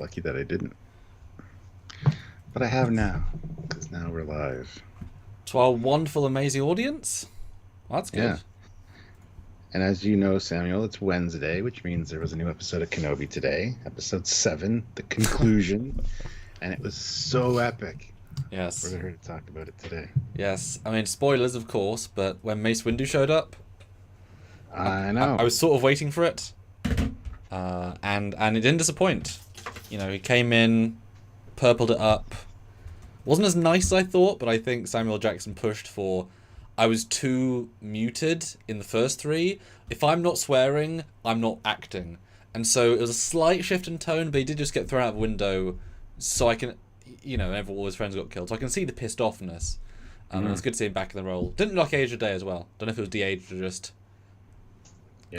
Lucky that I didn't. But I have now, because now we're live. To our wonderful, amazing audience. Well, that's good. Yeah. And as you know, Samuel, it's Wednesday, which means there was a new episode of Kenobi today, episode 7, the conclusion, and it was so epic. Yes. We're here to talk about it today. Yes. I mean, spoilers, of course, but when Mace Windu showed up, I know. I was sort of waiting for it, and it didn't disappoint. You know, he came in, purpled it up. Wasn't as nice as I thought, but I think Samuel Jackson pushed for. I was too muted in the first 3. If I'm not swearing, I'm not acting. And so it was a slight shift in tone, but he did just get thrown out of the window, so I can, you know, all his friends got killed. So I can see the pissed offness. And it's good to see him back in the role. Didn't look aged a day as well. Don't know if it was de-aged or just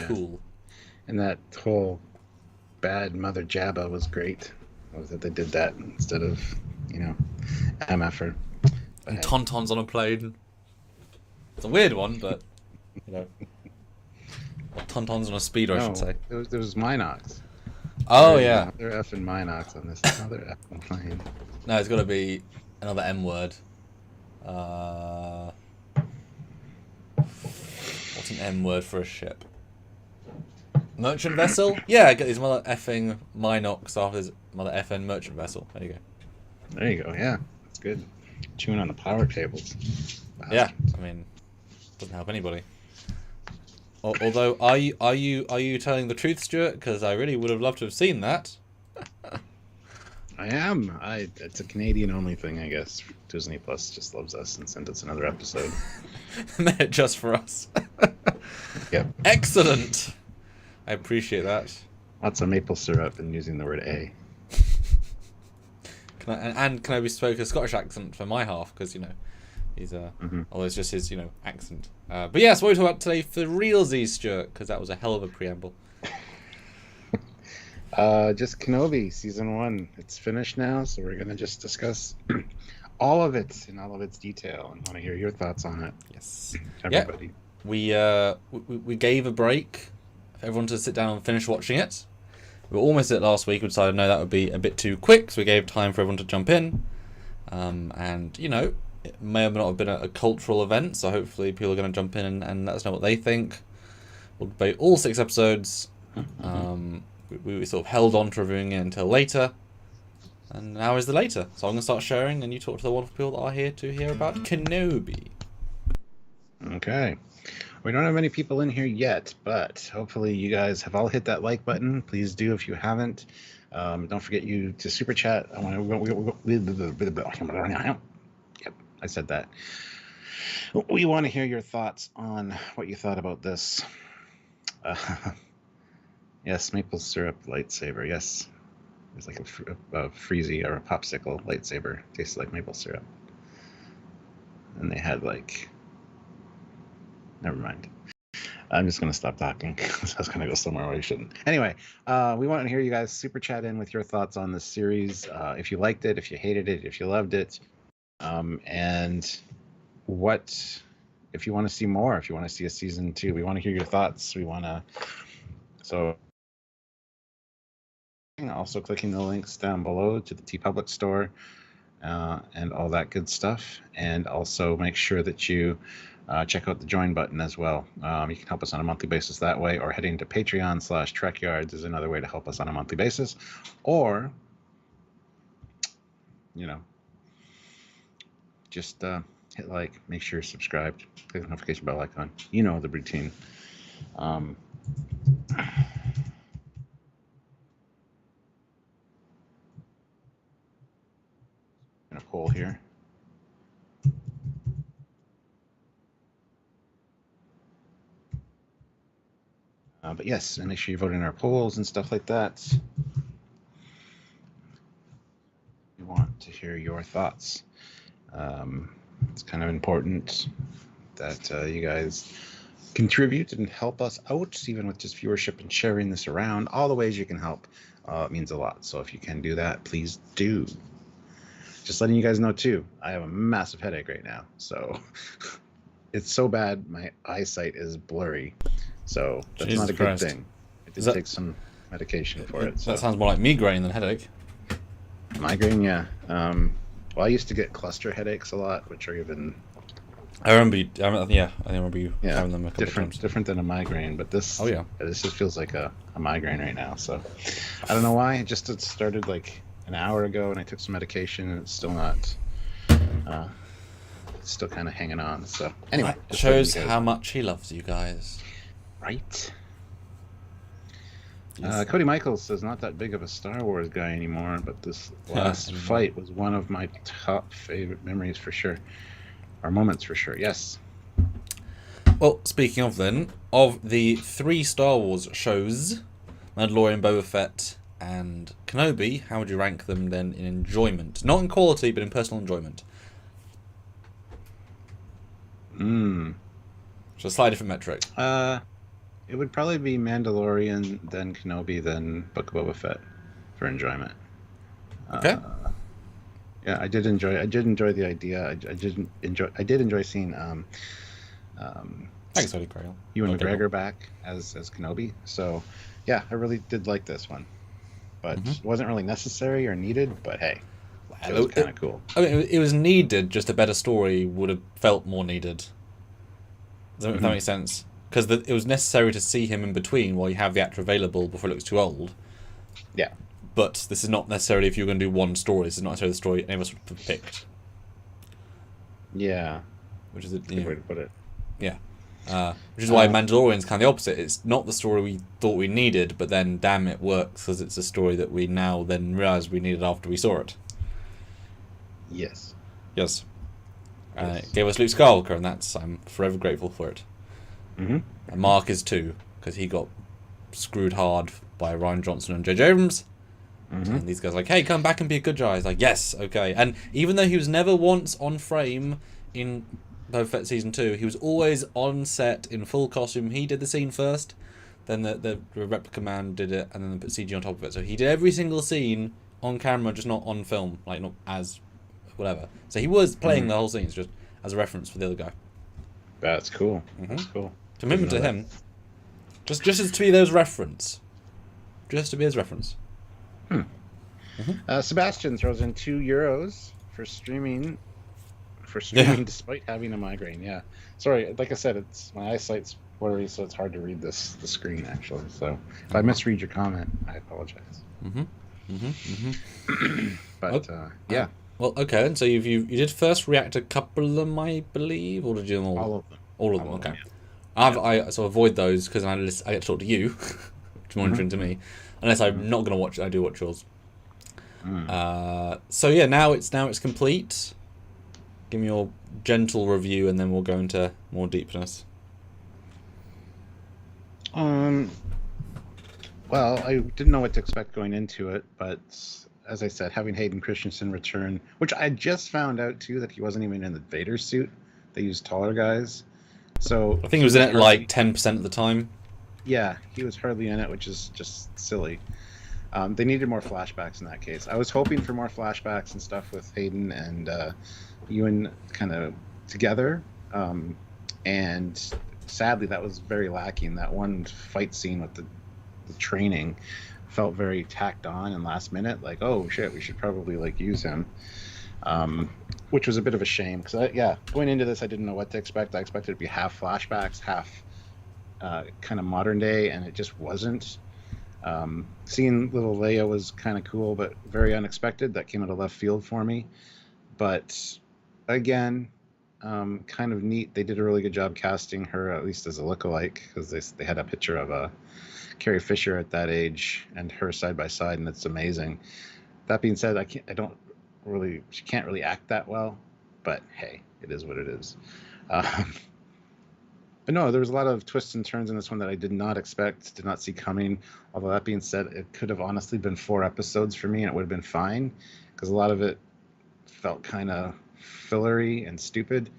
cool. And that whole bad Mother Jabba was great. Was that they did that instead of, you know, MFer. And Tauntauns on a plane. It's a weird one, but, you know. Or Tauntauns on a speeder, I should say. There was Minox. Oh, yeah. They're effing Minox on this. Another effing plane. No, it's got to be another M word. What's an M word for a ship? Merchant vessel? Yeah, get these mother effing Minox off his mother effing merchant vessel. There you go. There you go, yeah. That's good. Chewing on the power cables. Yeah, I mean, doesn't help anybody. Although, are you telling the truth, Stuart? Because I really would have loved to have seen that. I am. It's a Canadian-only thing, I guess. Disney Plus just loves us and sent us another episode. Just for us. Yep. Excellent. I appreciate that. Lots of maple syrup and using the word A. Can I spoke a Scottish accent for my half, because, you know, he's although it's just his, you know, accent. But yes, what we're talking about today for realsies, Stuart, because that was a hell of a preamble. Just Kenobi season 1. It's finished now, so we're gonna just discuss all of it in all of its detail, and want to hear your thoughts on it. Yes, everybody. Yeah. We gave a break for everyone to sit down and finish watching it. We were almost at it last week. We decided no, that would be a bit too quick, so we gave time for everyone to jump in. And you know, it may or may not have been a cultural event, so hopefully people are going to jump in and let us know what they think. We'll debate all 6 episodes. We sort of held on to reviewing it until later, and now is the later. So I'm going to start sharing, and you talk to the wonderful people that are here to hear about Kenobi. Okay. We don't have many people in here yet, but hopefully you guys have all hit that like button. Please do if you haven't. Don't forget to super chat. Yep, I said that. We want to hear your thoughts on what you thought about this. Yes, maple syrup lightsaber. Yes, it's like a freezy or a popsicle lightsaber. Tastes like maple syrup. And they had like. Never mind. I'm just going to stop talking because I was going to go somewhere where I shouldn't. Anyway, we want to hear you guys super chat in with your thoughts on this series. If you liked it, if you hated it, if you loved it, and what if you want to see more, if you want to see a season 2. We want to hear your thoughts. We want to. So also clicking the links down below to the TeePublic store and all that good stuff. And also make sure that you check out the join button as well. You can help us on a monthly basis that way, or heading to Patreon/Trekyards is another way to help us on a monthly basis. Or, you know, just hit like, make sure you're subscribed, click the notification bell icon. You know the routine. In a poll here. But yes, and make sure you vote in our polls and stuff like that. We want to hear your thoughts. It's kind of important that you guys contribute and help us out, even with just viewership and sharing this around. All the ways you can help means a lot. So if you can do that, please do. Just letting you guys know too, I have a massive headache right now. So it's so bad, my eyesight is blurry. So that's Jesus not a good Christ. thing. I did take some medication for it. That sounds more like migraine than headache. Migraine, yeah. Well, I used to get cluster headaches a lot, which are even I remember you. I remember you having them a couple of times. different than a migraine. But this, Oh yeah, this just feels like a migraine right now. So I don't know why. It started like an hour ago, and I took some medication, and it's still not. It's still kind of hanging on. So anyway, that shows how much he loves you guys. Right. Yes. Cody Michaels says not that big of a Star Wars guy anymore, but this last fight was one of my top favorite memories for sure, or moments for sure. Yes. Well, speaking of then, of the 3 Star Wars shows, Mandalorian, Boba Fett, and Kenobi, how would you rank them then in enjoyment? Not in quality, but in personal enjoyment. So a slightly different metric. It would probably be Mandalorian, then Kenobi, then Book of Boba Fett for enjoyment. Okay. Yeah, I did enjoy the idea. I did enjoy seeing Thanks, Holy Grail. Ewan McGregor back as Kenobi. So yeah, I really did like this one. But it wasn't really necessary or needed, but hey, it was kind of cool. I mean, it was needed, just a better story would have felt more needed. Does that make sense? Because it was necessary to see him in between while you have the actor available before it looks too old. Yeah. But this is not necessarily if you're going to do one story. This is not necessarily the story any of us would have picked. Yeah. Which is a good way to put it. Yeah. Which is why Mandalorian's kind of the opposite. It's not the story we thought we needed, but then, damn, it works because it's a story that we now then realise we needed after we saw it. Yes. Yes. It gave us Luke Skywalker, and I'm forever grateful for it. And Mark is too, because he got screwed hard by Rian Johnson and J.J. Abrams. And these guys are like, hey, come back and be a good guy. He's like, yes, okay. And even though he was never once on frame in Boba Fett Season 2, he was always on set in full costume. He did the scene first, then the replica man did it, and then they put CG on top of it. So he did every single scene on camera, just not on film, like not as whatever. So he was playing the whole scene, just as a reference for the other guy. That's cool. That's cool. Commitment to him. Just as to be those reference. Just to be his reference. Sebastian throws in €2 for streaming. Despite having a migraine. Yeah. Sorry, like I said, it's my eyesight's blurry, so it's hard to read the screen actually. So if I misread your comment, I apologize. But yeah. Well, okay. And so you did first react to a couple of them, I believe, or did you do them all? All of them. All of them. Okay. I avoid those because I get to talk to you, which is more interesting to me. Unless I'm not going to watch it, I do watch yours. So yeah, now it's complete. Give me your gentle review, and then we'll go into more deepness. Well, I didn't know what to expect going into it, but as I said, having Hayden Christensen return, which I just found out too that he wasn't even in the Vader suit. They used taller guys. So I think he was in it like 10% of the time. Yeah, he was hardly in it, which is just silly. They needed more flashbacks in that case. I was hoping for more flashbacks and stuff with Hayden and Ewan kind of together, and sadly that was very lacking. That one fight scene with the training felt very tacked on and last minute, like, oh shit, we should probably like use him, which was a bit of a shame because going into this I didn't know what to expect. I expected it to be half flashbacks, half kind of modern day, and it just wasn't. Seeing little Leia was kind of cool, but very unexpected. That came out of left field for me. But again, kind of neat. They did a really good job casting her, at least as a lookalike, because they had a picture of Carrie Fisher at that age and her side by side, and it's amazing. That being said, she can't really act that well, but hey, it is what it is. But no, there was a lot of twists and turns in this one that I did not expect, did not see coming. Although that being said, it could have honestly been 4 episodes for me and it would have been fine, because a lot of it felt kind of fillery and stupid,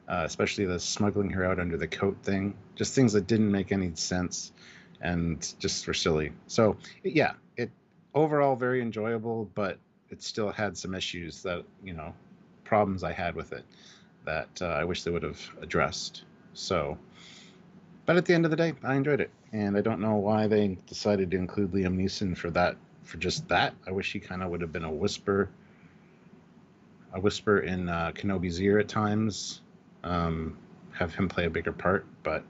especially the smuggling her out under the coat thing. Just things that didn't make any sense and just were silly. So yeah, it overall very enjoyable, but it still had some issues that, problems I had with it that I wish they would have addressed. So, but at the end of the day, I enjoyed it, and I don't know why they decided to include Liam Neeson for that for just that. I wish he kind of would have been a whisper in Kenobi's ear at times. Have him play a bigger part, but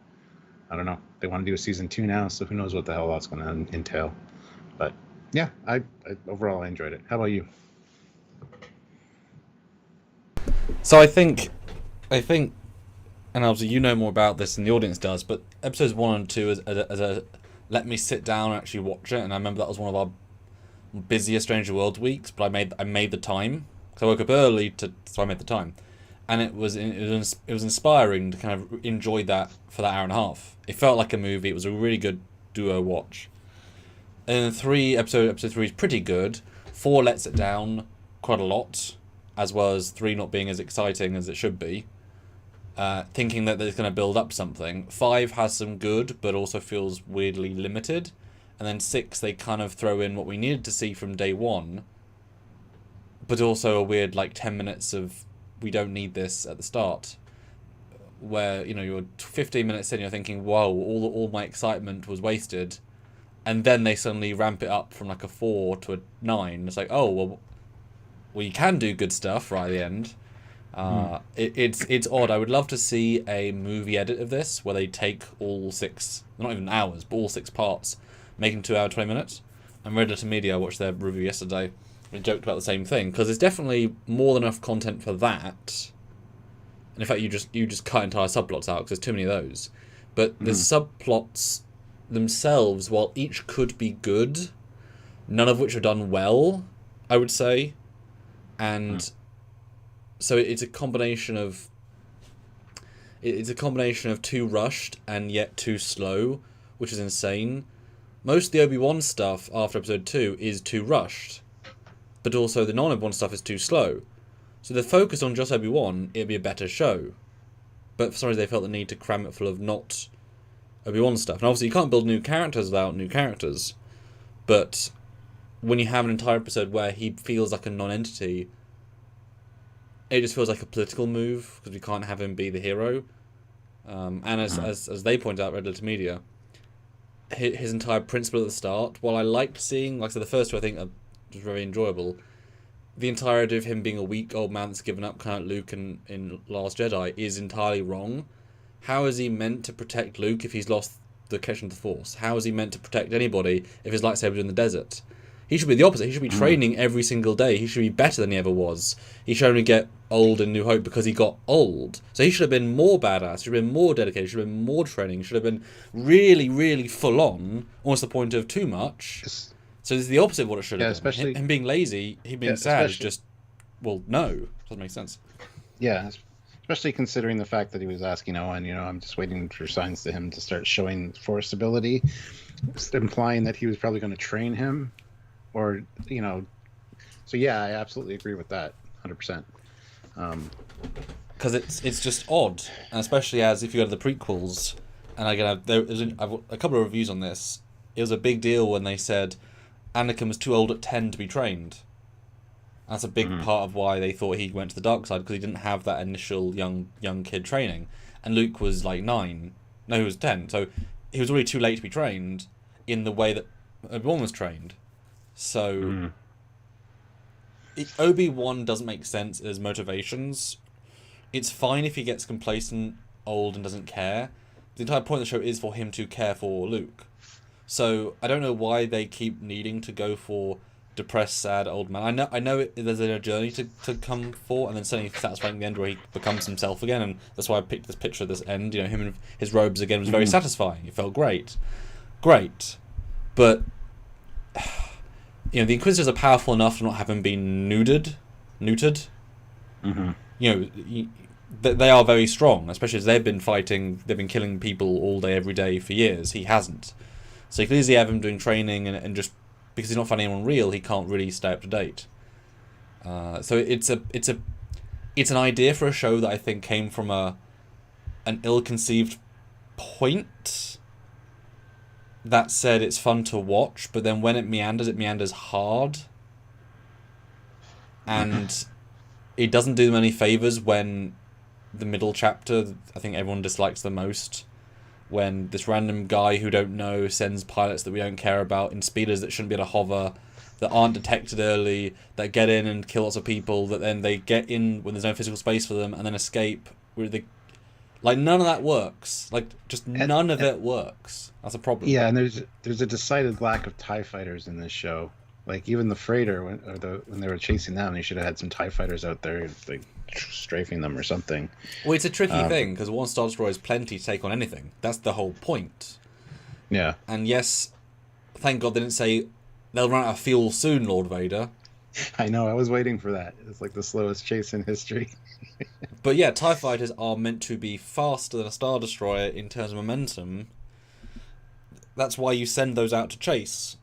I don't know. They want to do a season 2 now, so who knows what the hell that's going to entail. But yeah, I overall I enjoyed it. How about you? So I think, and obviously you know more about this than the audience does, but episodes 1 and 2 as a let me sit down and actually watch it. And I remember that was one of our busier Stranger Worlds weeks, but I made the time. So I woke up early so I made the time, and it was inspiring to kind of enjoy that for that hour and a half. It felt like a movie. It was a really good duo watch. And then episode 3 is pretty good. 4 lets it down quite a lot, as well as 3 not being as exciting as it should be. Thinking that it's going to build up something. 5 has some good, but also feels weirdly limited. And then 6, they kind of throw in what we needed to see from day 1, but also a weird 10 minutes of we don't need this at the start, where you're 15 minutes in, you're thinking, whoa, all my excitement was wasted, and then they suddenly ramp it up from a 4 to a 9. It's like, oh well, you can do good stuff right at the end. It's odd. I would love to see a movie edit of this where they take all 6, not even hours, but all 6 parts, make them 2 hours 20 minutes. And Red Letter Media, I watched their review yesterday, and joked about the same thing, because there's definitely more than enough content for that. And in fact, you just cut entire subplots out because there's too many of those. But the subplots themselves, while each could be good, none of which are done well, I would say. And so it's a combination of too rushed and yet too slow, which is insane. Most of the Obi WAN stuff after episode 2 is too rushed, but also the non-Obi WAN stuff is too slow. So the focus on just Obi WAN, it'd be a better show. But for some reason they felt the need to cram it full of not Obi WAN stuff. And obviously you can't build new characters without new characters. But when you have an entire episode where he feels like a non-entity, it just feels like a political move, because we can't have him be the hero. And as they point out, Red Letter Media, his entire principle at the start, while I liked seeing, like I said, the first 2 I think was very enjoyable, the entire idea of him being a weak old man that's given up, kind of like Luke in Last Jedi, is entirely wrong. How is he meant to protect Luke if he's lost the connection to the Force? How is he meant to protect anybody if his lightsaber's in the desert? He should be the opposite. He should be training every single day. He should be better than he ever was. He should only get old in New Hope because he got old. So he should have been more badass, should have been more dedicated, should have been more training, should have been really, really full on, almost to the point of too much. So it's the opposite of what it should have been. Especially him being lazy, him being sad is just, well, no. Doesn't make sense. Yeah, especially considering the fact that he was asking Owen, I'm just waiting for signs to him to start showing Force ability, implying that he was probably going to train him. Or, so yeah, I absolutely agree with that, 100%. Because it's just odd, and especially as if you go to the prequels, and again, I've a couple of reviews on this. It was a big deal when they said Anakin was too old at 10 to be trained. That's a big part of why they thought he went to the dark side, because he didn't have that initial young kid training, and Luke was 9. No, he was 10, so he was already too late to be trained in the way that Obi-Wan was trained. So, Obi WAN doesn't make sense as motivations. It's fine if he gets complacent, old, and doesn't care. The entire point of the show is for him to care for Luke. So I don't know why they keep needing to go for depressed, sad old man. I know there's a journey to come for, and then suddenly satisfying at the end where he becomes himself again, and that's why I picked this picture of this end. Him in his robes again was very satisfying. It felt great, but. The Inquisitors are powerful enough to not have him been neutered. They are very strong, especially as they've been killing people all day, every day for years. He hasn't. So you can easily have him doing training, and just because he's not finding anyone real, he can't really stay up to date. So it's an idea for a show that I think came from an ill-conceived point. That said, it's fun to watch, but then when it meanders hard. And it doesn't do them any favours when the middle chapter, I think everyone dislikes the most, when this random guy who don't know sends pilots that we don't care about in speeders that shouldn't be able to hover, that aren't detected early, that get in and kill lots of people, that then they get in when there's no physical space for them and then escape. Like, none of that works. Like, just none of it works. That's a problem. Yeah, and there's a decided lack of TIE fighters in this show. Like, even the freighter, when they were chasing them, they should have had some TIE fighters out there, like, strafing them or something. Well, it's a tricky thing, because one Star Destroyer is plenty to take on anything. That's the whole point. Yeah. And yes, thank God they didn't say, they'll run out of fuel soon, Lord Vader. I know, I was waiting for that. It's like the slowest chase in history. But yeah, TIE fighters are meant to be faster than a Star Destroyer in terms of momentum. That's why you send those out to chase.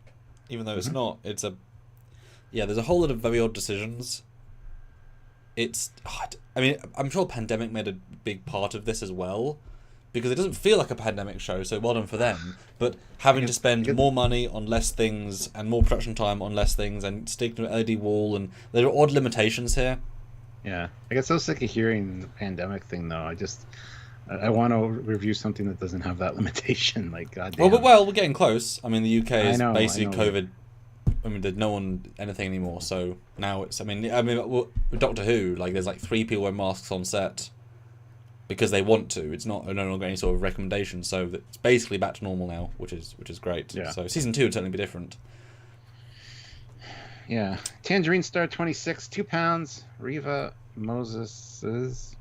Even though it's not. There's a whole lot of very odd decisions. I mean, I'm sure Pandemic made a big part of this as well. Because it doesn't feel like a Pandemic show, so well done for them. But having to spend more money on less things, and more production time on less things, and stick to an LED wall, and there are odd limitations here. Yeah, I get so sick of hearing the Pandemic thing, though. I want to review something that doesn't have that limitation. Like, goddamn. Well, we're getting close. I mean, the UK is basically I know. COVID. I mean, there's no one anything anymore. So now it's. I mean, with Doctor Who, like, there's like 3 people wearing masks on set because they want to. It's not no longer any sort of recommendation. So it's basically back to normal now, which is great. Yeah. So season 2 would certainly be different. Yeah. Tangerine Star 26, 2 pounds. Riva Moses's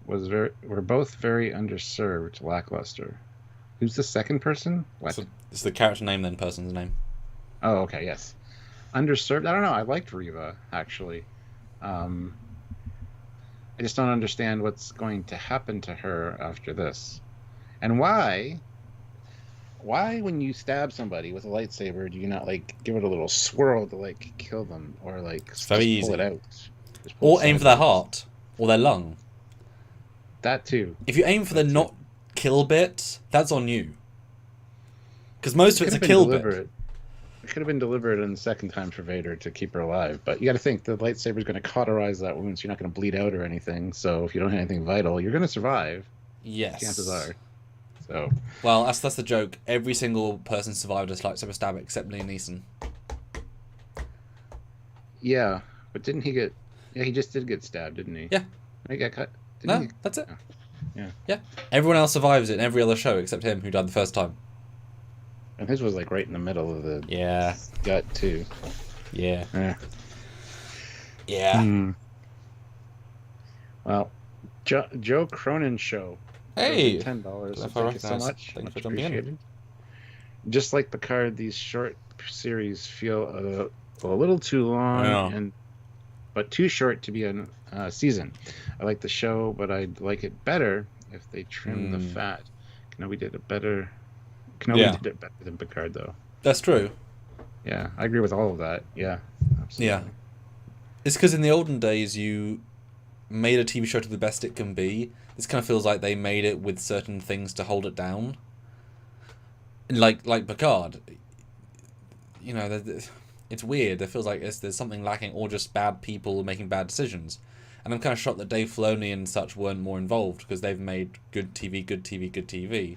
were both very underserved, lackluster. Who's the second person? What? So it's the character name, then person's name. Oh, okay, yes. Underserved. I don't know. I liked Riva, actually. I just don't understand what's going to happen to her after this, and why when you stab somebody with a lightsaber do you not like give it a little swirl to like kill them, or like It's very easy. Pull it out, pull Or aim for their heart or their lung. That too. If you aim for the not kill bit, that's on you. Because most of it's a kill bit. It could have been deliberate in the second time for Vader to keep her alive, but you got to think the lightsaber is going to cauterize that wound, so you're not going to bleed out or anything. So if you don't have anything vital, you're going to survive. Yes. Chances are. So. Well, that's the joke. Every single person survived a lightsaber stab except Liam Neeson. Yeah, but didn't he get? Yeah, he just did get stabbed, didn't he? Yeah. He got cut. No, that's it. Yeah. Yeah. Everyone else survives it in every other show except him, who died the first time. And his was like right in the middle of the gut too. Yeah. Yeah. Yeah. Well, Joe Cronin show. Hey. $10. If I Thank you recognize. so much. Thank you Much for jumping in. appreciated. Just like Picard, these short series feel a little too long but too short to be a season. I like the show, but I'd like it better if they trimmed the fat. Kenobi did it better. Kenobi did it better than Picard, though. That's true. Yeah, I agree with all of that. Yeah, absolutely. Yeah. It's because in the olden days, you made a TV show to the best it can be. This kind of feels like they made it with certain things to hold it down. Like Picard. You know, it's weird. It feels like there's something lacking, or just bad people making bad decisions. And I'm kind of shocked that Dave Filoni and such weren't more involved, because they've made good TV,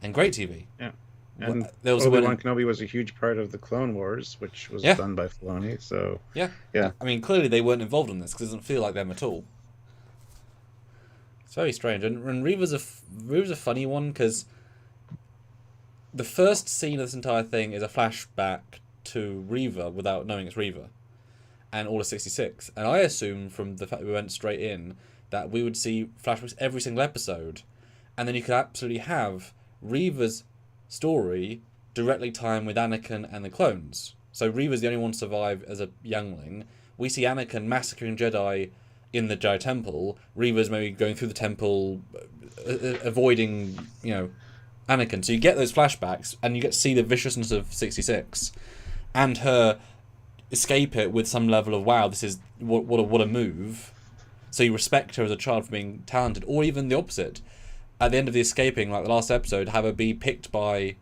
and great TV. Yeah. And there was Obi-Wan Kenobi was a huge part of the Clone Wars, which was done by Filoni. So yeah. Yeah. I mean, clearly they weren't involved in this, because it doesn't feel like them at all. It's very strange. And Reva's a funny one, because the first scene of this entire thing is a flashback to Reva without knowing it's Reva, and Order 66. And I assume from the fact that we went straight in that we would see flashbacks every single episode, and then you could absolutely have Reva's story directly tying with Anakin and the clones. So Reva's the only one to survive as a youngling. We see Anakin massacring Jedi in the Jedi Temple. Reva's maybe going through the temple, avoiding, Anakin. So you get those flashbacks, and you get to see the viciousness of 66, and her escape it with some level of, wow, this is what a move. So you respect her as a child for being talented, or even the opposite. At the end of the escaping, like the last episode, have her be picked by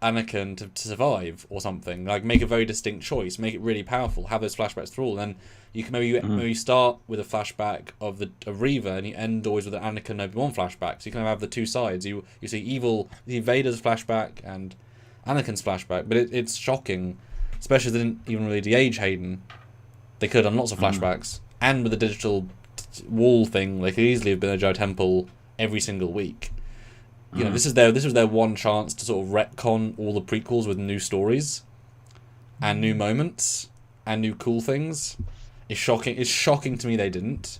Anakin to survive or something. Like, make a very distinct choice, make it really powerful, have those flashbacks through all. And then you can maybe start with a flashback of Reva, and you end always with an Anakin Obi-Wan flashback. So you kind of have the two sides. You see Vader's flashback and Anakin's flashback, but it's shocking especially if they didn't even really de-age Hayden. They could have done lots of flashbacks, and with the digital wall thing, they could easily have been a Joe Temple every single week. You know, this was their one chance to sort of retcon all the prequels with new stories, and new moments, and new cool things. It's shocking to me they didn't,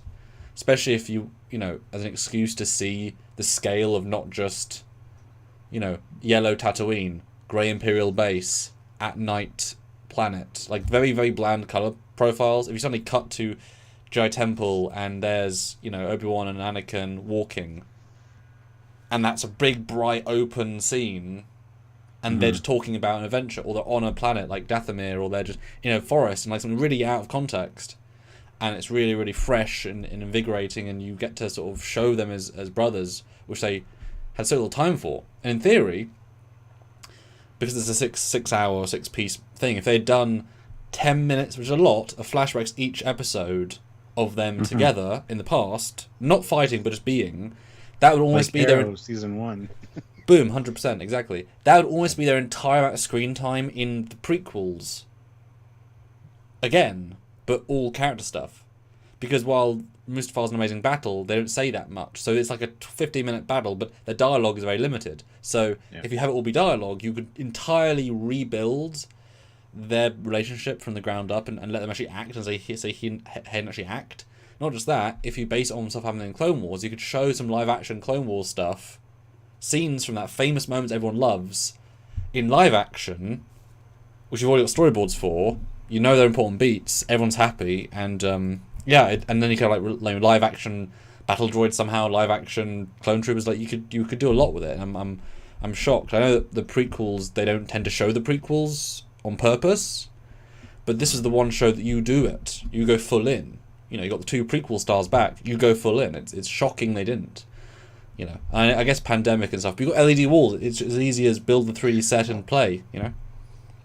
especially if you know, as an excuse to see the scale of not just, you know, yellow Tatooine, grey Imperial base, at night planet, like very, very bland colour profiles. If you suddenly cut to Jedi Temple and there's, you know, Obi Wan and Anakin walking, and that's a big bright open scene, and they're just talking about an adventure, or they're on a planet like Dathomir, or they're just in a forest, and like something really out of context, and it's really, really fresh and invigorating, and you get to sort of show them as brothers, which they had so little time for. And in theory, because it's a six piece thing, if they'd done 10 minutes, which is a lot, of flashbacks each episode of them together in the past, not fighting but just being, that would almost be Arrow, their season 1. Boom, 100%, exactly. That would almost be their entire amount of screen time in the prequels. Again, but all character stuff. Because while Mustafar's an amazing battle, they don't say that much. So it's like a 15-minute battle, but the dialogue is very limited. So if you have it all be dialogue, you could entirely rebuild their relationship from the ground up and let them actually act, and say he and Hayden actually act. Not just that, if you base it on stuff happening in Clone Wars, you could show some live-action Clone Wars stuff, scenes from that famous moments everyone loves, in live-action, which you've already got storyboards for. You know they're important beats, everyone's happy, and and then you could like live-action battle droids somehow, live-action clone troopers. Like you could do a lot with it. And I'm shocked. I know that the prequels, they don't tend to show the prequels on purpose, but this is the one show that you do it. You go full in. You know, you got the 2 prequel stars back. You go full in. It's shocking they didn't. You know, I guess pandemic and stuff. But you got LED walls. It's as easy as build the 3D set and play. You know.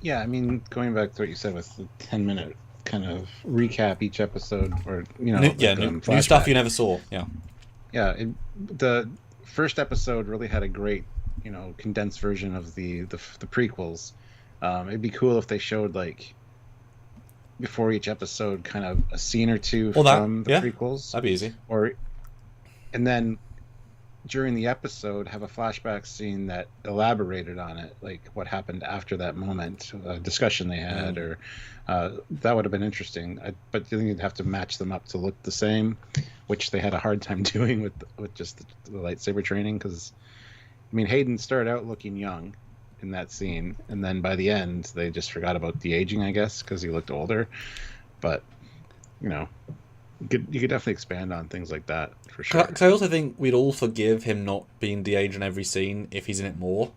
Yeah, I mean, going back to what you said with the 10-minute kind of recap each episode, or you know, new stuff you never saw. Yeah. The first episode really had a great, you know, condensed version of the prequels. It'd be cool if they showed like before each episode kind of a scene or two from the prequels. That'd be easy. And then during the episode have a flashback scene that elaborated on it, like what happened after that moment, a discussion they had, or that would have been interesting. But then you'd have to match them up to look the same, which they had a hard time doing with just the lightsaber training, because I mean, Hayden started out looking young in that scene, and then by the end they just forgot about the aging, I guess, because he looked older. But you know, you could definitely expand on things like that for sure. Because I also think we'd all forgive him not being de-aged in every scene if he's in it more.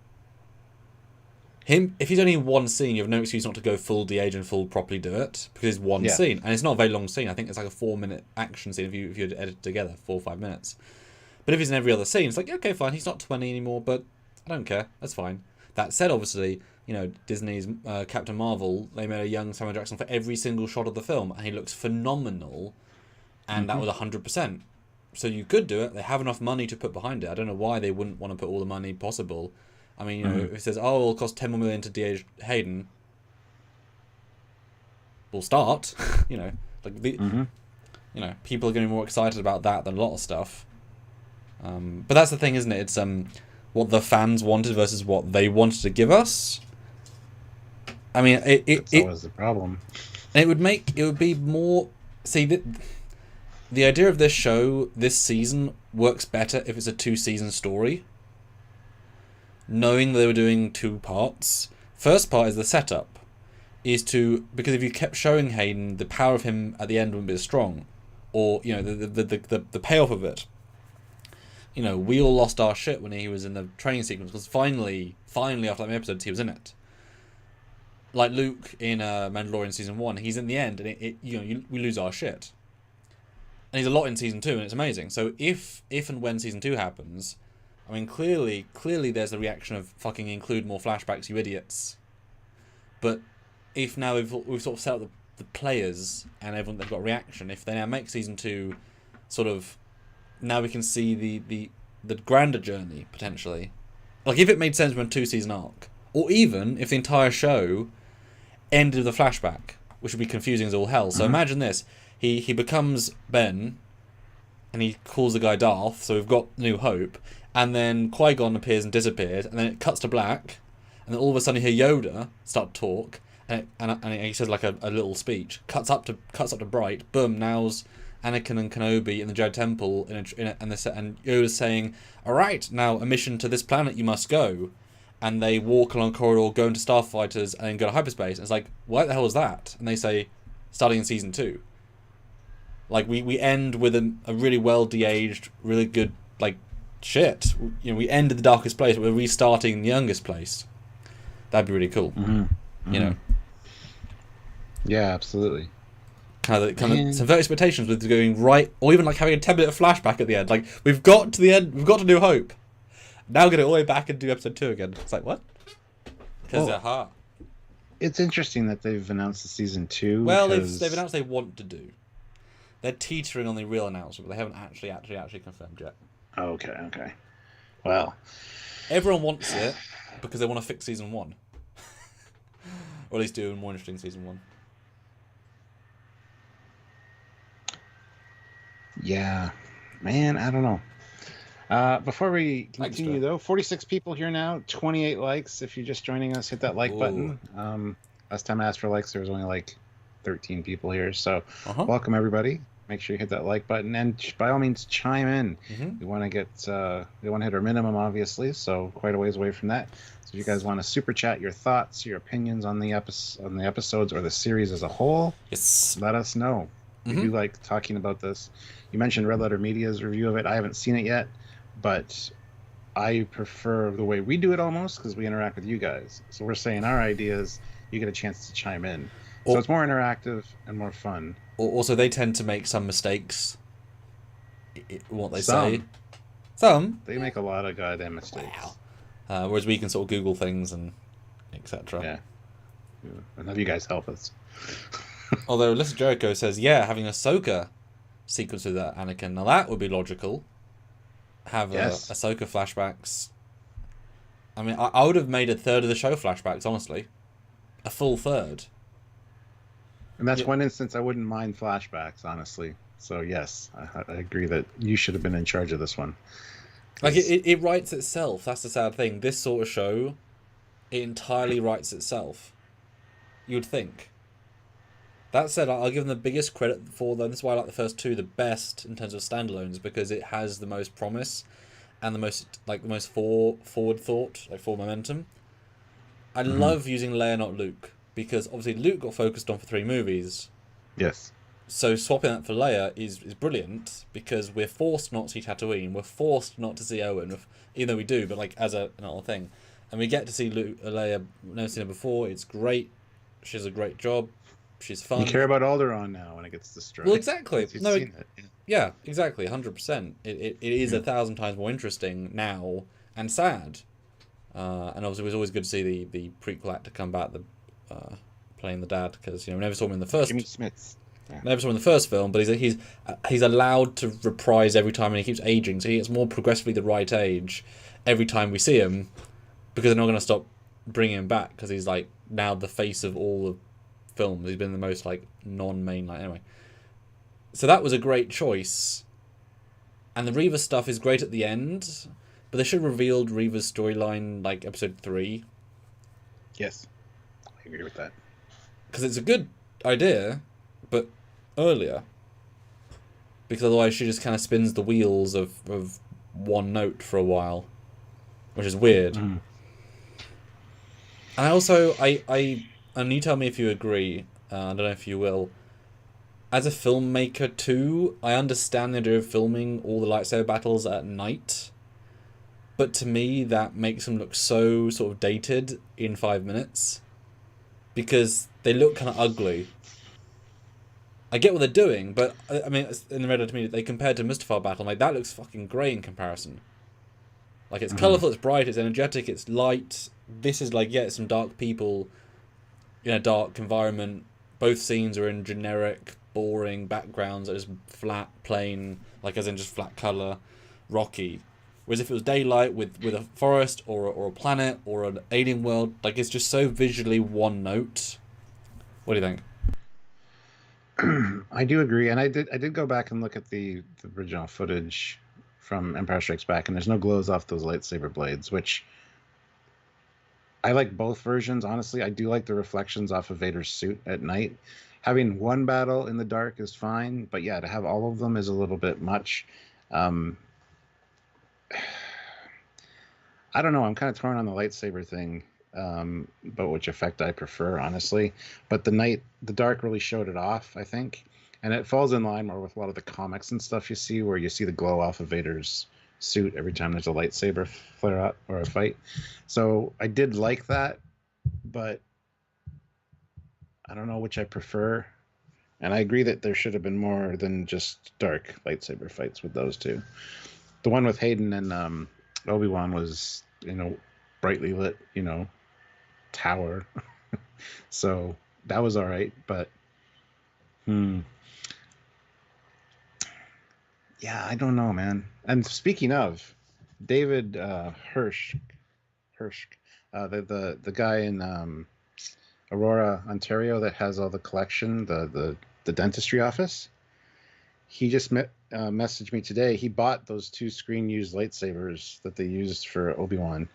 If he's only in one scene, you have no excuse not to go full de-age and full properly do it, because it's one scene, and it's not a very long scene. I think it's like a 4-minute action scene if you edit it together, 4 or 5 minutes. But if he's in every other scene, it's like, okay, fine, he's not 20 anymore, but I don't care, that's fine. That said, obviously, you know, Disney's Captain Marvel, they made a young Samuel Jackson for every single shot of the film, and he looks phenomenal, and that was 100%. So you could do it. They have enough money to put behind it. I don't know why they wouldn't want to put all the money possible. I mean, you know, if it says, oh, it'll cost $10 more million to de-age Hayden, we'll start. You know, like you know, people are getting more excited about that than a lot of stuff. But that's the thing, isn't it? It's what the fans wanted versus what they wanted to give us. I mean, that's always the problem. And it would be more. See, the idea of this show this season works better if it's a 2-season story. Knowing they were doing 2 parts. First part is the setup, because if you kept showing Hayden, the power of him at the end wouldn't be as strong, or you know the payoff of it. You know, we all lost our shit when he was in the training sequence, because finally after that episode he was in it. Like Luke in Mandalorian season 1, he's in the end, and we lose our shit. And he's a lot in season 2, and it's amazing. So if and when season 2 happens, I mean, clearly there's the reaction of fucking include more flashbacks, you idiots. But if now we've sort of set up the players and everyone, they've got a reaction, if they now make season 2 sort of, now we can see the grander journey, potentially. Like, if it made sense from a 2-season arc, or even if the entire show, ended with a flashback, which would be confusing as all hell. So imagine this. He becomes Ben, and he calls the guy Darth, so we've got New Hope, and then Qui-Gon appears and disappears, and then it cuts to black, and then all of a sudden you hear Yoda start to talk, and he says like a little speech, cuts up to Bright, boom, now's Anakin and Kenobi in the Jedi Temple, and Yoda's saying, alright, now a mission to this planet you must go. And they walk along a corridor, go into starfighters, and then go to hyperspace. And it's like, what the hell was that? And they say, starting in season 2. Like, we end with a really well de-aged, really good, like, shit. You know, we ended the darkest place, but we're restarting the youngest place. That'd be really cool. You know? Yeah, absolutely. Kind of subvert expectations with going right, or even like having a 10-minute flashback at the end. Like, we've got to the end, we've got to New Hope. Now get it all the way back and do episode 2 again. It's like, what? Because it's interesting that they've announced the season 2. Well, they've announced they want to do. They're teetering on the real announcement, but they haven't actually confirmed yet. Okay. Well, everyone wants it because they want to fix season 1, or at least do a more interesting season 1. Yeah, man, I don't know. Before we continue, though, 46 people here now, 28 likes. If you're just joining us, hit that like button. Last time I asked for likes, there was only like 13 people here. So welcome, everybody. Make sure you hit that like button, and by all means, chime in. We want to hit our minimum, obviously, so quite a ways away from that. So if you guys want to super chat your thoughts, your opinions on the episodes or the series as a whole, yes, let us know. We do like talking about this. You mentioned Red Letter Media's review of it. I haven't seen it yet, but I prefer the way we do it almost because we interact with you guys. So we're saying our ideas, you get a chance to chime in. So it's more interactive and more fun. Also, they tend to make some mistakes in what they say. Some. They make a lot of goddamn mistakes. Wow. Whereas we can sort of Google things and etc. Yeah. And have you guys help us. Although Alyssa Jericho says, yeah, having a Ahsoka sequence with Anakin. Now that would be logical. Have Ahsoka flashbacks. I mean, I would have made a third of the show flashbacks, honestly. A full third. And that's one instance I wouldn't mind flashbacks, honestly. So yes, I agree that you should have been in charge of this one. Like, it writes itself. That's the sad thing. This sort of show, it entirely writes itself. You would think. That said, I'll give them the biggest credit for them. That's why I like the first 2 the best in terms of standalones, because it has the most promise and the most forward thought, like forward momentum. I love using Leia, not Luke, because obviously Luke got focused on for 3 movies. Yes. So swapping that for Leia is brilliant, because we're forced not to see Tatooine, we're forced not to see Owen, even though we do, but like as another thing. And we get to see Leia, never seen her before. It's great. She does a great job. She's fun. You care about Alderaan now when it gets destroyed. Well, exactly. Yeah, exactly. 100%. It is 1,000 times more interesting now and sad. And obviously, it was always good to see the prequel actor come back, playing the dad, because we never saw him in the first. Jimmy Smits. Yeah. Never saw him in the first film, but he's allowed to reprise every time, and he keeps aging, so he gets more progressively the right age every time we see him, because they're not going to stop bringing him back, because he's like now the face of all the films. He's been the most like non-mainline anyway. So that was a great choice, and the Reva stuff is great at the end, but they should have revealed Reva's storyline like episode 3. Yes, I agree with that, because it's a good idea, but earlier, because otherwise she just kind of spins the wheels of one note for a while, which is weird. And I also and you tell me if you agree, I don't know if you will, as a filmmaker too, I understand the idea of filming all the lightsaber battles at night, but to me that makes them look so sort of dated in 5 minutes, because they look kind of ugly. I get what they're doing, but I mean, in the Reddit community, they compared to Mustafar battle, like that looks fucking grey in comparison. Like, it's colourful, it's bright, it's energetic, it's light. This is like, yeah, some dark people in a dark environment. Both scenes are in generic, boring backgrounds, that is flat, plain, like as in just flat colour, rocky. Whereas if it was daylight with a forest or a planet or an alien world, like it's just so visually one note. What do you think? I do agree, and I did go back and look at the original footage from Empire Strikes Back, and there's no glows off those lightsaber blades, which I like both versions. Honestly, I do like the reflections off of Vader's suit at night. Having one battle in the dark is fine, but yeah, to have all of them is a little bit much. Um, I don't know. I'm kind of torn on the lightsaber thing, but which effect I prefer, honestly. But the dark really showed it off, I think, and it falls in line more with a lot of the comics and stuff you see, where you see the glow off of Vader's suit every time there's a lightsaber flare up or a fight. So I did like that, but I don't know which I prefer. And I agree that there should have been more than just dark lightsaber fights with those two. The one with Hayden and Obi Wan was, brightly lit, tower. So that was all right, but yeah, I don't know, man. And speaking of David Hirsch, the guy in Aurora, Ontario, that has all the collection, the dentistry office. He just messaged me today. He bought those two screen used lightsabers that they used for Obi Wan.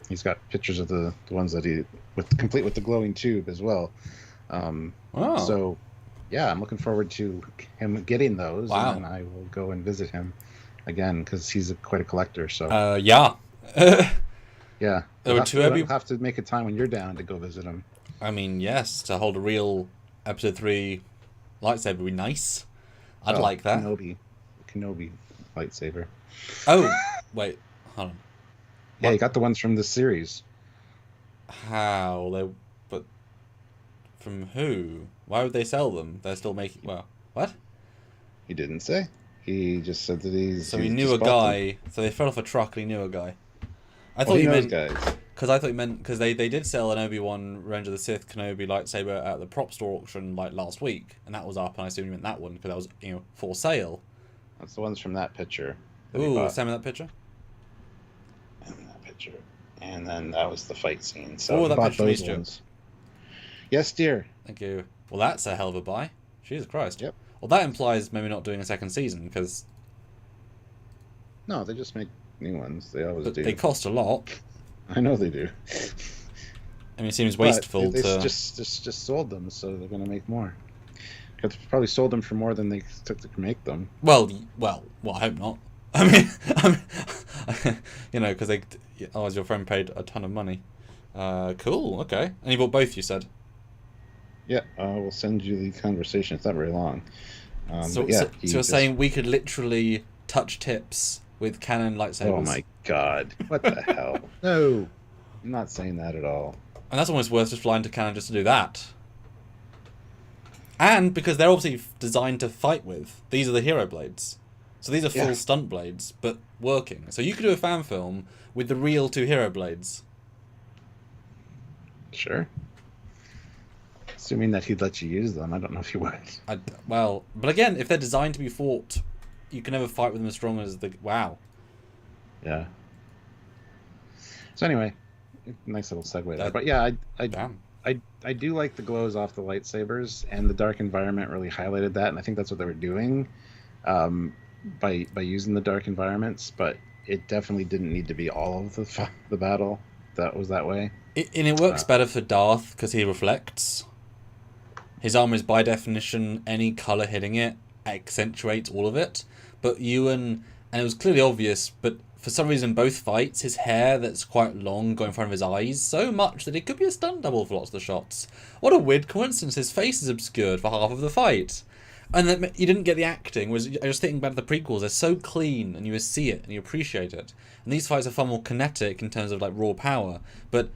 He's got pictures of the ones that complete with the glowing tube as well. Oh. So yeah, I'm looking forward to him getting those. Wow. And then I will go and visit him again because he's quite a collector. So yeah. yeah, There were two You'll have to make a time when you're down to go visit him. I mean, yes, to hold a real Episode 3 lightsaber would be nice. I'd like that. Kenobi lightsaber. Oh, wait, hold on. Yeah, What? you got the ones from the series. How? But from who? Why would they sell them? They're still making... Well, what? He didn't say. He just said that he's... So he he's knew a just bought them. guy... So they fell off a truck and he knew a guy. I Oh, thought he you knows meant... guys. Because I thought you meant... Because they did sell an Obi-Wan Revenge of the Sith Kenobi lightsaber at the prop store auction like last week. And that was up, and I assume you meant that one because that was, for sale. That's the ones from that picture. That he Ooh, bought. send me that picture. And that picture. And then that was the fight scene. So Oh, he that bought picture those needs you. ones. Yes, dear. Thank you. Well, that's a hell of a buy. Jesus Christ. Yep. Well, that implies maybe not doing a second season because No, they just make new ones. They always do. they cost a lot. I know they do. I mean, it seems But wasteful they to... just sold them, so they're going to make more. They probably sold them for more than they took to make them. Well, I hope not. I mean, because they... Oh, as your friend paid a ton of money. Cool, okay. And you bought both, you said? Yeah, we'll send you the conversation. It's not very long. So you're saying we could literally touch tips with Canon lightsabers? Oh my god. What the hell? No. I'm not saying that at all. And that's almost worth just flying to Canon just to do that. And because they're obviously designed to fight with. These are the hero blades. So these are full stunt blades, but working. So you could do a fan film with the real two hero blades. Sure. Assuming that he'd let you use them. I don't know if he would. Well, but again, if they're designed to be fought, you can never fight with them as strong as the... Wow. Yeah. So anyway, nice little segue there. That- But yeah, Damn. I do like the glows off the lightsabers, and the dark environment really highlighted that, and I think that's what they were doing by using the dark environments. But it definitely didn't need to be all of the battle that was that way. And it works better for Darth because he reflects. His armor is by definition any color hitting it accentuates all of it. But Ewan, and it was clearly obvious, but for some reason both fights, his hair that's quite long going in front of his eyes so much that it could be a stunt double for lots of the shots. What a weird coincidence, his face is obscured for half of the fight. And then you didn't get the acting, whereas I was thinking about the prequels, they're so clean and you see it and you appreciate it. And these fights are far more kinetic in terms of like raw power, but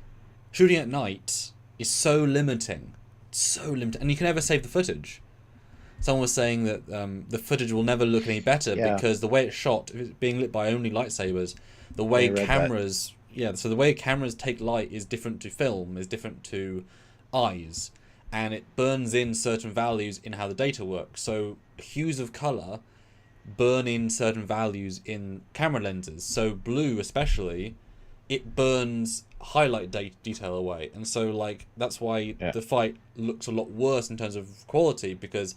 shooting at night is so limiting. So limited, and you can never save the footage. Someone was saying that the footage will never look any better because the way it's shot, if it's being lit by only lightsabers, the way cameras, so the way cameras take light is different to film, is different to eyes, and it burns in certain values in how the data works. So hues of color burn in certain values in camera lenses. So blue especially it burns highlight detail away, and so like that's why the fight looks a lot worse in terms of quality, because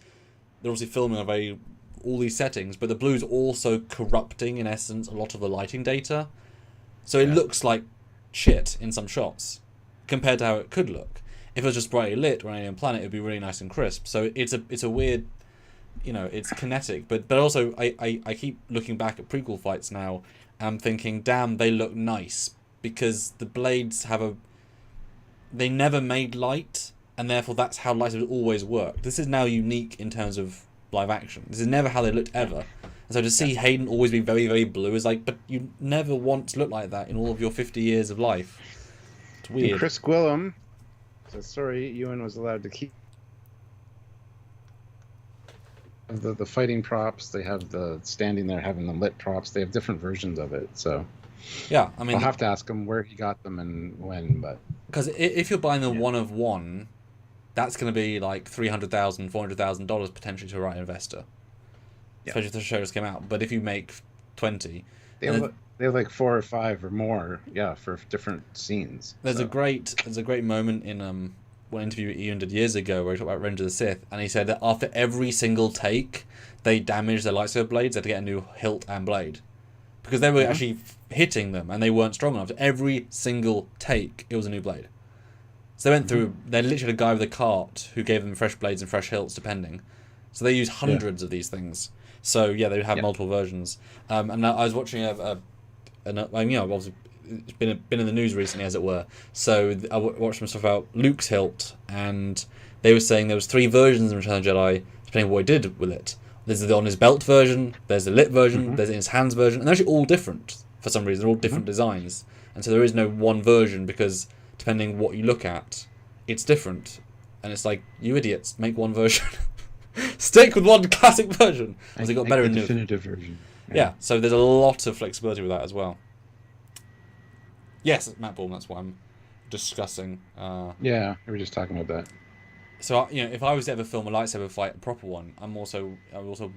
they're obviously filming all these settings, but the blue's also corrupting in essence a lot of the lighting data, so it looks like shit in some shots compared to how it could look. If it was just brightly lit or an alien planet, it'd be really nice and crisp. So it's a weird, it's kinetic, but also I keep looking back at prequel fights now and thinking, damn, they look nice, because the blades they never made light, and therefore that's how lightsabers always worked. This is now unique in terms of live action. This is never how they looked ever. And so to see Hayden always be very, very blue is like, but you never want to look like that in all of your 50 years of life. It's weird. And Chris Gwillem says, sorry, Ewan was allowed to keep the fighting props. They have the standing there having the lit props. They have different versions of it, so... Yeah, I mean, I'll have to ask him where he got them and when, but... Because if you're buying the one of one, that's going to be like $300,000, $400,000 potentially to a right investor. Especially if the show just came out. But if you make 20... They have like 4 or 5 or more, for different scenes. There's a great moment in one interview Ian did years ago where he talked about Revenge of the Sith, and he said that after every single take, they damaged their lightsaber blades. They had to get a new hilt and blade. Because they were actually hitting them, and they weren't strong enough. Every single take, it was a new blade. So they went through... They literally had a guy with a cart who gave them fresh blades and fresh hilts, depending. So they used hundreds of these things. So, they would have multiple versions. And I was watching obviously, it's been in the news recently, as it were. So I watched some stuff about Luke's hilt, and they were saying there was 3 versions in Return of the Jedi, depending on what he did with it. There's the on his belt version, there's the lit version, there's in his hands version, and they're actually all different for some reason. They're all different designs. And so there is no one version, because depending what you look at, it's different. And it's like, you idiots, make one version. Stick with one classic version. Because it got better in new. Definitive version. Yeah, so there's a lot of flexibility with that as well. Yes, Matt Ball, that's what I'm discussing. We were just talking about that. So, if I was to ever film a lightsaber fight, a proper one, I'm also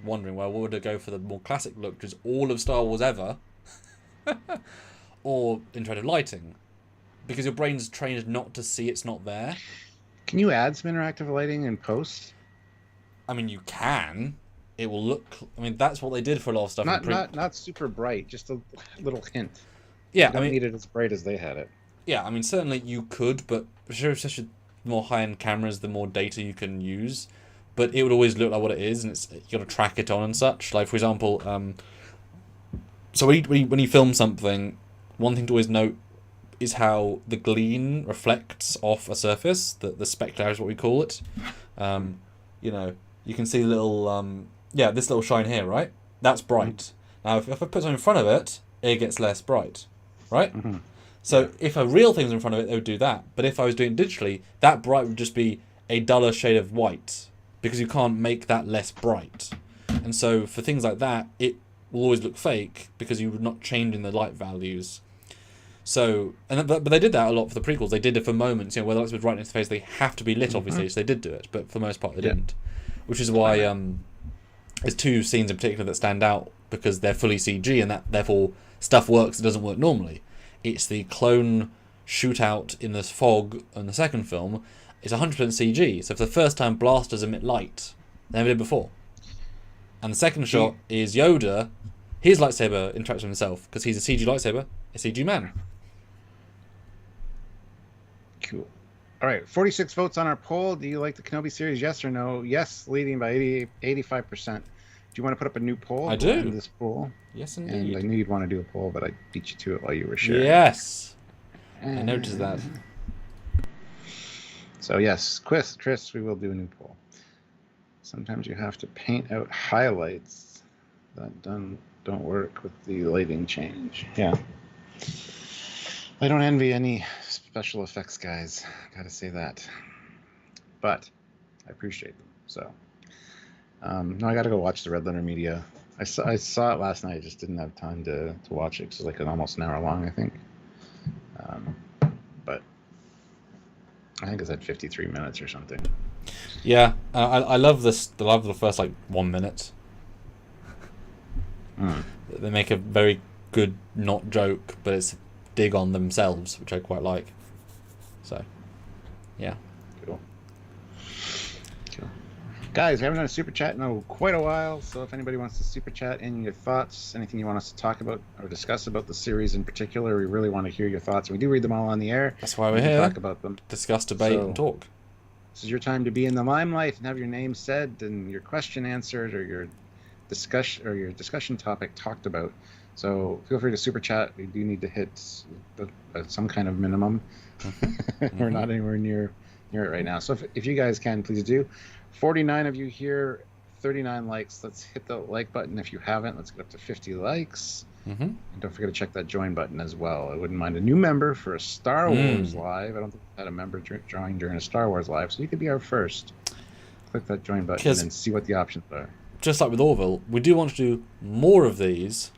wondering, well, would I go for the more classic look, which is all of Star Wars ever, or interactive lighting? Because your brain's trained not to see it's not there. Can you add some interactive lighting in post? I mean, you can. It will look... I mean, that's what they did for a lot of stuff. Not super bright, just a little hint. Yeah, I don't need it as bright as they had it. Yeah, I mean, certainly you could, but sure, especially the more high-end cameras, the more data you can use. But it would always look like what it is, and you got to track it on and such. Like, for example, so when you film something, one thing to always note is how the gleam reflects off a surface. The specular is what we call it. You can see little, this little shine here, right? That's bright. Now, if I put something in front of it, it gets less bright, right? So if a real thing was in front of it, it would do that. But if I was doing it digitally, that bright would just be a duller shade of white, because you can't make that less bright. And so for things like that, it will always look fake, because you're not changing the light values. So, but they did that a lot for the prequels. They did it for moments, whether it's with right into the face, they have to be lit, obviously, so they did do it. But for the most part, they didn't. Which is why there's 2 scenes in particular that stand out, because they're fully CG, and that therefore stuff works that doesn't work normally. It's the clone shootout in the fog in the second film. It's 100% CG. So for the first time, blasters emit light. They never did before. And the second shot is Yoda. His lightsaber interacts with himself, because he's a CG lightsaber, a CG man. Cool. All right, 46 votes on our poll. Do you like the Kenobi series, yes or no? Yes, leading by 85%. Do you want to put up a new poll? I do. In this poll? Yes, indeed. And I knew you'd want to do a poll, but I beat you to it while you were sharing. Yes. I noticed that. So yes, Chris, we will do a new poll. Sometimes you have to paint out highlights that don't work with the lighting change. Yeah. I don't envy any special effects guys, gotta say that. But I appreciate them. So no, I gotta go watch the Red Letter Media. I saw it last night. I just didn't have time to watch it, because it's like almost an hour long, I think. But I think it's at 53 minutes or something. Yeah, I love this. I love the first 1 minute. They make a very good not joke, but it's dig on themselves, which I quite like. So, yeah. Cool. Guys, we haven't done a super chat in quite a while, so if anybody wants to super chat in your thoughts, anything you want us to talk about or discuss about the series in particular, we really want to hear your thoughts. We do read them all on the air. That's why we're here. Talk about them. Discuss, debate, and talk. This is your time to be in the limelight and have your name said and your question answered or your discussion topic talked about. So feel free to super chat. We do need to hit some kind of minimum. We're not anywhere near it right now. So if you guys can, please do. 49 of you here, 39 likes. Let's hit the like button if you haven't. Let's get up to 50 likes. And don't forget to check that join button as well. I wouldn't mind a new member for a Star Wars live. I don't think I had a member join during a Star Wars live, so you could be our first. Click that join button and see what the options are. Just like with Orville, we do want to do more of these.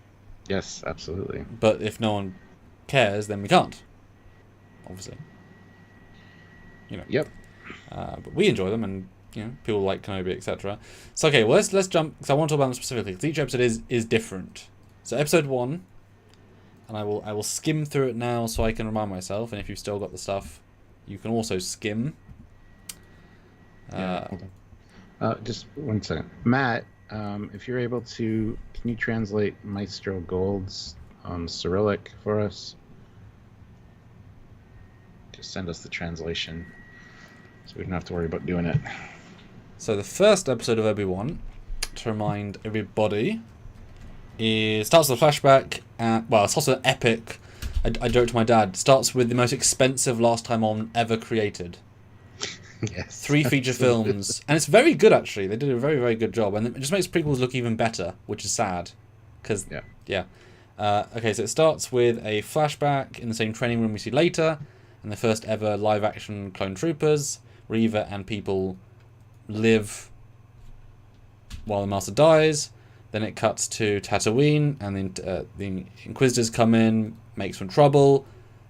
Yes, absolutely. But if no one cares, then we can't. Obviously. You know. Yep. But we enjoy them, and you know, people like Kenobi, etc. So okay, well let's jump, because I want to talk about them specifically, because each episode is different. So episode 1, and I will skim through it now so I can remind myself, and if you've still got the stuff, you can also skim. Hold on. Just 1 second. Matt, if you're able to, can you translate Maestro Gold's Cyrillic for us? Just send us the translation so we don't have to worry about doing it. So the first episode of Obi WAN, to remind everybody, starts with a flashback. Well, it starts with an epic. I joked to my dad. Starts with the most expensive Last Time On ever created. Yes. 3 feature films, and it's very good actually. They did a very, very good job, and it just makes prequels look even better, which is sad. Because okay, so it starts with a flashback in the same training room we see later, and the first ever live action clone troopers. Reva and people live while the master dies. Then it cuts to Tatooine, and then the Inquisitors come in, make some trouble,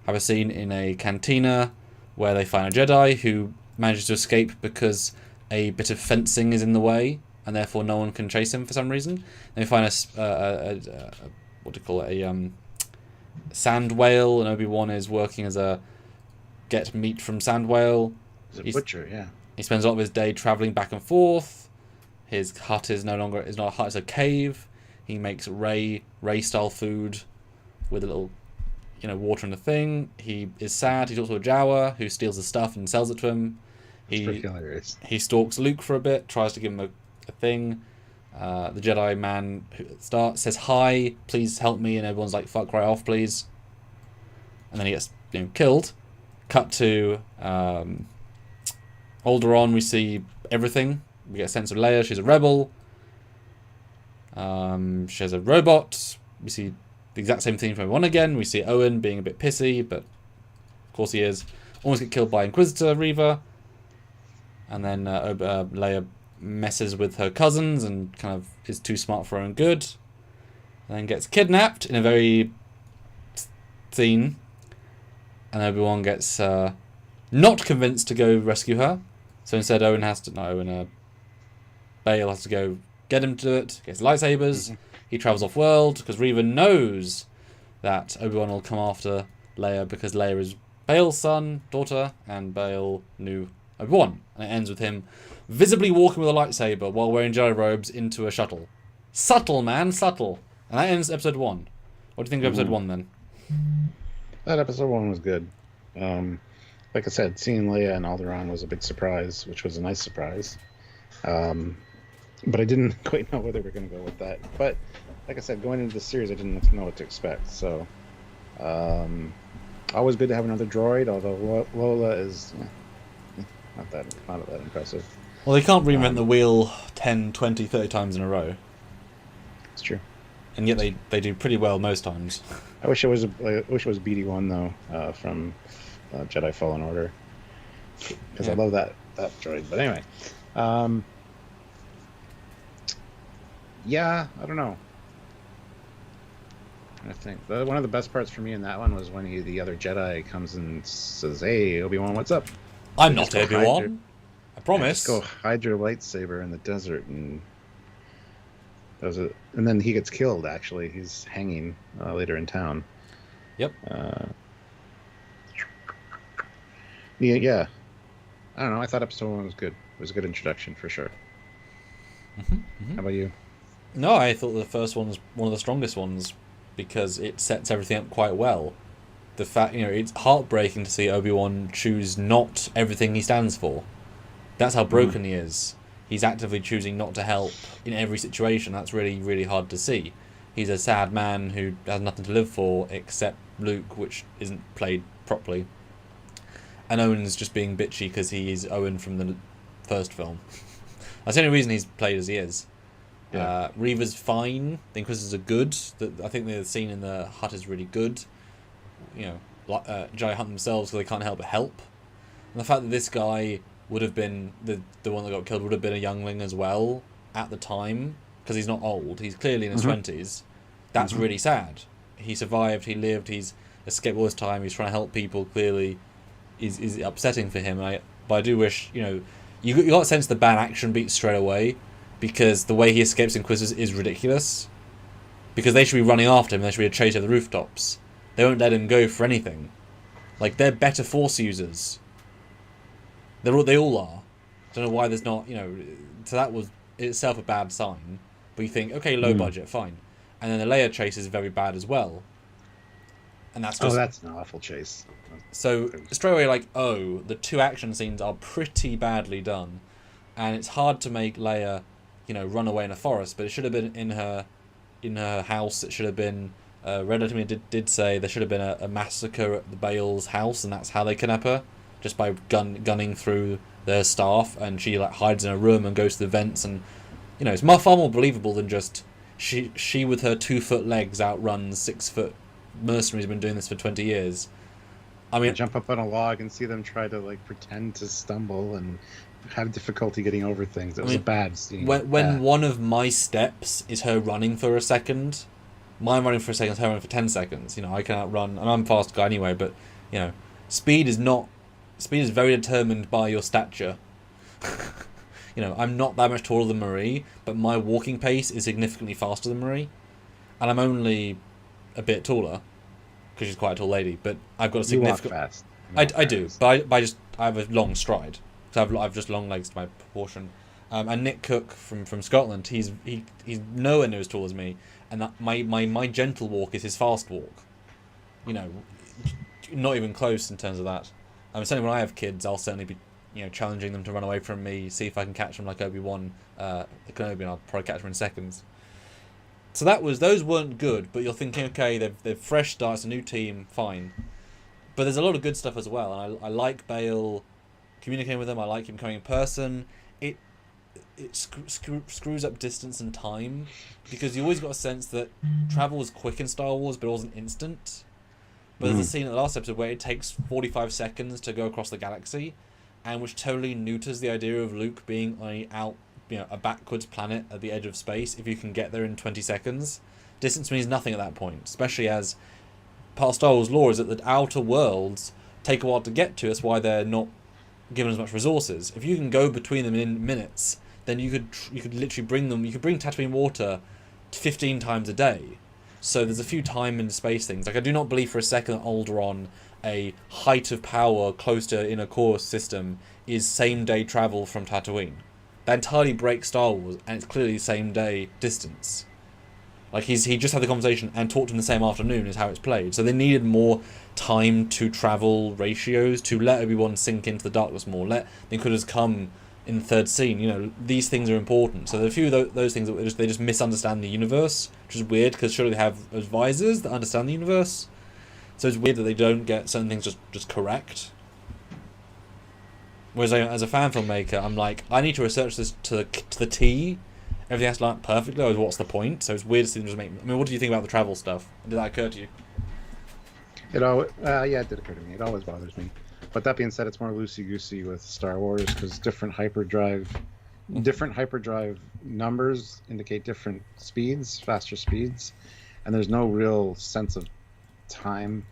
have a scene in a cantina where they find a Jedi who manages to escape because a bit of fencing is in the way, and therefore no one can chase him for some reason. Then we find what do you call it, a sand whale, and Obi-Wan is working as a get meat from sand whale. He's a butcher, yeah. He spends a lot of his day travelling back and forth. His hut is not a hut, it's a cave. He makes Rey style food with a little, water in the thing. He is sad. He talks to a Jawa who steals his stuff and sells it to him. It's pretty hilarious. He stalks Luke for a bit, tries to give him a thing. The Jedi man says hi, please help me, and everyone's like, fuck right off, please. And then he gets killed. Cut to Alderaan, we see everything. We get a sense of Leia. She's a rebel. She has a robot. We see the exact same thing from Obi-Wan again. We see Owen being a bit pissy, but of course he is. Almost get killed by Inquisitor Reva. And then Leia messes with her cousins and kind of is too smart for her own good. And then gets kidnapped in a very scene. And Obi-Wan gets not convinced to go rescue her. So instead Bail has to go get him to do it, gets lightsabers. He travels off-world because Reva knows that Obi-Wan will come after Leia because Leia is Bail's daughter, and Bail knew Obi-Wan. And it ends with him visibly walking with a lightsaber while wearing Jedi robes into a shuttle. Subtle, man, subtle. And that ends episode 1. What do you think of episode 1 then? That episode 1 was good. Like I said, seeing Leia and Alderaan was a big surprise, which was a nice surprise. But I didn't quite know where they were going to go with that. But like I said, going into the series, I didn't know what to expect. So, always good to have another droid. Although Lola is not that impressive. Well, they can't reinvent the wheel 10, 20, 30 times in a row. It's true. And yet they do pretty well most times. I wish it was BD1 though, from Jedi Fallen Order, because I love that droid. But anyway. Yeah, I don't know. I think one of the best parts for me in that one was when the other Jedi comes and says, "Hey, Obi-Wan, what's up?" I'm not Obi-Wan. I promise. Just go hide your lightsaber in the desert, and and then he gets killed. Actually, he's hanging later in town. Yep. Yeah, yeah. I don't know. I thought episode 1 was good. It was a good introduction for sure. How about you? No, I thought the first one was one of the strongest ones because it sets everything up quite well. The fact, it's heartbreaking to see Obi-Wan choose not everything he stands for. That's how Mm-hmm. broken he is. He's actively choosing not to help in every situation. That's really, really hard to see. He's a sad man who has nothing to live for except Luke, which isn't played properly. And Owen's just being bitchy because he is Owen from the first film. That's the only reason he's played as he is. Yeah. Reva's fine. The Inquisitors are good. I think the scene in the hut is really good. Jedi hunt themselves because they can't help but help. And the fact that this guy would have been the one that got killed would have been a youngling as well at the time because he's not old. He's clearly in his 20s. That's really sad. He survived. He lived. He's escaped all this time. He's trying to help people. Clearly, is upsetting for him. But I do wish you got a sense the bad action beats straight away because the way he escapes Inquisitors is ridiculous. Because they should be running after him. There should be a chase over the rooftops. They won't let him go for anything. Like, they're better Force users. They all are. I don't know why there's not, so that was itself a bad sign. But you think, okay, low budget, fine. And then the Leia chase is very bad as well. And that's just... Oh, that's an awful chase. So, straight away, the two action scenes are pretty badly done. And it's hard to make Leia, run away in a forest, but it should have been in her house. It should have been... Red Letter did say there should have been a massacre at the Bale's house, and that's how they kidnap her. Just by gunning through their staff, and she hides in a room and goes to the vents, and it's far more believable than just she with her 2-foot legs outruns 6-foot mercenaries who've been doing this for 20 years. I mean, jump up on a log and see them try to pretend to stumble and have difficulty getting over things. It was a bad scene. When one of my steps is her running for a second, mine running for a second is her running for 10 seconds. I can outrun, and I'm a fast guy anyway. But speed is very determined by your stature. I'm not that much taller than Marie, but my walking pace is significantly faster than Marie. And I'm only a bit taller, because she's quite a tall lady, but I've got a significant... You walk fast. I do, but I have a long stride. So I've just long legs to my proportion. And Nick Cook from Scotland, he's nowhere near as tall as me, and that my gentle walk is his fast walk. Not even close in terms of that. Certainly when I have kids, I'll certainly be, challenging them to run away from me, see if I can catch them like Obi-Wan, Kenobi, and I'll probably catch them in seconds. So those weren't good, but you're thinking, okay, they've fresh starts, a new team, fine. But there's a lot of good stuff as well, and I like Bale communicating with them. I like him coming in person. It screws up distance and time, because you always got a sense that travel was quick in Star Wars, but it wasn't instant. But there's a scene in the last episode where it takes 45 seconds to go across the galaxy, and which totally neuters the idea of Luke being a backwards planet at the edge of space if you can get there in 20 seconds. Distance means nothing at that point, especially as part of Star Wars lore is that the outer worlds take a while to get to. That's why they're not given as much resources. If you can go between them in minutes, then you could literally bring Tatooine water 15 times a day. So there's a few time and space things. I do not believe for a second that Alderaan, a height of power close to inner core system, is same day travel from Tatooine. That entirely breaks Star Wars, and it's clearly same day distance. He just had the conversation and talked to him the same afternoon is how it's played. So they needed more time to travel ratios to let Obi-Wan sink into the darkness more. Let the Inquisitors come in the third scene. These things are important. So there are a few of those things that they just misunderstand the universe, which is weird because surely they have advisors that understand the universe. So it's weird that they don't get certain things just correct. Whereas as a fan filmmaker, I'm like, I need to research this to the T. Everything has to line up perfectly, otherwise what's the point? So it's weird to see them just make... what do you think about the travel stuff? Did that occur to you? It did occur to me. It always bothers me. But that being said, it's more loosey-goosey with Star Wars, because different hyperdrive numbers indicate different speeds, faster speeds, and there's no real sense of time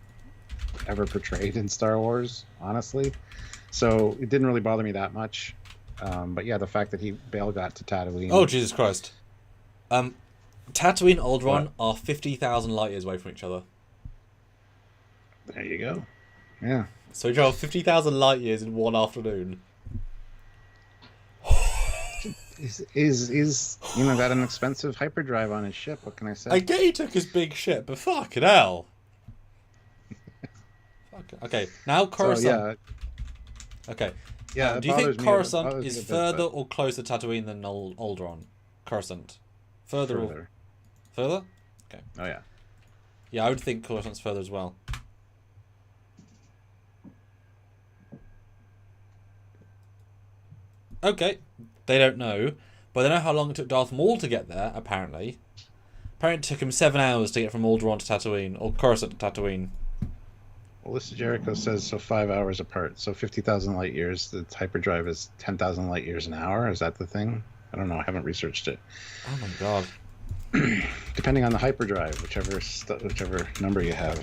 ever portrayed in Star Wars, honestly. So it didn't really bother me that much. But yeah, the fact that Bale got to Tatooine. Oh, Jesus Christ. Tatooine and Alderaan are 50,000 light years away from each other. There you go. Yeah. So he traveled 50,000 light years in one afternoon. He's got an expensive hyperdrive on his ship. What can I say? I get he took his big ship, but fucking hell. Okay, now Coruscant. So, yeah. Okay. Yeah. Do you think Coruscant is bit, further or closer to Tatooine than Alderaan? Coruscant. Further. Or... Further? Okay. Oh, yeah. Yeah, I would think Coruscant's further as well. Okay. They don't know. But they know how long it took Darth Maul to get there, apparently. Apparently it took him 7 hours to get from Alderaan to Tatooine, or Coruscant to Tatooine. Well, Lista Jericho says so 5 hours apart. So 50,000 light years. The hyperdrive is 10,000 light years an hour. Is that the thing? I don't know. I haven't researched it. Oh my god. Depending on the hyperdrive, whichever number you have.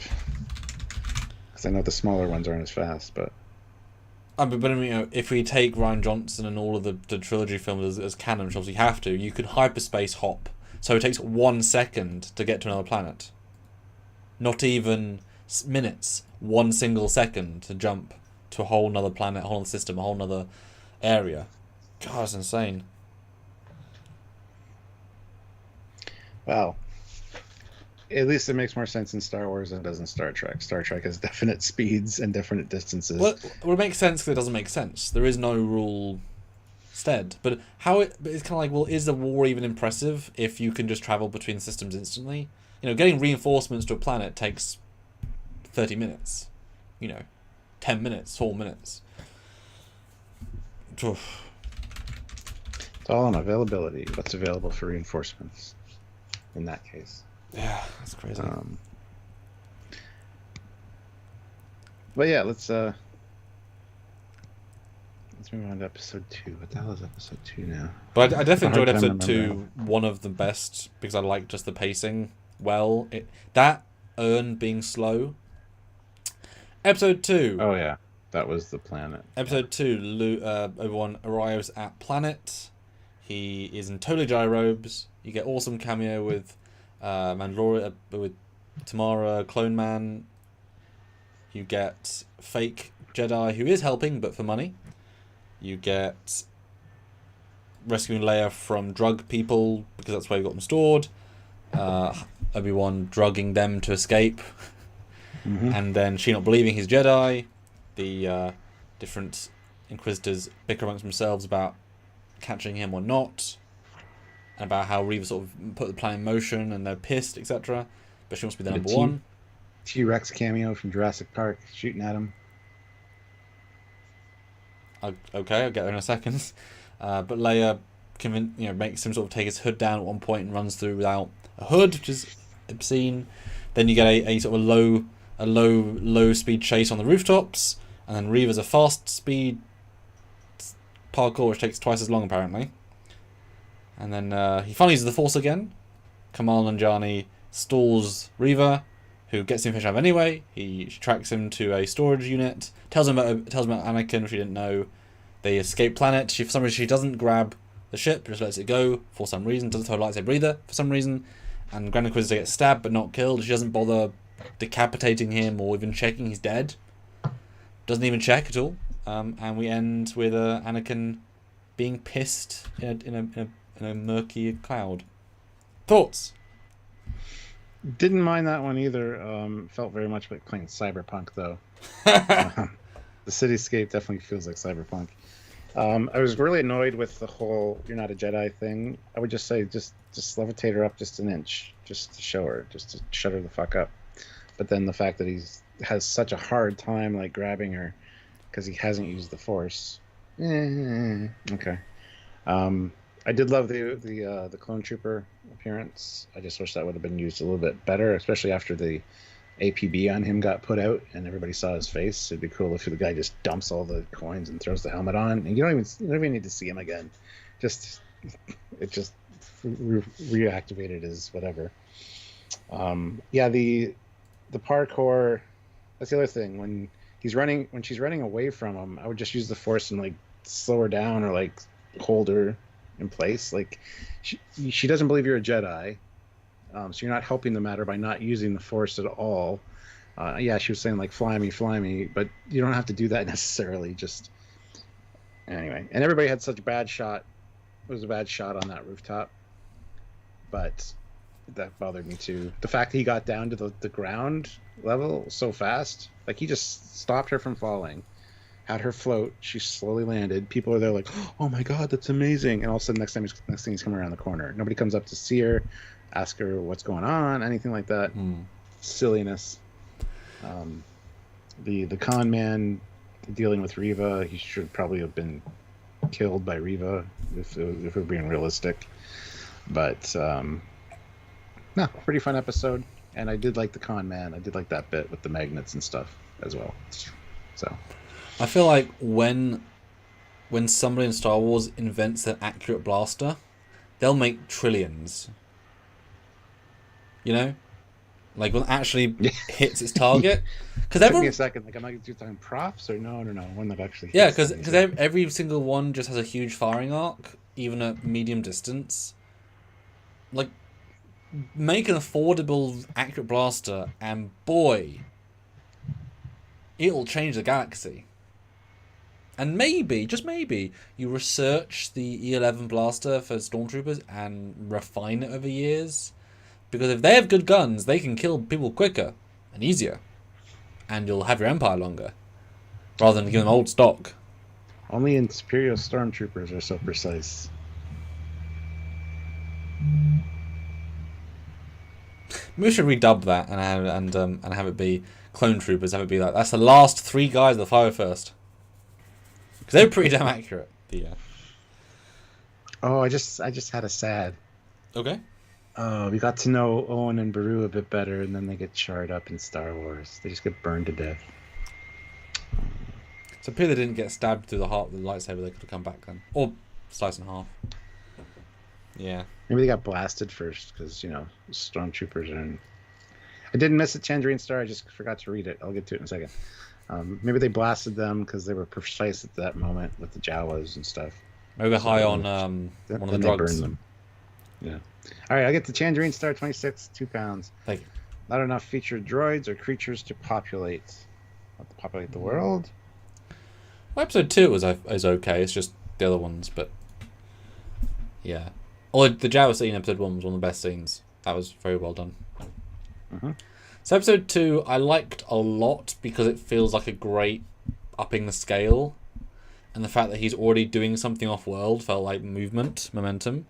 Because I know the smaller ones aren't as fast, but... But if we take Rian Johnson and all of the trilogy films as canon, which obviously you have to, you could hyperspace hop. So it takes 1 second to get to another planet. Not even minutes. 1 single second to jump to a whole nother planet, a whole other system, a whole nother area. God, that's insane. Well, at least it makes more sense in Star Wars than it does in Star Trek. Star Trek has definite speeds and definite distances. Well, it makes sense because it doesn't make sense. There is no rule stead. But it's kind of like, well, is the war even impressive if you can just travel between systems instantly? Getting reinforcements to a planet takes 30 minutes. 10 minutes, 4 minutes. Oof. It's all on availability. What's available for reinforcements in that case? Yeah, that's crazy. But yeah, let's move on to episode 2. What the hell is episode 2 now? But I definitely enjoyed episode 2. One of the best because I like just the pacing. Well, that Urn being slow. Episode 2. Oh yeah, that was the planet. Episode 2. Obi-Wan arrives at planet. He is in totally Jedi robes. You get awesome cameo with Mandalorian, with Tamara, Clone Man. You get fake Jedi who is helping, but for money. You get rescuing Leia from drug people because that's where you got them stored. Obi-Wan drugging them to escape. Mm-hmm. And then she not believing he's Jedi. The different Inquisitors bicker amongst themselves about catching him or not. And about how Reva sort of put the plan in motion and they're pissed, etc. But she wants to be the number one. T-Rex cameo from Jurassic Park shooting at him. Okay, I'll get there in a second. But Leia makes him sort of take his hood down at one point and runs through without a hood, which is obscene. Then you get a sort of low speed chase on the rooftops, and then Reva's a fast speed parkour which takes twice as long apparently. And then he finally uses the Force again. Kamal Nanjiani stalls Reva, who gets the information out anyway. She tracks him to a storage unit, tells him about Anakin, which he didn't know. They escape planet. For some reason she doesn't grab the ship, just lets it go for some reason. Doesn't throw a lightsaber either for some reason. And Grand Inquisitor gets stabbed but not killed. She doesn't bother decapitating him or even checking he's dead. Doesn't even check at all. And we end with Anakin being pissed in a murky cloud. Thoughts? Didn't mind that one either. Felt very much like playing Cyberpunk though. The cityscape definitely feels like Cyberpunk. I was really annoyed with the whole "you're not a Jedi" thing. I would just say just levitate her up just an inch, just to show her, just to shut her the fuck up. But then the fact that he has such a hard time like grabbing her because he hasn't used the Force. Okay. I did love the clone trooper appearance. I just wish that would have been used a little bit better, especially after the APB on him got put out and everybody saw his face. It'd be cool if the guy just dumps all the coins and throws the helmet on, and you don't even need to see him again. It just reactivated as whatever. The parkour. That's the other thing. When she's running away from him, I would just use the Force and like slow her down or like hold her in place. Like she doesn't believe you're a Jedi. So you're not helping the matter by not using the Force at all. Yeah, she was saying like fly me, but you don't have to do that necessarily. Just anyway, and everybody had such a bad shot. It was a bad shot on that rooftop, but that bothered me too. The fact that he got down to the ground level so fast, like he just stopped her from falling, had her float. She slowly landed. People are there like, oh my god, that's amazing! And all of a sudden, next thing he's coming around the corner. Nobody comes up to see her, ask her what's going on, anything like that. Silliness. The con man dealing with Riva, he should probably have been killed by Riva if we're being realistic. But no, pretty fun episode, and I did like the con man. I did like that bit with the magnets and stuff as well. So I feel like when somebody in Star Wars invents an accurate blaster, they'll make trillions. You know? Like when it actually hits its target. Because Took me a second. Like, am I talking props or no? One that actually hits. Yeah, because every single one just has a huge firing arc, even at medium distance. Like, make an affordable, accurate blaster, and boy, it'll change the galaxy. And maybe, just maybe, you research the E11 blaster for Stormtroopers and refine it over years. Because if they have good guns, they can kill people quicker and easier. And you'll have your Empire longer. Rather than give them old stock. Only Imperial Stormtroopers are so precise. We should redub that and have it be Clone Troopers. Have it be like, that's the last 3 guys that fire first. Because they're pretty damn accurate. Yeah. Oh, I just had a sad. Okay. We got to know Owen and Beru a bit better, and then they get charred up in Star Wars. They just get burned to death. It's a pity they didn't get stabbed through the heart with the lightsaber. They could have come back then. Or sliced in half. Yeah. Maybe they got blasted first, because, stormtroopers are in... I didn't miss a Tangerine Star, I just forgot to read it. I'll get to it in a second. Maybe they blasted them because they were precise at that moment with the Jawas and stuff. Maybe they're high on one of the drugs. Burned them. Yeah. All right, I'll get the Tangerine Star 26, 2 pounds. Thank you. Not enough featured droids or creatures to populate. Not to populate the world. Well, episode 2 is okay. It's just the other ones, but yeah. Although the Jawa scene in episode 1 was one of the best scenes. That was very well done. Mm-hmm. So episode 2 I liked a lot because it feels like a great upping the scale, and the fact that he's already doing something off world felt like momentum.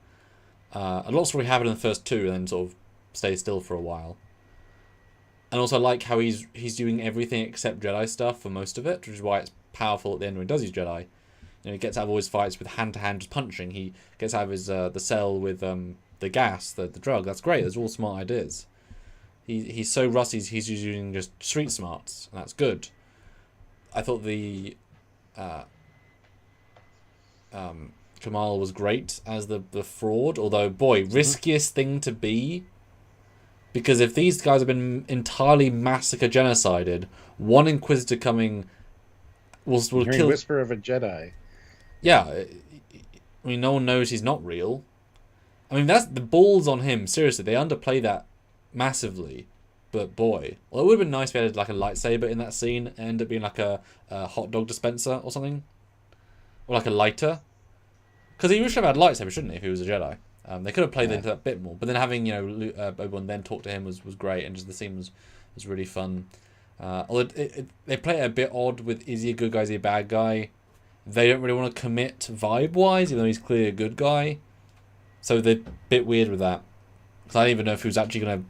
A lot of story happened in the first 2 and then sort of stay still for a while. And also I like how he's doing everything except Jedi stuff for most of it, which is why it's powerful at the end when he does use Jedi. He gets out of all his fights with hand-to-hand just punching. He gets out of his the cell with the gas, the drug. That's great. Those are all smart ideas. He's so rusty. He's using just street smarts, and that's good. I thought the Kamal was great as the fraud, although boy, riskiest thing to be. Because if these guys have been entirely massacre genocided, one Inquisitor coming will kill. Whisper of a Jedi. Yeah, I mean, no one knows he's not real. I mean, that's the balls on him. Seriously, they underplay that massively. But boy, well, it would have been nice if he had like a lightsaber in that scene and end up being like a hot dog dispenser or something, or like a lighter. Because he should have had lightsaber, shouldn't he? If he was a Jedi, they could have played into that bit more. But then having Obi-Wan then talk to him was great, and just the scene was really fun. Although they play it a bit odd with is he a good guy, is he a bad guy? They don't really want to commit vibe-wise, even though he's clearly a good guy. So they're a bit weird with that. Because I don't even know if he was actually going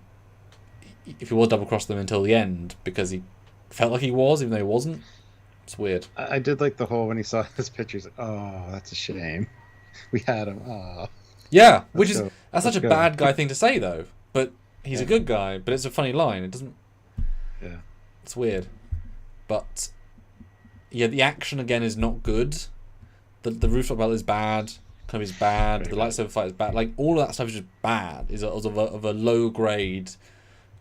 to... If he was double-cross them until the end, because he felt like he was, even though he wasn't. It's weird. I did like the whole, when he saw his picture, he's like, oh, that's a shame. We had him. Oh. Yeah, that's such a bad guy thing to say, though. But he's a good guy, but it's a funny line. It doesn't... Yeah. It's weird. But... Yeah, the action again is not good. The rooftop battle is bad. Kenobi's bad. The lightsaber fight is bad. Like all of that stuff is just bad. Is of a low grade.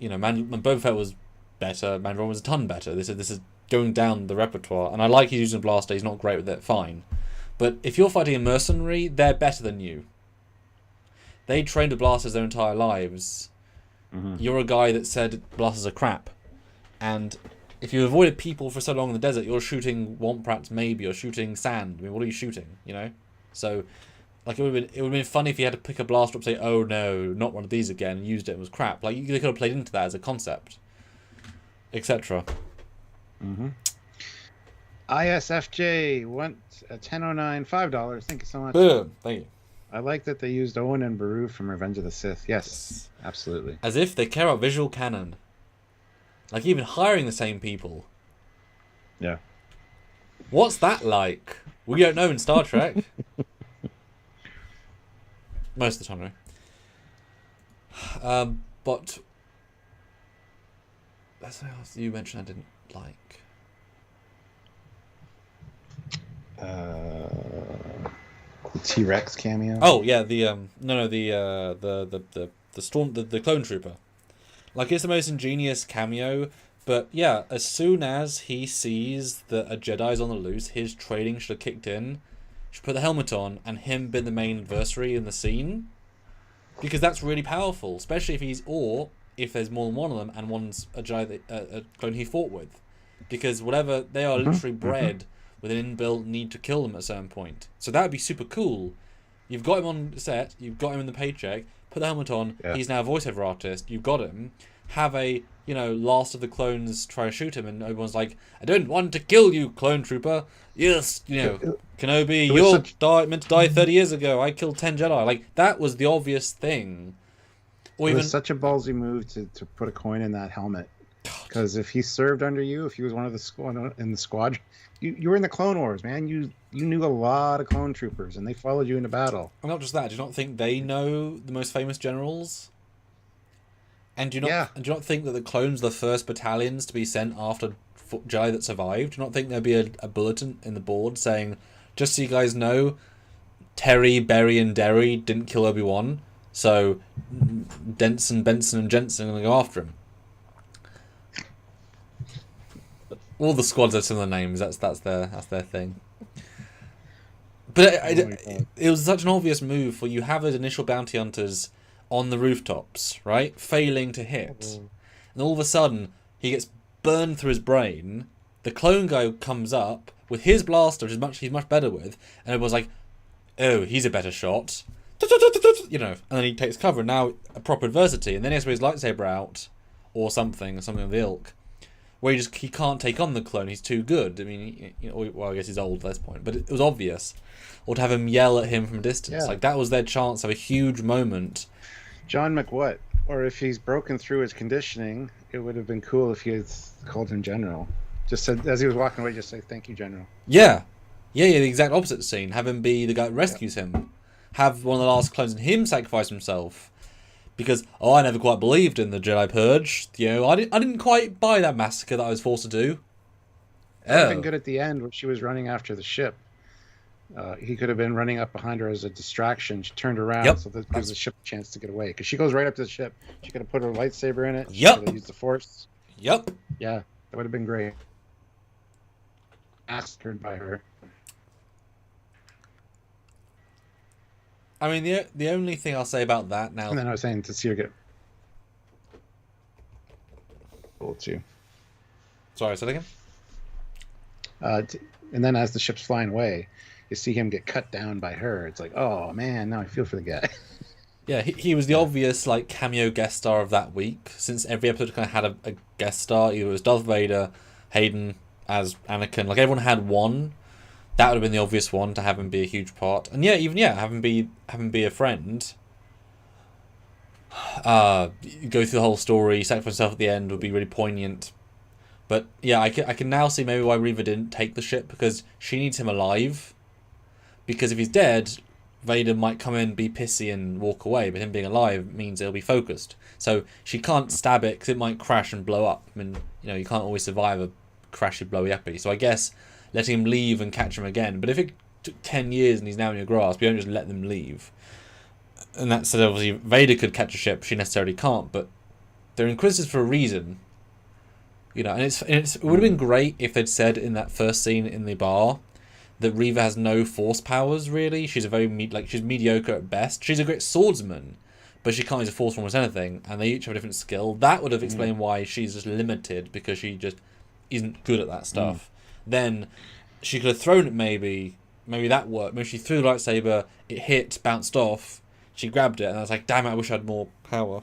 Boba Fett was better. Mandalorian was a ton better. This is going down the repertoire. And I like he's using a blaster. He's not great with it. Fine. But if you're fighting a mercenary, they're better than you. They trained with blasters their entire lives. Mm-hmm. You're a guy that said blasters are crap. And if you avoided people for so long in the desert, you're shooting Womprats maybe, or shooting sand. I mean, what are you shooting, you know? So, like, it would have been funny if you had to pick a blaster up and say, oh no, not one of these again, and used it and was crap. Like, you could have played into that as a concept, etc. Mm-hmm. ISFJ went at 10:09, $5. Thank you so much. Boom. Thank you. I like that they used Owen and Beru from Revenge of the Sith. Yes, absolutely. As if they care about visual canon. Like, even hiring the same people. Yeah. What's that like? We don't know in Star Trek. Most of the time, right? But that's something else you mentioned I didn't like. The T-Rex cameo. Oh yeah, the clone trooper. Like, it's the most ingenious cameo, but yeah, as soon as he sees that a Jedi's on the loose, his training should have kicked in. Should put the helmet on and him be the main adversary in the scene, because that's really powerful, especially if there's more than one of them and one's a Jedi, a clone he fought with, because whatever they are literally bred with an inbuilt need to kill them at a certain point. So that would be super cool. You've got him on set, you've got him in the paycheck, put the helmet on, he's now a voiceover artist, you've got him, have a, last of the clones try to shoot him, and everyone's like, I don't want to kill you, clone trooper. Yes, Kenobi, you're meant to die 30 years ago. I killed 10 Jedi. Like, that was the obvious thing. It was such a ballsy move to put a coin in that helmet. Because if he served under you, if he was one of the squad, you were in the Clone Wars, man. You knew a lot of clone troopers, and they followed you into battle. And not just that, do you not think they know the most famous generals? And do you not think that the clones are the first battalions to be sent after Jedi that survived? Do you not think there'd be a bulletin in the board saying, just so you guys know, Terry, Berry, and Derry didn't kill Obi WAN, so Denson, Benson, and Jensen are going to go after him. All the squads have similar names. That's their thing. But it was such an obvious move for you have those initial bounty hunters on the rooftops, right? Failing to hit. And all of a sudden, he gets burned through his brain. The clone guy comes up with his blaster, which he's much better with, and everyone's like, oh, he's a better shot. And then he takes cover, and now a proper adversity. And then he has to his lightsaber out, or something of the ilk, where he can't take on the clone. He's too good. I mean, I guess he's old at this point, but it was obvious. Or to have him yell at him from a distance. Like, that was their chance to have a huge moment. John McWhat, or if he's broken through his conditioning, it would have been cool if he had called him General. Just said, as he was walking away, just say, thank you, General. Yeah, the exact opposite scene. Have him be the guy that rescues him. Have one of the last clones and him sacrifice himself. Because, I never quite believed in the Jedi Purge. I didn't quite buy that massacre that I was forced to do. It would have been good at the end when she was running after the ship. He could have been running up behind her as a distraction. She turned around so that gives the ship a chance to get away. Because she goes right up to the ship. She could have put her lightsaber in it. She could have used the Force. Yeah, that would have been great. Massacred by her. I mean, the only thing I'll say about that now... And then I was saying to see her get... Cool, too. Sorry, say that again? And then as the ship's flying away, you see him get cut down by her. It's like, oh, man, now I feel for the guy. Yeah, he was the obvious cameo guest star of that week, since every episode kind of had a guest star. Either it was Darth Vader, Hayden as Anakin. Like, everyone had one. That would have been the obvious one to have him be a huge part. And have him be a friend. Go through the whole story, sacrifice himself at the end would be really poignant. But yeah, I can now see maybe why Reva didn't take the ship, because she needs him alive. Because if he's dead, Vader might come in, be pissy and walk away, but him being alive means he'll be focused. So she can't stab it because it might crash and blow up. I mean, you can't always survive a crashy, blowy uppy. So I guess letting him leave and catch him again. But if it took 10 years and he's now in your grasp, you don't just let them leave. And that said, obviously, Vader could catch a ship, she necessarily can't, but they're Inquisitors for a reason. And it would have been great if they'd said in that first scene in the bar that Reva has no force powers, really. She's she's mediocre at best. She's a great swordsman, but she can't use a force form as anything, and they each have a different skill. That would have explained why she's just limited, because she just isn't good at that stuff. Then she could have thrown it, maybe that worked. Maybe she threw the lightsaber, it hit, bounced off, she grabbed it, and I was like, damn it, I wish I had more power.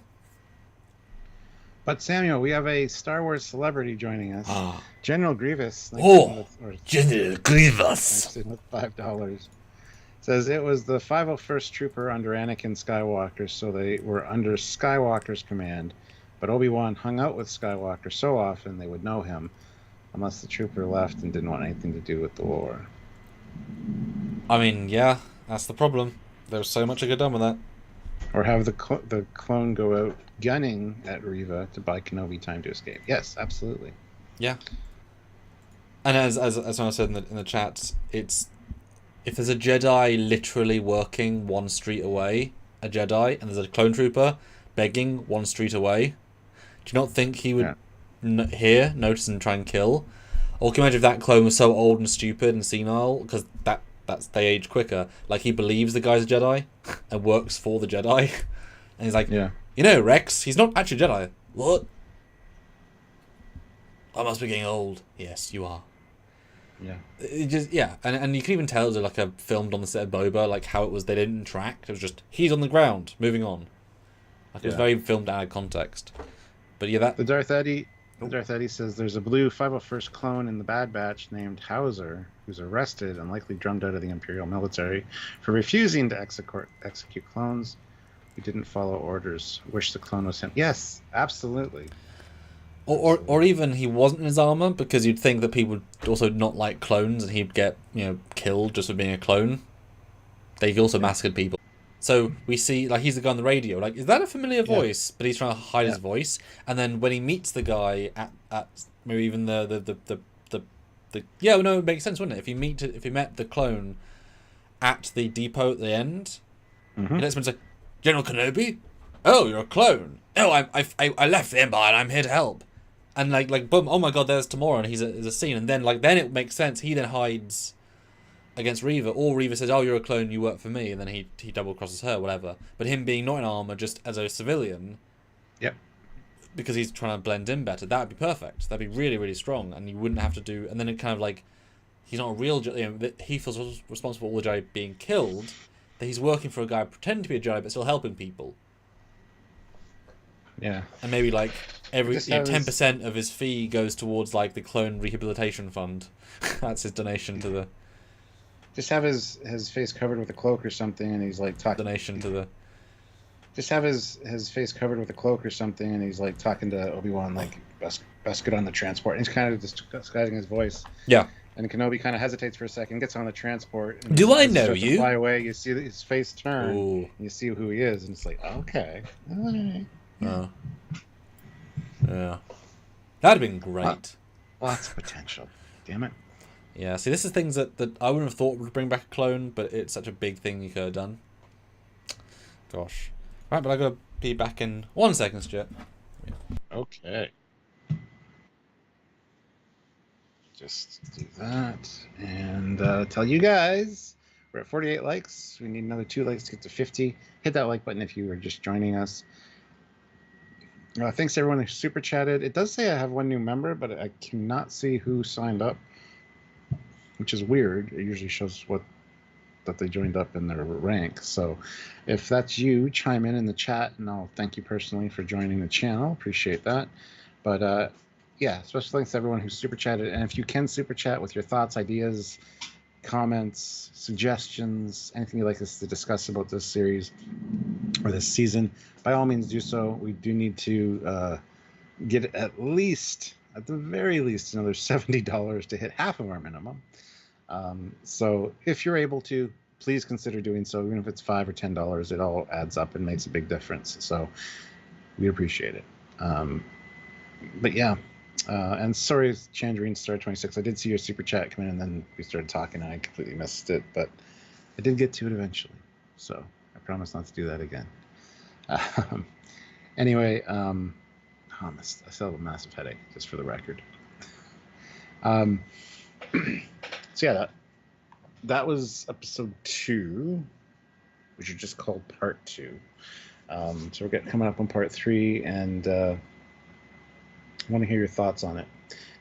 But Samuel, we have a Star Wars celebrity joining us. General Grievous. General Grievous. With $5. Says it was the 501st Trooper under Anakin Skywalker, so they were under Skywalker's command. But Obi-Wan hung out with Skywalker so often they would know him, unless the Trooper left and didn't want anything to do with the war. I mean, yeah, that's the problem. There's so much I could have done with that. Or have the clone go out gunning at Reva to buy Kenobi time to escape. Yes, absolutely. Yeah. And as I said in the chat, it's, if there's a Jedi literally working one street away, a Jedi, and there's a clone trooper begging one street away, do you not think he would hear, notice, and try and kill? Or can you imagine if that clone was so old and stupid and senile, because that's they age quicker. Like, he believes the guy's a Jedi and works for the Jedi, and he's like, you know, Rex, he's not actually a Jedi. What? I must be getting old. Yes, you are. Yeah. It just, and you can even tell it was like a filmed on the set of Boba, like how it was, they didn't interact. It was just, he's on the ground, moving on. Like, it was very filmed out of context. But yeah, that... The Darth Eddie says there's a blue 501st clone in the Bad Batch named Hauser, who's arrested and likely drummed out of the Imperial military for refusing to execute clones who didn't follow orders. Wish the clone was him. Yes, absolutely. Or even he wasn't in his armor, because you'd think that people would also not like clones and he'd get, killed just for being a clone. They also massacred people. So we see, like, he's the guy on the radio. Like, is that a familiar voice? But he's trying to hide his voice. And then when he meets the guy at maybe even it makes sense, wouldn't it? If he met the clone at the depot at the end, he lets him say, General Kenobi? Oh, you're a clone. Oh, I left the Empire and I'm here to help. And like boom, oh my god, there's Tamora, and there's a scene, and then then it makes sense. He then hides against Reva, or Reva says, oh, you're a clone, you work for me, and then he double crosses her, whatever. But him being not in armor, just as a civilian, because he's trying to blend in better, that would be perfect. That'd be really, really strong, and you wouldn't have to do. And then it kind of like, he's not a real Jedi. He feels responsible for all the Jedi being killed. That he's working for a guy pretending to be a Jedi, but still helping people. Yeah. And maybe like every 10% of his fee goes towards like the clone rehabilitation fund. That's his donation to the. Just have his face covered with a cloak or something, and he's like talking. Donation to the. Just have his face covered with a cloak or something, and he's like talking to Obi-Wan, like best get on the transport. And he's kind of disguising his voice. Yeah. And Kenobi kind of hesitates for a second, gets on the transport. And do I know you? Fly away. You see his face turn. Ooh. And you see who he is, and it's like, okay, all right. Oh. Yeah. That'd have been great. Lots of potential. Damn it. Yeah, see, this is things that I wouldn't have thought would bring back a clone, but it's such a big thing you could have done. Gosh. Right, but I've got to be back in 1 second, Stuart. Yeah. Okay. Just do that. And tell you guys, we're at 48 likes. We need another 2 likes to get to 50. Hit that like button if you are just joining us. Thanks to everyone who super chatted. It does say I have 1 new member, but I cannot see who signed up, which is weird. It usually shows that they joined up in their rank. So if that's you, chime in the chat, and I'll thank you personally for joining the channel. Appreciate that. But yeah, special thanks to everyone who super chatted. And if you can super chat with your thoughts, ideas, comments, suggestions, anything you'd like us to discuss about this series or this season, by all means do so. We do need to get at the very least, another $70 to hit half of our minimum. So if you're able to, please consider doing so. Even if it's $5 or $10, it all adds up and makes a big difference. So we appreciate it. But yeah, and sorry, Chandrine Star 26. I did see your super chat come in, and then we started talking, and I completely missed it. But I did get to it eventually, so I promise not to do that again. Anyway, I still have a massive headache, just for the record. So yeah, that was episode 2, which is just called part 2. So we're coming up on part 3, and I want to hear your thoughts on it.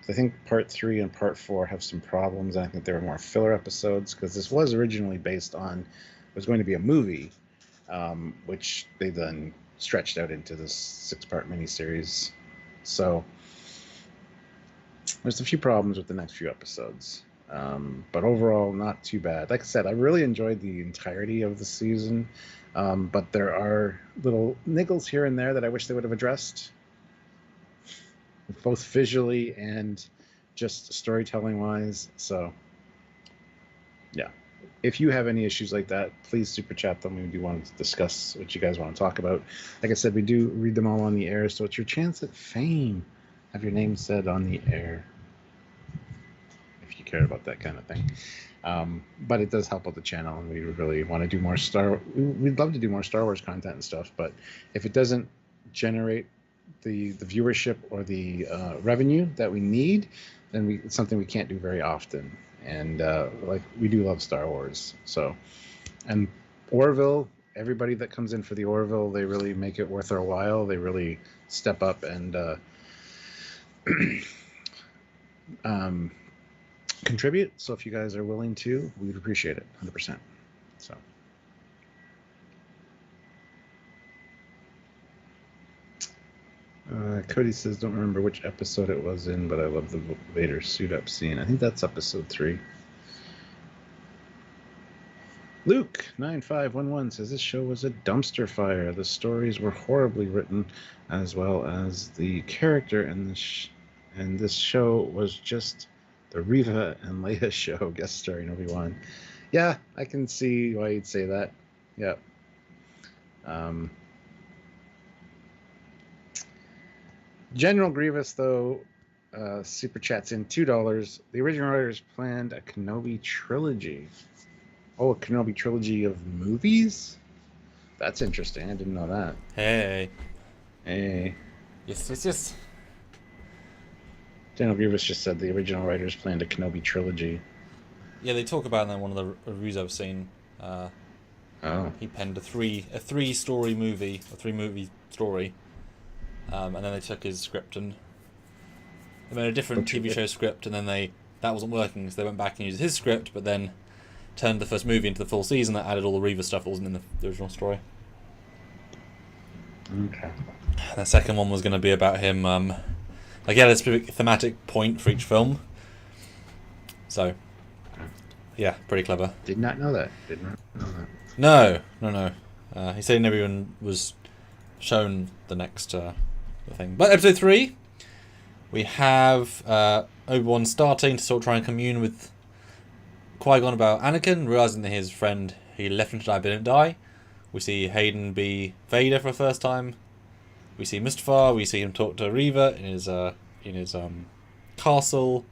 I think part 3 and part 4 have some problems. I think there were more filler episodes because this was originally based on, it was going to be a movie, which they then stretched out into this 6-part miniseries. So there's a few problems with the next few episodes, but overall not too bad. Like I said, I really enjoyed the entirety of the season, but there are little niggles here and there that I wish they would have addressed, both visually and just storytelling wise. So yeah, if you have any issues like that, please super chat them. We do want to discuss what you guys want to talk about. Like I said, we do read them all on the air, so it's your chance at fame. Have your name said on the air if you care about that kind of thing. But it does help out the channel, and we really want to do more we'd love to do more Star Wars content and stuff, but if it doesn't generate the viewership or the revenue that we need, then it's something we can't do very often. And like, we do love Star Wars. So, and Orville, everybody that comes in for the Orville, they really make it worth our while. They really step up and contribute. So if you guys are willing to, we'd appreciate it 100%. So Cody says, don't remember which episode it was in, but I love the Vader suit up scene. I think that's episode 3. Luke 9511 says, this show was a dumpster fire. The stories were horribly written, as well as the character, and this show was just the Reva and Leia show, guest starring Obi-Wan. Yeah, I can see why you'd say that. Yeah. General Grievous, though, super chats in $2. The original writers planned a Kenobi trilogy. Oh, a Kenobi trilogy of movies? That's interesting. I didn't know that. Hey. Yes. Yes. General Grievous just said the original writers planned a Kenobi trilogy. Yeah, they talk about that in one of the reviews I've seen. He penned a three-story movie, a 3-movie story. And then they took his script and they made a different TV show script, and then that wasn't working, so they went back and used his script, but then turned the first movie into the full season that added all the Reva stuff that wasn't in the original story. Okay. The second one was going to be about him, like he had a specific thematic point for each film. So, yeah, pretty clever. Did not know that. No. He said he never even was shown the next thing. But episode 3, we have Obi-Wan starting to sort of try and commune with Qui-Gon about Anakin, realizing that his friend he left him to die but didn't die. We see Hayden be Vader for the first time. We see Mustafar. We see him talk to Reva in his castle.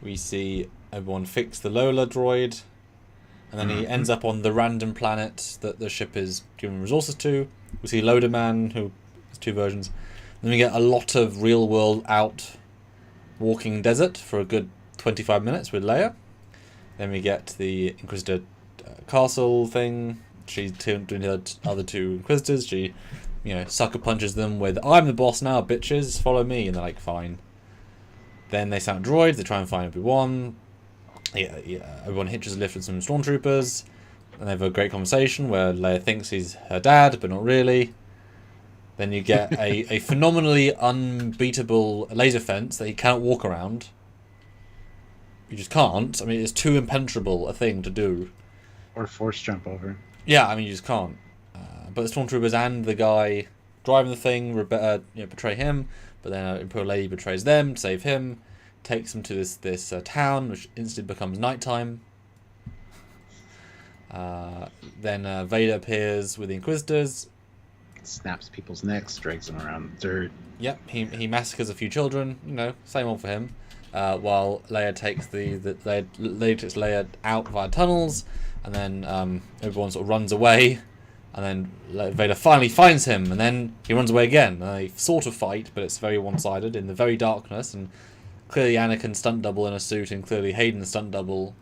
We see Obi-Wan fix the Lola droid, and then he ends up on the random planet that the ship is giving resources to. We see Loader Man, who has 2 versions. Then we get a lot of real world out walking desert for a good 25 minutes with Leia. Then we get the Inquisitor castle thing. She's doing the other 2 Inquisitors. She, sucker punches them with, I'm the boss now, bitches, follow me. And they're like, fine. Then they sound droids. They try and find Obi-Wan. Obi-Wan hitches a lift with some stormtroopers. And they have a great conversation where Leia thinks he's her dad, but not really. Then you get a phenomenally unbeatable laser fence that he cannot walk around. You just can't. I mean, it's too impenetrable a thing to do. Or force jump over. Yeah, I mean, you just can't. But the stormtroopers and the guy driving the thing betray him, but then Imperial Lady betrays them to save him, takes them to this town, which instantly becomes nighttime. Then Vader appears with the Inquisitors. Snaps people's necks, drags them around the dirt. Yep, he massacres a few children. Same old for him. While Leia takes Leia out via tunnels, and then everyone sort of runs away, and then Vader finally finds him, and then he runs away again. And they sort of fight, but it's very one-sided in the very darkness, and clearly Anakin stunt double in a suit, and clearly Hayden stunt double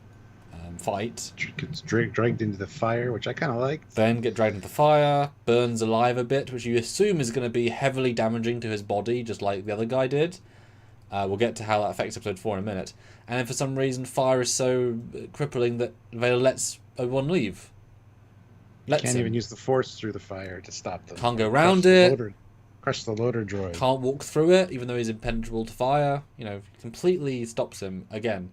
fight. Gets dragged into the fire, which I kind of like. Then get dragged into the fire, burns alive a bit, which you assume is going to be heavily damaging to his body, just like the other guy did. We'll get to how that affects episode 4 in a minute. And then for some reason, fire is so crippling that Vader lets Obi-Wan leave. Can't even use the Force through the fire to stop them. Can't go around it. Crush the loader droid. Can't walk through it, even though he's impenetrable to fire. Completely stops him again.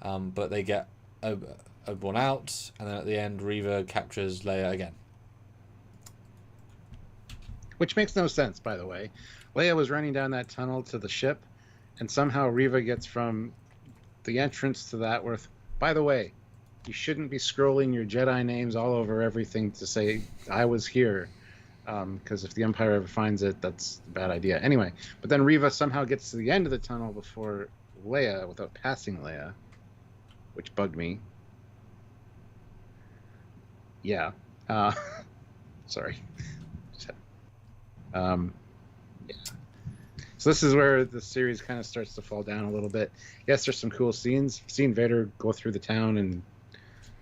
But they get Obi-Wan out, and then at the end, Reva captures Leia again. Which makes no sense, by the way. Leia was running down that tunnel to the ship, and somehow Reva gets from the entrance to that with, by the way, you shouldn't be scrolling your Jedi names all over everything to say, I was here. Because if the Empire ever finds it, that's a bad idea. Anyway, but then Reva somehow gets to the end of the tunnel before Leia without passing Leia, which bugged me. Yeah. Sorry. Yeah. So this is where the series kind of starts to fall down a little bit. Yes, there's some cool scenes. Seeing Vader go through the town and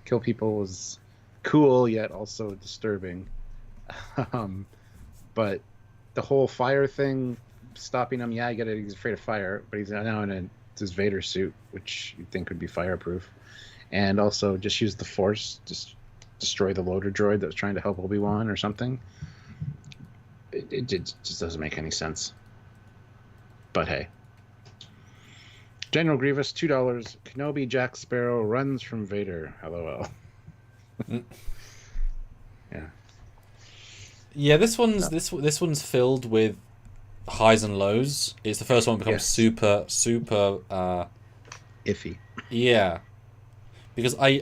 kill people was cool, yet also disturbing. But the whole fire thing, stopping him, yeah, I get it, he's afraid of fire, but he's now in his Vader suit, which you'd think would be fireproof. And also just use the Force, just destroy the loader droid that was trying to help Obi-Wan or something. It just doesn't make any sense. But hey. General Grievous, $2. Kenobi Jack Sparrow runs from Vader. LOL. Yeah. Yeah, this one's filled with highs and lows. It's the first one that becomes super iffy. Yeah. Because I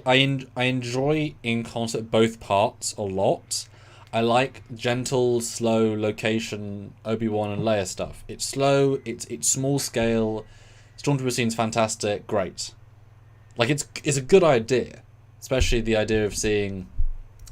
enjoy in concert both parts a lot. I like gentle, slow location Obi-Wan and Leia stuff. It's slow, it's small scale. Stormtrooper scene's fantastic, great. Like it's a good idea, especially the idea of seeing,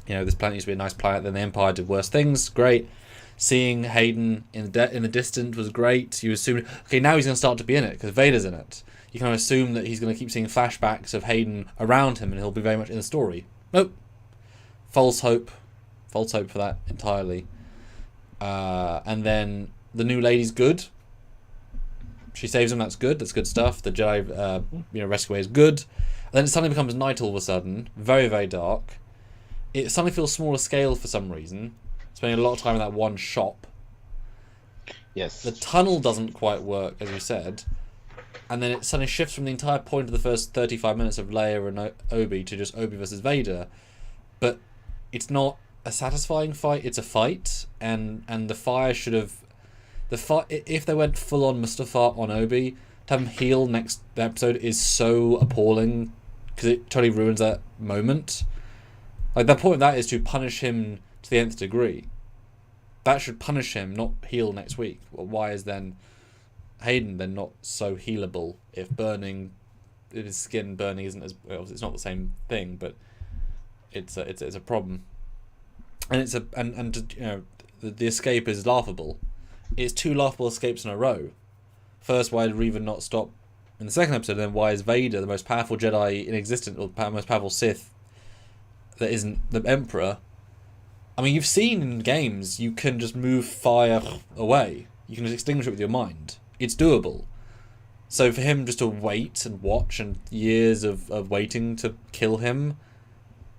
this planet used to be a nice planet, then the Empire did worse things, great. Seeing Hayden in the distance was great. You assume, okay, now he's going to start to be in it because Vader's in it. You can assume that he's going to keep seeing flashbacks of Hayden around him and he'll be very much in the story. Nope. False hope for that entirely. And then the new lady's good. She saves him, that's good. That's good stuff. The Jedi rescue way is good. And then it suddenly becomes night all of a sudden. Very, very dark. It suddenly feels smaller scale for some reason. Spending a lot of time in that one shop. Yes. The tunnel doesn't quite work, as you said. And then it suddenly shifts from the entire point of the first 35 minutes of Leia and Obi to just Obi versus Vader. But it's not a satisfying fight, it's a fight. And the fire should have... if they went full on Mustafa on Obi, to have him heal next episode is so appalling because it totally ruins that moment. Like, the point of that is to punish him to the nth degree. That should punish him, not heal next week. Well, why is then Hayden then not so healable if his skin burning isn't as... Well, it's not the same thing, but it's a problem. And the escape is laughable. It's 2 laughable escapes in a row. First, why did Reva not stop in the second episode? And then why is Vader, the most powerful Jedi in existence, or the most powerful Sith that isn't the Emperor? I mean, you've seen in games, you can just move fire away. You can just extinguish it with your mind. It's doable. So for him just to wait and watch, and years of waiting to kill him,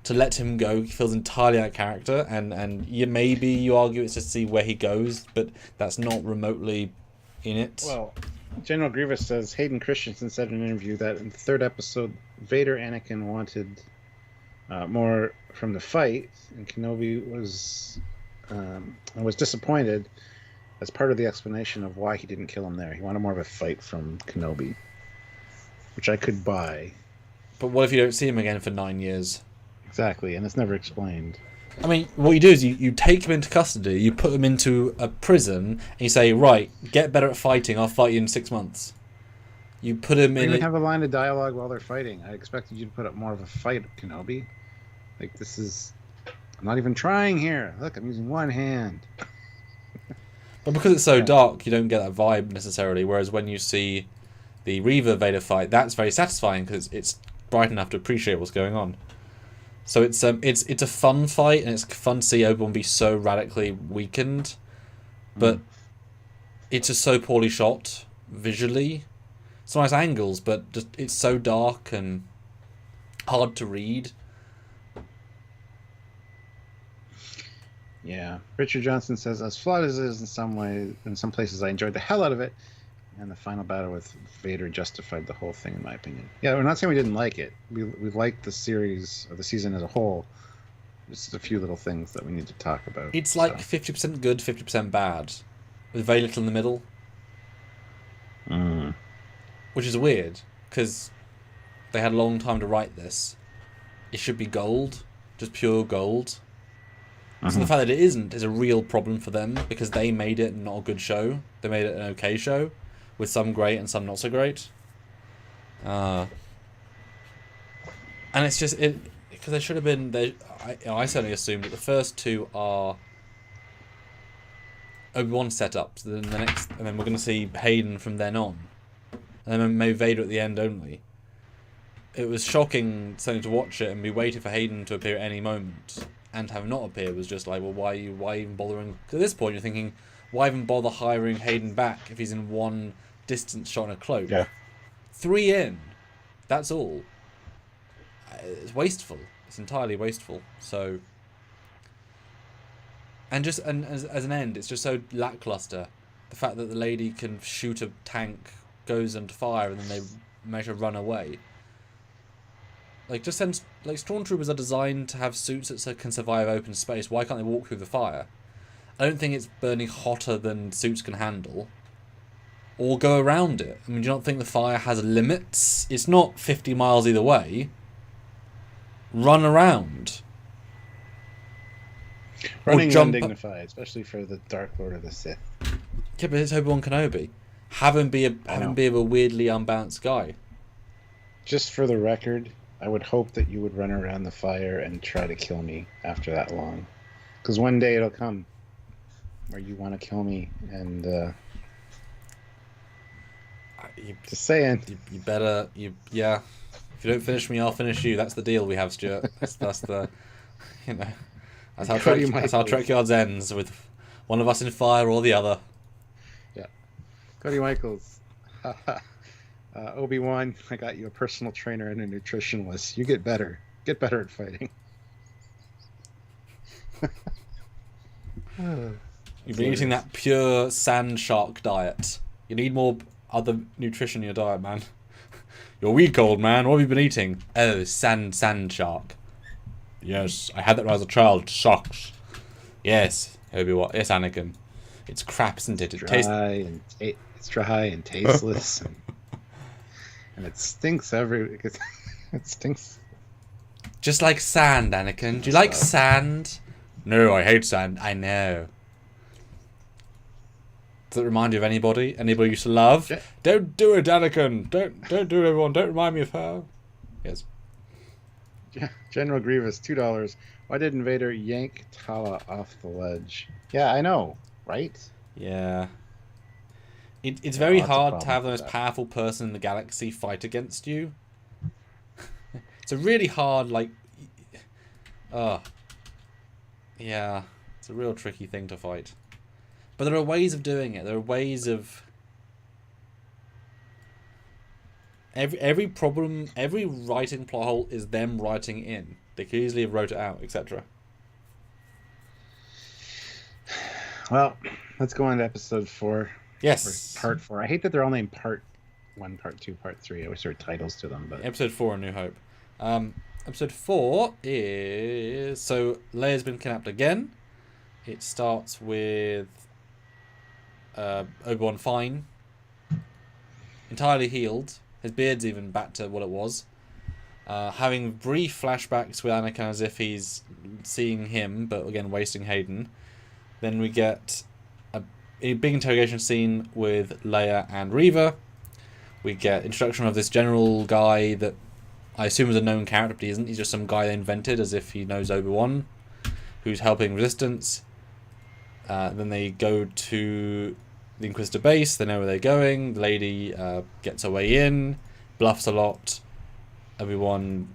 to let him go, he feels entirely out of character, and maybe you argue it's just to see where he goes, but that's not remotely in it. Well, General Grievous says Hayden Christensen said in an interview that in the 3rd episode, Vader Anakin wanted more from the fight, and Kenobi was disappointed as part of the explanation of why he didn't kill him there. He wanted more of a fight from Kenobi, which I could buy. But what if you don't see him again for 9 years? Exactly, and it's never explained. I mean, what you do is you take him into custody, you put him into a prison, and you say, right, get better at fighting, I'll fight you in 6 months. You put him in... Even have a line of dialogue while they're fighting. I expected you to put up more of a fight, Kenobi. Like, this is... I'm not even trying here. Look, I'm using one hand. But because it's so dark, you don't get that vibe necessarily, whereas when you see the Reva Vader fight, that's very satisfying because it's bright enough to appreciate what's going on. So it's a fun fight, and it's fun to see Obi-Wan be so radically weakened, but it's just so poorly shot visually. It's nice angles, but just it's so dark and hard to read. Yeah, Richard Johnson says, as flawed as it is in some places, I enjoyed the hell out of it, and the final battle with Vader justified the whole thing, in my opinion. Yeah, we're not saying we didn't like it. We liked the series, or the season as a whole. Just a few little things that we need to talk about. It's like 50% good, 50% bad, with very little in the middle. Which is weird, because they had a long time to write this. It should be gold, just pure gold. So the fact that it isn't is a real problem for them, because they made it not a good show. They made it an okay show, with some great and some not so great. And it's just because they should have been. I certainly assumed that the first two are Obi-Wan setups. Then the next, and then we're going to see Hayden from then on, and then maybe Vader at the end only. It was shocking certainly to watch it and be waiting for Hayden to appear at any moment. And have not appeared was just like, well, why even bothering? Because at this point, you're thinking, why even bother hiring Hayden back if he's in one distance shot in a cloak? Yeah. 3 in, that's all. It's wasteful. It's entirely wasteful. So, and as an end, it's just so lackluster. The fact that the lady can shoot a tank, goes under fire, and then they manage to run away. Like, just send, like, stormtroopers are designed to have suits that can survive open space. Why can't they walk through the fire? I don't think it's burning hotter than suits can handle. Or go around it. I mean, do you not think the fire has limits? It's not 50 miles either way. Run around. Running undignified, especially for the Dark Lord of the Sith. Yeah, but it's Obi-Wan Kenobi. Have him be a weirdly unbalanced guy. Just for the record, I would hope that you would run around the fire and try to kill me after that long. Because one day it'll come where you want to kill me, and just saying. You better, yeah. If you don't finish me, I'll finish you. That's the deal we have, Stuart. That's the, that's how Trekyards ends, with one of us in fire or the other. Yeah. Cody Michaels. Obi-Wan, I got you a personal trainer and a nutritionist. You get better. Get better at fighting. You've been eating that pure sand shark diet. You need more other nutrition in your diet, man. You're weak, old man. What have you been eating? Oh, sand shark. Yes, I had that when I was a child. Sharks. Yes, Obi-Wan. Yes, Anakin. It's crap, isn't it? It's dry and tasteless. And it stinks it stinks. Just like sand, Anakin. Do you like sand? No, I hate sand. I know. Does it remind you of anybody? Anybody you used to love? Yeah. Don't do it, Anakin. Don't do it, everyone. Don't remind me of her. Yes. General Grievous, $2. Why didn't Vader yank Tala off the ledge? Yeah, I know, right? Yeah. It's very hard to have the most powerful person in the galaxy fight against you. It's a really hard, yeah, it's a real tricky thing to fight. But there are ways of doing it. There are ways of... Every problem, every writing plot hole is them writing in. They could easily have wrote it out, etc. Well, let's go on to episode 4. Yes. Or part 4. I hate that they're all named part 1, part 2, part 3. I wish there were titles to them, but episode 4, A New Hope. Episode 4 is... So, Leia's been kidnapped again. It starts with Obi-Wan fine. Entirely healed. His beard's even back to what it was. Having brief flashbacks with Anakin as if he's seeing him, but again, wasting Hayden. Then we get a big interrogation scene with Leia and Reva. We get introduction of this general guy that I assume is a known character, but he isn't. He's just some guy they invented as if he knows Obi-Wan, who's helping Resistance. Then they go to the Inquisitor base. They know where they're going. The lady gets her way in, bluffs a lot. Obi-Wan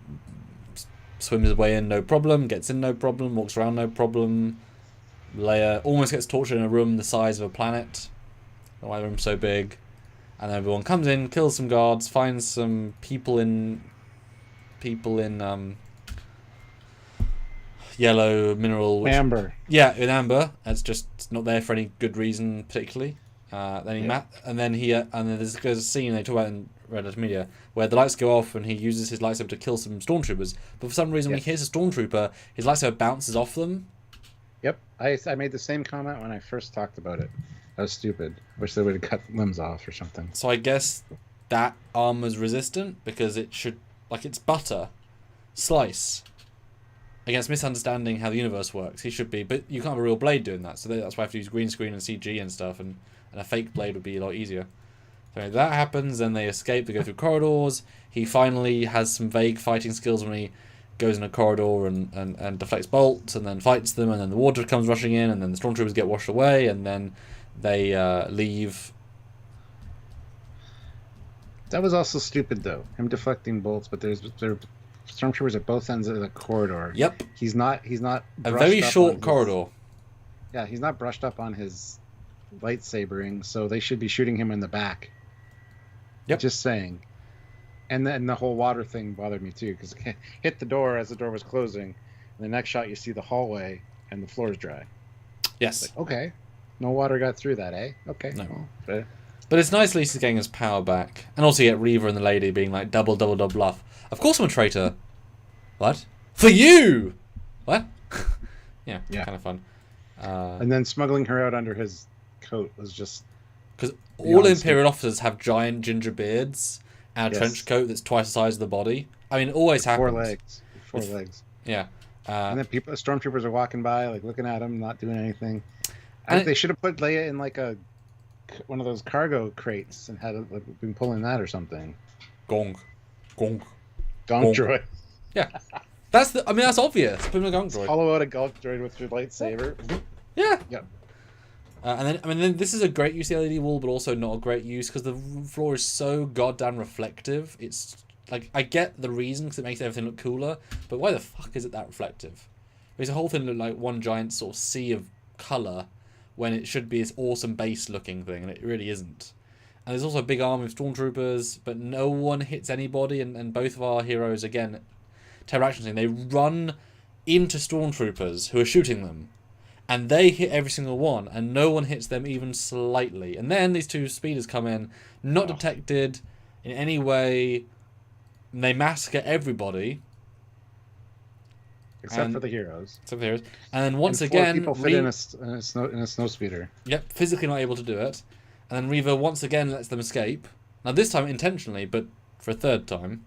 swims his way in, no problem. Gets in, no problem. Walks around, no problem. Leia almost gets tortured in a room the size of a planet. I don't know why the room's so big. And then everyone comes in, kills some guards, finds some people in yellow mineral amber. Yeah, in amber. It's just not there for any good reason particularly. Then there's a scene they talk about in Red Letter Media where the lights go off and he uses his lightsaber to kill some stormtroopers. But for some reason, when he hits a stormtrooper, his lightsaber bounces off them. Yep, I made the same comment when I first talked about it. That was stupid. Wish they would have cut limbs off or something. So I guess that armor's resistant because it should, like, it's butter, slice. Against misunderstanding how the universe works, he should be, but you can't have a real blade doing that. So that's why I have to use green screen and CG and stuff, and a fake blade would be a lot easier. So that happens, then they escape. They go through corridors. He finally has some vague fighting skills when he goes in a corridor and deflects bolts, and then fights them, and then the water comes rushing in, and then the stormtroopers get washed away, and then they leave. That was also stupid, though. Him deflecting bolts, but there are stormtroopers at both ends of the corridor. Yep. He's not. A very short corridor. He's not brushed up on his lightsabering, so they should be shooting him in the back. Yep. Just saying. And then the whole water thing bothered me too, because it hit the door as the door was closing. And the next shot, you see the hallway and the floor is dry. Yes. Like, okay. No water got through that, eh? Okay. No. Well, but it's nice Lisa's getting his power back. And also you get Reva and the lady being like, double bluff. Of course I'm a traitor. What? For you! What? yeah, kind of fun. And then smuggling her out under his coat was just... Because all Imperial officers have giant ginger beards and a trench coat that's twice the size of the body. I mean, it always happens. Four legs. Yeah. And then stormtroopers are walking by, like looking at him, not doing anything. They should have put Leia in like one of those cargo crates and had been pulling that or something. Gong droid. Yeah. That's obvious. Put him in a gong droid. Hollow out a gong droid with your lightsaber. Yeah. Yep. And then this is a great use of the LED wall, but also not a great use because the floor is so goddamn reflective. It's like, I get the reason because it makes everything look cooler, but why the fuck is it that reflective? Makes the whole thing look like one giant sort of sea of colour when it should be this awesome base looking thing, and it really isn't. And there's also a big army of stormtroopers, but no one hits anybody, and both of our heroes, again, Terror Action Scene, they run into stormtroopers who are shooting them. And they hit every single one, and no one hits them even slightly. And then these two speeders come in, not detected in any way. And they massacre everybody. Except for the heroes. And then once again... people fit in a snow speeder. Yep, physically not able to do it. And then Reva once again lets them escape. Now this time intentionally, but for a third time.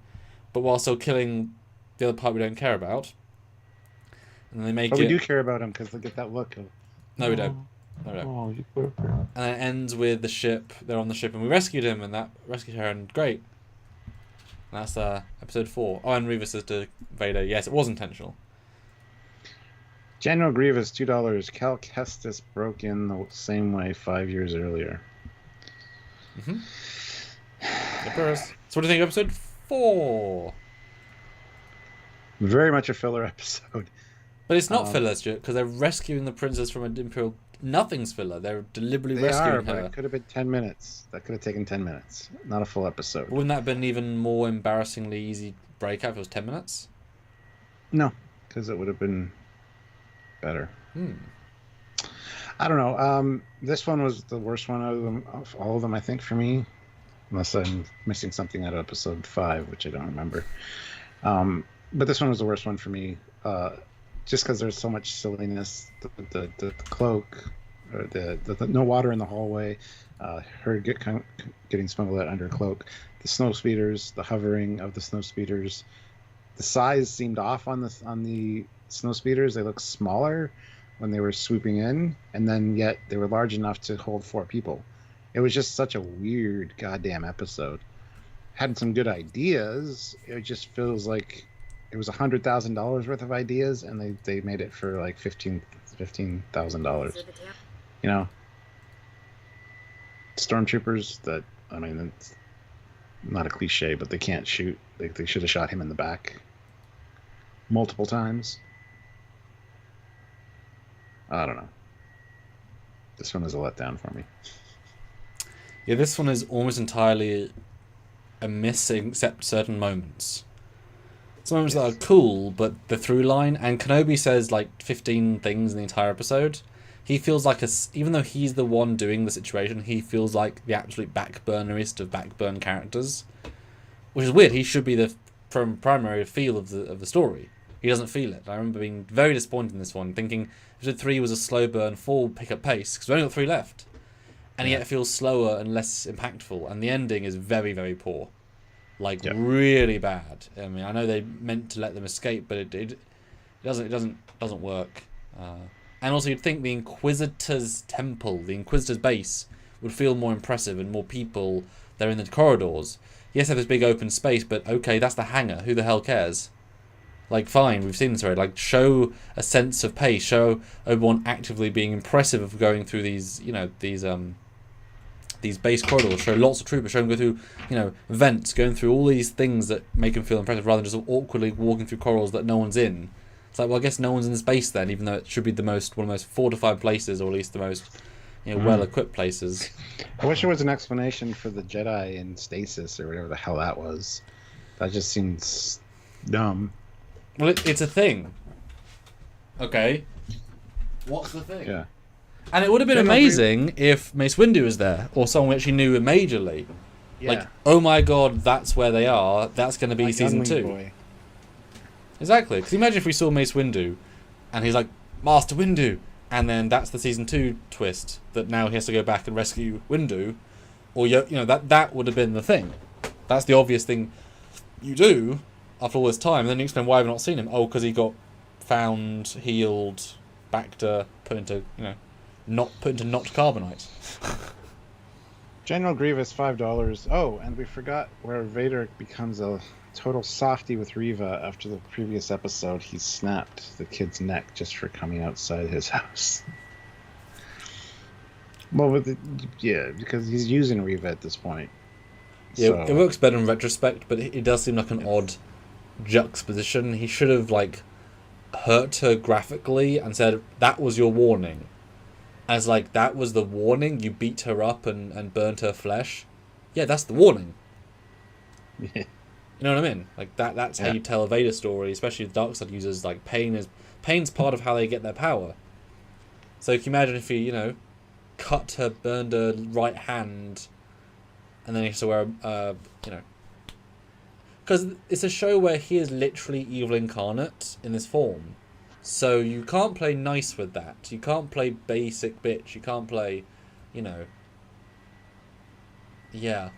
But while still killing the other part we don't care about. And they make we do care about them because they get that look. No, we don't. Oh, you poor girl. And then it ends with the ship. They're on the ship, and we rescued him, and that rescued her, and great. And that's episode 4. Oh, and Reva says to Vader, yes, it was intentional. General Grievous, $2. Cal Kestis broke in the same way 5 years earlier. So what do you think of episode 4? Very much a filler episode. But it's not filler, Stuart, because they're rescuing the princess from an Imperial... Nothing's filler. They're deliberately rescuing her. But it could have been 10 minutes. That could have taken 10 minutes. Not a full episode. Wouldn't that have been even more embarrassingly easy breakout if it was 10 minutes? No, because it would have been better. I don't know. This one was the worst one of all of them, I think, for me. Unless I'm missing something out of episode 5, which I don't remember. But this one was the worst one for me. Just because there's so much silliness, the cloak, or the no water in the hallway, her getting smuggled out under a cloak, the snow speeders, the hovering of the snow speeders, the size seemed off on the snow speeders. They looked smaller when they were swooping in, and then yet they were large enough to hold 4 people. It was just such a weird goddamn episode. Had some good ideas. It just feels like it was $100,000 worth of ideas, and they made it for like $15,000. You know, stormtroopers. not a cliche, but they can't shoot. They should have shot him in the back multiple times. I don't know. This one is a letdown for me. Yeah, this one is almost entirely a miss, except certain moments. Some moments that are cool, but the through line, and Kenobi says like 15 things in the entire episode. He feels like even though he's the one doing the situation, he feels like the absolute backburnerist of backburn characters, which is weird. He should be the primary feel of the story. He doesn't feel it. I remember being very disappointed in this one, thinking episode 3 was a slow burn, 4 pick up pace, because we only got 3 left, and yet it feels slower and less impactful. And the ending is very, very poor, like really bad. I mean, I know they meant to let them escape, but it doesn't work. And also, you'd think the Inquisitor's temple, the Inquisitor's base, would feel more impressive and more people there in the corridors. Yes, they have this big open space, but okay, that's the hangar. Who the hell cares? Like, fine, we've seen this already. Like, show a sense of pace. Show Obi-Wan actively being impressive of going through these, these base corridors. Show lots of troopers. Show them go through, vents, going through all these things that make them feel impressive, rather than just awkwardly walking through corridors that no one's in. It's like, well, I guess no one's in space then, even though it should be one of the most fortified places, or at least the most well-equipped places. I wish there was an explanation for the Jedi in stasis, or whatever the hell that was. That just seems dumb. Well, it's a thing. Okay. What's the thing? Yeah. And it would have been amazing if Mace Windu was there, or someone we actually knew majorly. Yeah. Like, oh my god, that's where they are. That's going to be season 2. Boy. Exactly. Because imagine if we saw Mace Windu, and he's like, Master Windu, and then that's the season 2 twist, that now he has to go back and rescue Windu, or that would have been the thing. That's the obvious thing you do after all this time, and then you explain why I've not seen him. Oh, because he got found, healed, back to put into not carbonite. General Grievous, $5. Oh, and we forgot where Vader becomes a total softy with Reva after the previous episode. He snapped the kid's neck just for coming outside his house. Well, because he's using Reva at this point. Yeah, so. It works better in retrospect, but it does seem like an odd juxtaposition. He should have hurt her graphically and said, that was your warning. As that was the warning, you beat her up and burnt her flesh. Yeah, that's the warning. Yeah. You know what I mean? That's how you tell a Vader story, especially the dark side users. Pain's part of how they get their power. So can you imagine if he, cut her, burned her right hand, and then he has to wear because it's a show where he is literally evil incarnate in this form. So you can't play nice with that. You can't play basic bitch. You can't play, yeah.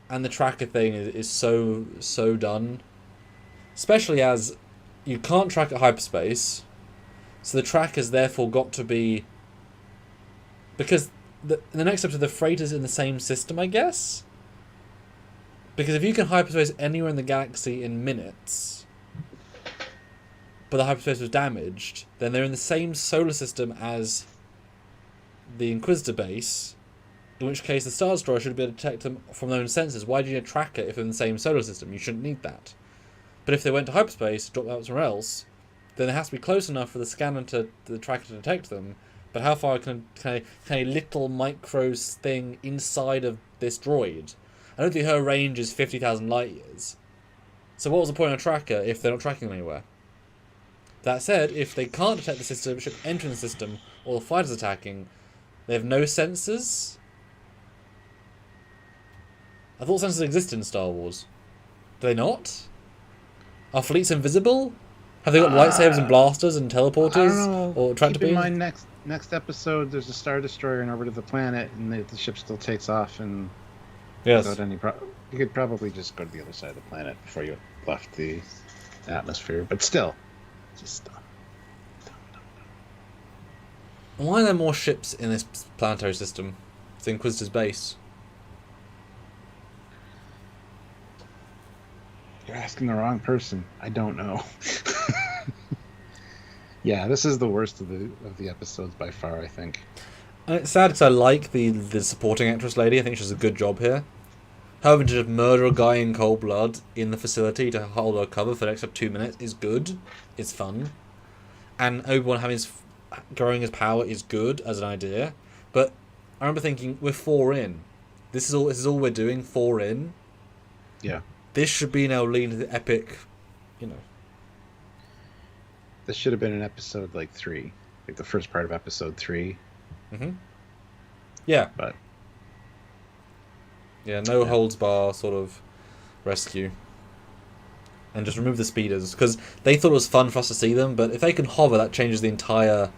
And the tracker thing is so done. Especially as you can't track at hyperspace. So the tracker's therefore got to be... Because in the next episode, the freighter's in the same system, I guess? Because if you can hyperspace anywhere in the galaxy in minutes, but the hyperspace was damaged, then they're in the same solar system as the Inquisitor base, in which case the Star Destroyer should be able to detect them from their own sensors. Why do you need a tracker if they're in the same solar system? You shouldn't need that. But if they went to hyperspace, dropped out somewhere else, then it has to be close enough for the scanner the tracker to detect them. But how far can a little micro thing inside of this droid? I don't think her range is 50,000 light years. So what was the point of a tracker if they're not tracking them anywhere? That said, if they can't detect the system, ship entering the system, or the fighters attacking, they have no sensors? I thought sensors existed in Star Wars. Do they not? Are fleets invisible? Have they got lightsabers and blasters and teleporters? I don't know. Or tractor Keep in beams? mind, next episode, there's a Star Destroyer in orbit of the planet, and the ship still takes off, and without any you could probably just go to the other side of the planet before you left the atmosphere. But still, just dumb. Why are there more ships in this planetary system? It's the Inquisitor's base. You're asking the wrong person. I don't know. Yeah, this is the worst of the episodes by far, I think. And it's sad because I like the supporting actress lady. I think she does a good job here. Having to just murder a guy in cold blood in the facility to hold our cover for the extra 2 minutes is good. It's fun. And Obi-Wan growing his power is good as an idea. But I remember thinking, we're 4 in. This is all we're doing, 4 in. Yeah. This should be now leading to the epic, This should have been an episode like 3. Like the first part of episode 3. Mm-hmm. Yeah. But yeah, no holds bar sort of rescue. And just remove the speeders. Because they thought it was fun for us to see them, but if they can hover, that changes the entire,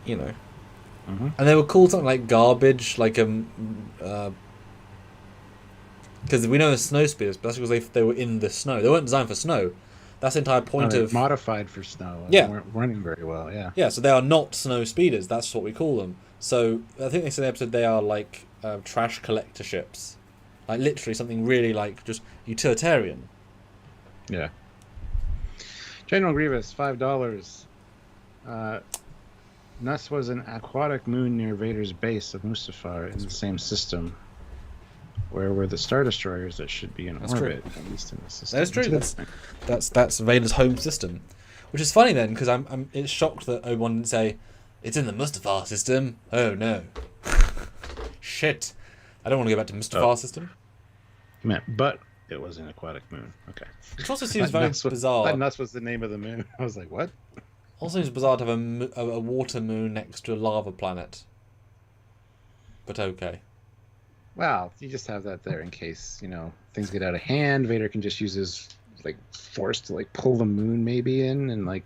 Mm-hmm. And they were called something like garbage, like because we know they're snow speeders, but that's because they were in the snow. They weren't designed for snow. That's the entire point of modified for snow. And Yeah. They weren't running very well. Yeah. Yeah, so they are not snow speeders. That's what we call them. So I think they said in the episode they are like trash collector ships, like literally something really like just utilitarian. Yeah. General Grievous, $5. Nuss was an aquatic moon near Vader's base of Mustafar in the same system. Where were the Star Destroyers that should be in orbit, at least in the system? That's true. That's Vader's home system, which is funny then because I'm it's shocked that Obi-Wan didn't say it's in the Mustafar system. Oh no, shit! I don't want to go back to Mustafar system. He meant, but it was an aquatic moon. Okay. Which also seems very bizarre. That Nuss was the name of the moon. I was like, what? Also seems bizarre to have a water moon next to a lava planet. But okay. Well, you just have that there in case, things get out of hand. Vader can just use his force to pull the moon maybe in and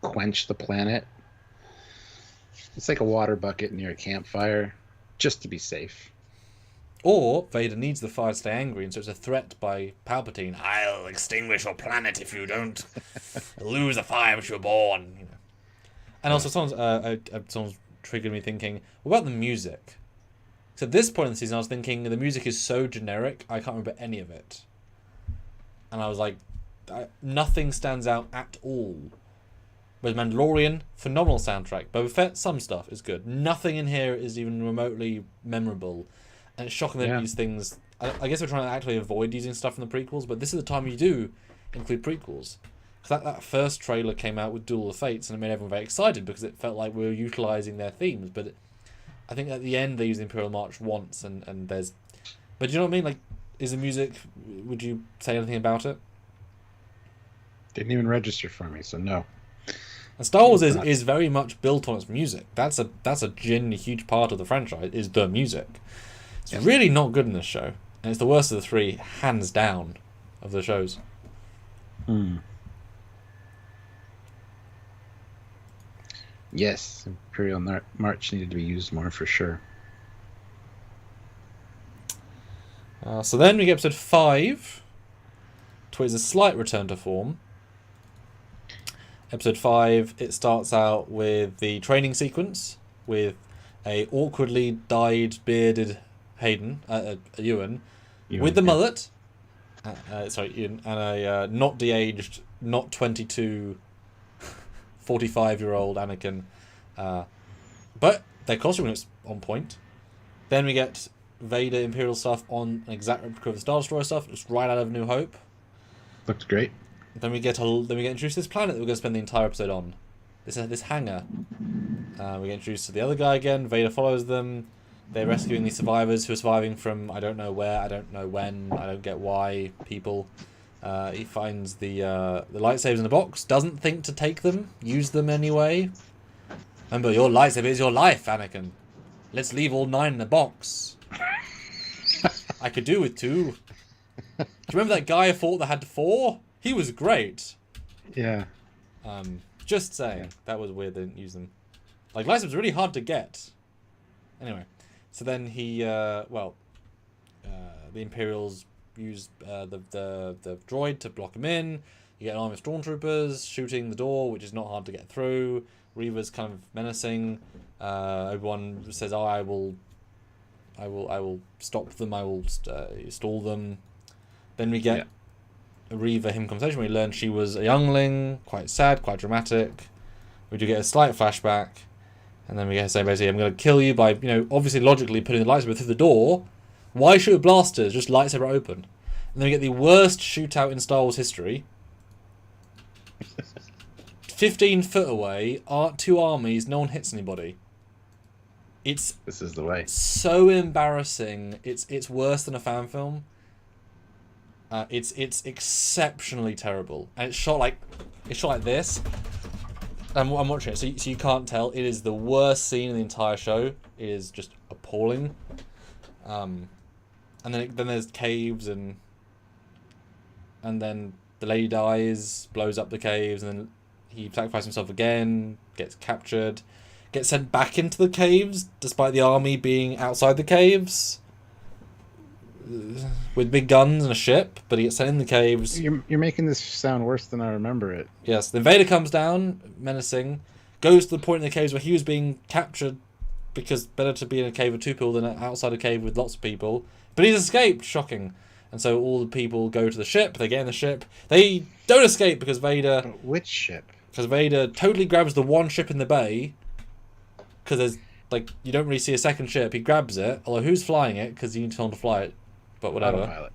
quench the planet. It's like a water bucket near a campfire, just to be safe. Or Vader needs the fire to stay angry, and so it's a threat by Palpatine. I'll extinguish your planet if you don't lose the fire which you were born. And also, someone's triggered me thinking, what about the music? So at this point in the season, I was thinking the music is so generic, I can't remember any of it. And I was like, nothing stands out at all. But Mandalorian, phenomenal soundtrack. Boba Fett, some stuff is good. Nothing in here is even remotely memorable. And it's shocking that these things... I guess we're trying to actively avoid using stuff from the prequels, but this is the time you do include prequels. Because that first trailer came out with Duel of Fates, and it made everyone very excited because it felt like we were utilising their themes. But I think at the end they use the Imperial March once, and there's... But do you know what I mean? Is the music... Would you say anything about it? Didn't even register for me, so no. And Star Wars is very much built on its music. That's a genuinely huge part of the franchise, is the music. It's really not good in this show. And it's the worst of the 3, hands down, of the shows. Yes, Imperial March needed to be used more for sure. So then we get episode 5, which is a slight return to form. Episode 5, it starts out with the training sequence with a awkwardly dyed, bearded Hayden, Ewan, with the mullet. Ewan, and a not de-aged, not 22, 45-year-old Anakin. But their costume looks on point. Then we get Vader Imperial stuff on an exact replica of the Star Destroyer stuff. It's right out of New Hope. Looked great. Then we get introduced to this planet that we're going to spend the entire episode on. This hangar. We get introduced to the other guy again. Vader follows them. They're rescuing these survivors who are surviving from I don't know where, I don't know when, I don't get why people. He finds the lightsabers in the box. Doesn't think to take them. Use them anyway. Remember, your lightsaber is your life, Anakin. Let's leave all 9 in the box. I could do with 2. Do you remember that guy I fought that had 4? He was great. Yeah. Just saying. Yeah. That was weird they didn't use them. Lightsabers are really hard to get. Anyway. So then he, the Imperials use the droid to block him in. You get an army of stormtroopers shooting the door, which is not hard to get through. Reva's kind of menacing. Obi-Wan says, I will stop them. I will stall them. Then we get a Reva him conversation where we learn she was a youngling, quite sad, quite dramatic. We do get a slight flashback. And then we get to say basically, I'm going to kill you by, obviously logically putting the lightsaber through the door. Why shoot with blasters? Just lightsaber open. And then we get the worst shootout in Star Wars history. 15 foot away, two armies, no one hits anybody. This is the way. So embarrassing. It's worse than a fan film. It's exceptionally terrible, and it's shot like this. I'm watching it, so you can't tell. It is the worst scene in the entire show. It is just appalling. And then there's caves, and then the lady dies, blows up the caves, and then he sacrifices himself again, gets captured, gets sent back into the caves despite the army being outside the caves with big guns and a ship, but he gets sent in the caves. You're making this sound worse than I remember it. Yes, the Vader comes down, menacing, goes to the point in the caves where he was being captured because better to be in a cave with two people than outside a cave with lots of people. But he's escaped, shocking. And so all the people go to the ship, they get in the ship. They don't escape because Vader... Which ship? Because Vader totally grabs the one ship in the bay. Because there's, like, you don't really see a second ship. He grabs it, although who's flying it? Because you need to tell him to fly it. But whatever. Autopilot.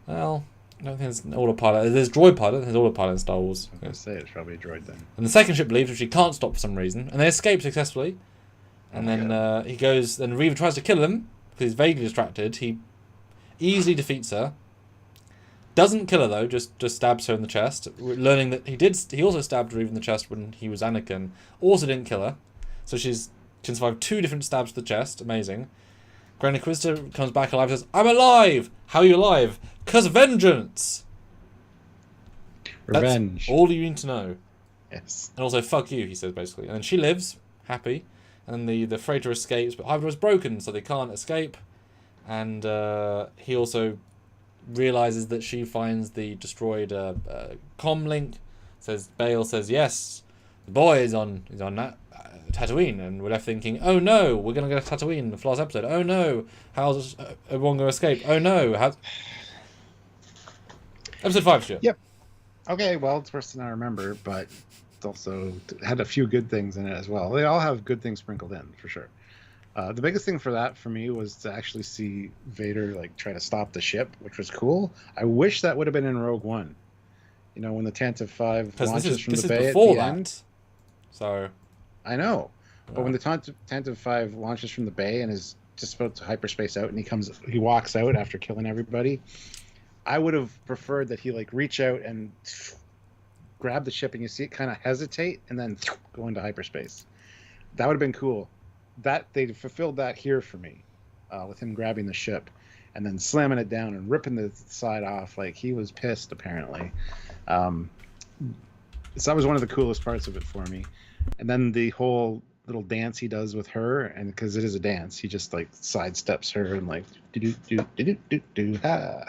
Well, I don't think it's an autopilot. There's droid pilot. There's autopilot in Star Wars. I was going to say, it's probably a droid then. And the second ship leaves, which he can't stop for some reason. And they escape successfully. And then he goes... Then Reva tries to kill him. Because he's vaguely distracted. He easily defeats her. Doesn't kill her though, just stabs her in the chest. Learning that he also stabbed Reva in the chest when he was Anakin. Also didn't kill her. So she can survive 2 different stabs to the chest. Amazing. Grand Inquisitor comes back alive and says, "I'm alive!" How are you alive? 'Cause vengeance! Revenge. That's all you need to know. Yes. And also, fuck you, he says basically. And then she lives, happy. And the freighter escapes, but hyperdrive is broken, so they can't escape. And he also realizes that she finds the destroyed comm link. Bale says, yes, the boy is on Tatooine, and we're left thinking, oh no, we're gonna go to Tatooine in the last episode. Oh no, how's everyone gonna escape? Oh no, episode 5, Stuart. Yep. Okay, well, it's worse than I remember, but it's also had a few good things in it as well. They all have good things sprinkled in, for sure. The biggest thing for that for me was to actually see Vader like try to stop the ship, which was cool. I wish that would have been in Rogue One. You know, when the Tantive 5 launches from the bay at the end. So I know, but when the Tantive 5 launches from the bay and is just about to hyperspace out, and he walks out after killing everybody, I would have preferred that he like reach out and grab the ship, and you see it kind of hesitate and then go into hyperspace. That would have been cool. That they fulfilled that here for me, with him grabbing the ship and then slamming it down and ripping the side off. Like, he was pissed apparently. So that was one of the coolest parts of it for me. And then the whole little dance he does with her, and because it is a dance, he just like sidesteps her and like do ha.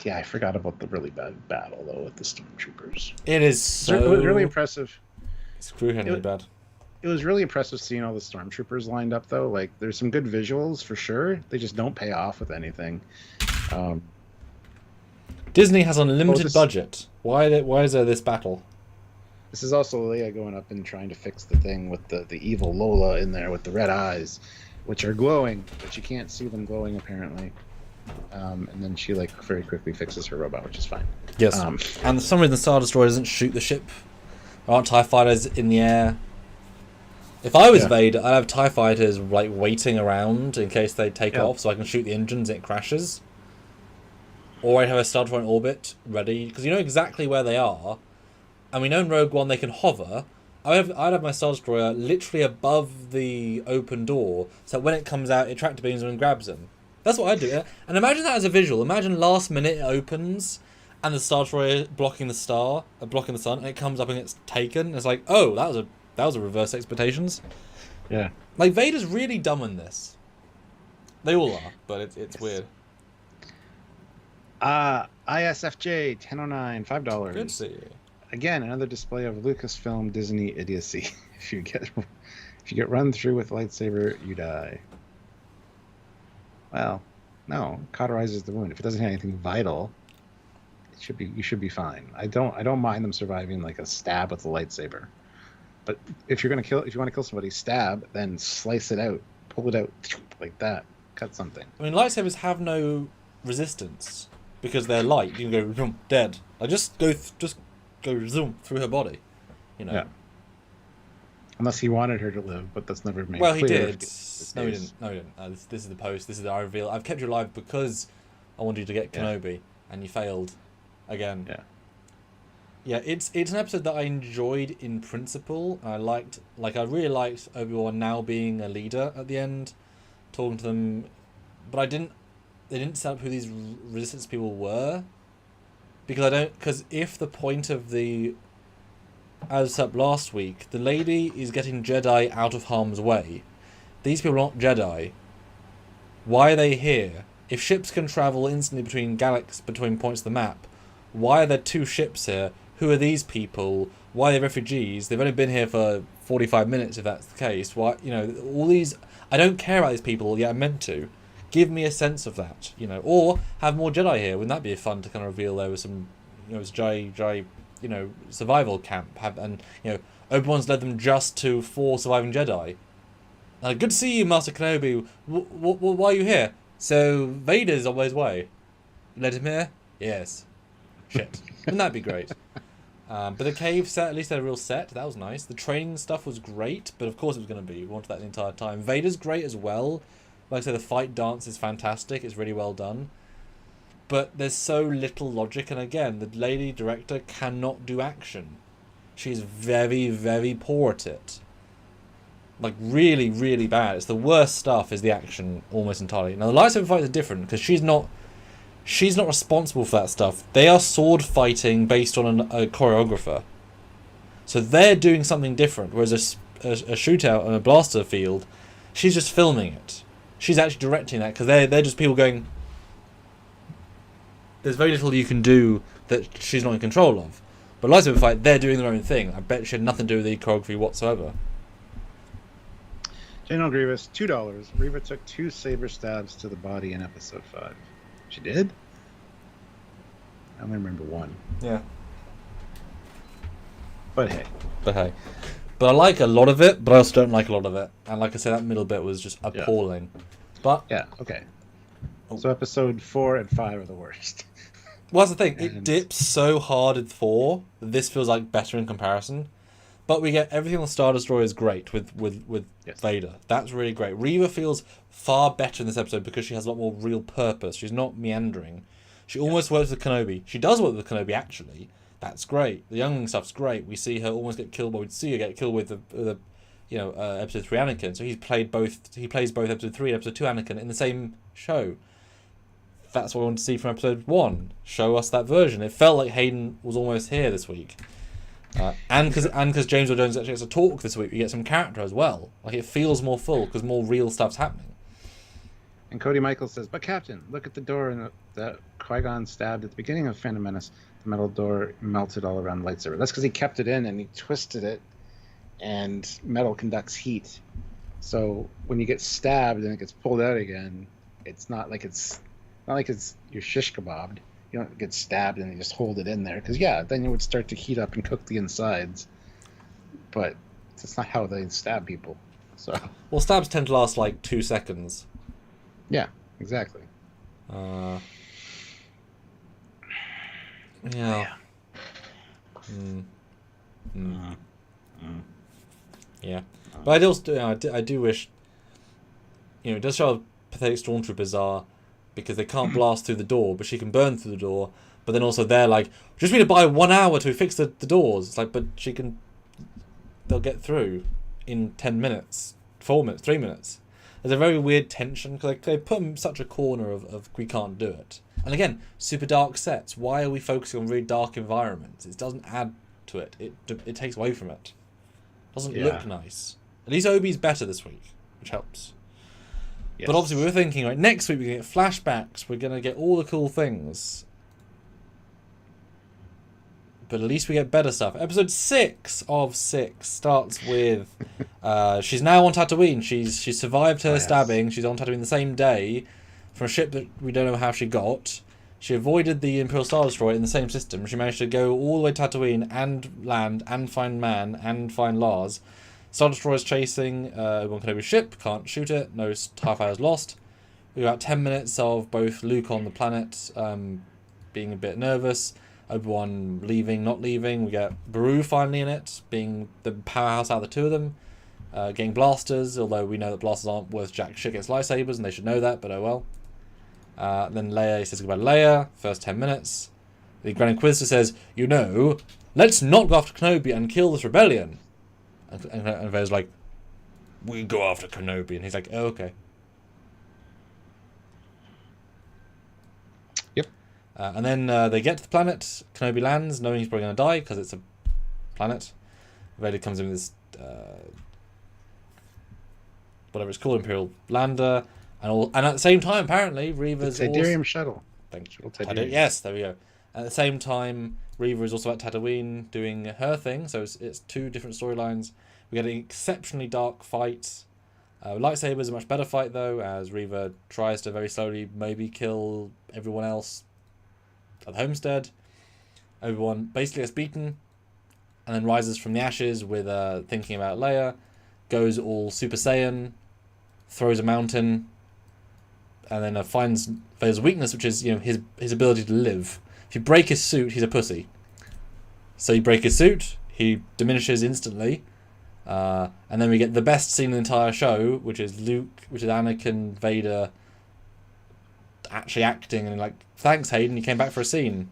Yeah, I forgot about the really bad battle though with the stormtroopers. It was really impressive. Screw-handedly bad. It was really impressive seeing all the stormtroopers lined up, though. Like, there's some good visuals for sure. They just don't pay off with anything. Disney has unlimited budget. Why is there this battle? This is also Leia going up and trying to fix the thing with the evil Lola in there with the red eyes, which are glowing, but you can't see them glowing apparently. And then she like very quickly fixes her robot, which is fine. Yes. And for some reason, the Star Destroyer doesn't shoot the ship. There aren't TIE fighters in the air. If I was Vader, I'd have TIE fighters like waiting around in case they take off, so I can shoot the engines and it crashes. Or I'd have a Star Destroyer in orbit ready, because you know exactly where they are. And we know in Rogue One they can hover. I'd have my Star Destroyer literally above the open door, so that when it comes out, it tractor beams them and grabs them. That's what I'd do. And imagine that as a visual. Imagine last minute it opens, and the Star Destroyer blocking the sun, and it comes up and it's taken. And it's like, oh, that was a reverse expectations. Yeah. Like, Vader's really dumb in this. They all are, but it's weird. ISFJ 1009 $5. Good to see you. Again, another display of Lucasfilm Disney idiocy. If you get run through with lightsaber, you die. Well, no, cauterizes the wound. If it doesn't have anything vital, you should be fine. I don't mind them surviving like a stab with a lightsaber. But if you want to kill somebody, stab, then slice it out. pull it out like that, cut something. I mean, lightsabers have no resistance because they're light. You can go zoom, dead. Like just go zoom through her body. You know. Yeah. Unless he wanted her to live, but that's never made Well, clear. he did. No, he didn't. No, he didn't. This is the post. This is the reveal. I've kept you alive because I wanted you to get Kenobi, and you failed again. Yeah. Yeah, it's an episode that I enjoyed in principle. I really liked Obi Wan now being a leader at the end, talking to them, but they didn't set up who these resistance people were, because if the point of the, as set up last week, the lady is getting Jedi out of harm's way. These people are not Jedi. Why are they here? If ships can travel instantly between points of the map, why are there 2 ships here? Who are these people? Why are they refugees? They've only been here for 45 minutes, if that's the case. Why, all these... I don't care about these people, yet I'm meant to. Give me a sense of that, Or have more Jedi here. Wouldn't that be fun to kind of reveal there was some, Jedi, survival camp? Obi-Wan's led them just to 4 surviving Jedi. Good to see you, Master Kenobi. Why are you here? So, Vader's on his way. Led him here? Yes. Shit. Wouldn't that be great? But the cave set, at least they had a real set. That was nice. The training stuff was great, but of course it was going to be. We wanted that the entire time. Vader's great as well. Like I say, the fight dance is fantastic. It's really well done. But there's so little logic, and again, the lady director cannot do action. She's very, very poor at it. Like, really, really bad. It's the worst stuff is the action, almost entirely. Now, the lightsaber fights are different, because she's not responsible for that stuff. They are sword fighting based on a choreographer. So they're doing something different, whereas a shootout on a blaster field, she's just filming it. She's actually directing that, because they're just people going... There's very little you can do that she's not in control of. But lightsaber fight, they're doing their own thing. I bet she had nothing to do with the choreography whatsoever. General Grievous, $2. Reva took 2 saber stabs to the body in episode 5. She did? I only remember 1. Yeah. But hey. But I like a lot of it, but I also don't like a lot of it. And like I said, that middle bit was just appalling. Yeah. But yeah, okay. So episode 4 and 5 are the worst. Well, that's the thing. It dips so hard in 4 that this feels like better in comparison. But we get everything on Star Destroyer is great with yes. Vader. That's really great. Reva feels far better in this episode because she has a lot more real purpose. She's not meandering. She almost works with Kenobi. She does work with Kenobi, actually. That's great. The youngling stuff's great. We see her almost get killed, but we see her get killed with the episode 3 Anakin. So he plays both episode 3 and episode 2 Anakin in the same show. That's what we want to see from episode 1. Show us that version. It felt like Hayden was almost here this week. And because James Earl Jones actually gets to talk this week, we get some character as well. Like, it feels more full because more real stuff's happening. And Cody Michaels says, "But Captain, look at the door that Qui-Gon stabbed at the beginning of Phantom Menace. The metal door melted all around the lightsaber. That's because he kept it in and he twisted it, and metal conducts heat. So when you get stabbed and it gets pulled out again, it's not like you're shish kebabbed. You don't get stabbed and you just hold it in there. Because, then you would start to heat up and cook the insides. But that's not how they stab people. So. Well, stabs tend to last like 2 seconds. Yeah, exactly. Yeah. Yeah. But I do wish... it does show how pathetic stormtroopers are, because they can't blast through the door, but she can burn through the door. But then also they're like, just need to buy 1 hour to fix the doors. It's like, but they'll get through in 10 minutes, 4 minutes, 3 minutes. There's a very weird tension, because they put them in such a corner of we can't do it. And again, super dark sets. Why are we focusing on really dark environments? It doesn't add to it. It takes away from it. It doesn't look nice. At least Obi's better this week, which helps. Yes. But obviously we were thinking, right, next week we're going to get flashbacks, we're going to get all the cool things. But at least we get better stuff. Episode 6 of 6 starts with... she's now on Tatooine. She's survived her stabbing. She's on Tatooine the same day from a ship that we don't know how she got. She avoided the Imperial Star Destroyer in the same system. She managed to go all the way to Tatooine and land and find Man and find Lars. Star Destroyer's chasing Obi-Wan Kenobi's ship, can't shoot it, no TIE fighters lost. We got 10 minutes of both Luke on the planet being a bit nervous, Obi-Wan leaving, not leaving. We get Beru finally in it, being the powerhouse out of the two of them, getting blasters, although we know that blasters aren't worth jack shit against lightsabers, and they should know that, but oh well. Then Leia says goodbye to Leia, first 10 minutes. The Grand Inquisitor says, you know, let's not go after Kenobi and kill this rebellion. And Vader's like, we can go after Kenobi. And he's like, oh, okay. Yep. And then they get to the planet. Kenobi lands, knowing he's probably going to die because it's a planet. Vader comes in with this, whatever it's called, Imperial lander. And at the same time, apparently, Reva's... The Tydirium shuttle. Thank you. Yes, there we go. At the same time, Reva is also at Tatooine doing her thing, so it's two different storylines. We get an exceptionally dark fight. Lightsabers a much better fight, though, as Reva tries to very slowly maybe kill everyone else at the homestead. Everyone basically gets beaten, and then rises from the ashes with thinking about Leia, goes all Super Saiyan, throws a mountain, and then finds Vader's weakness, which is, you know, his ability to live. If you break his suit, he's a pussy. So you break his suit, he diminishes instantly, and then we get the best scene in the entire show, which is Anakin, Vader, actually acting, and like, thanks Hayden, you came back for a scene.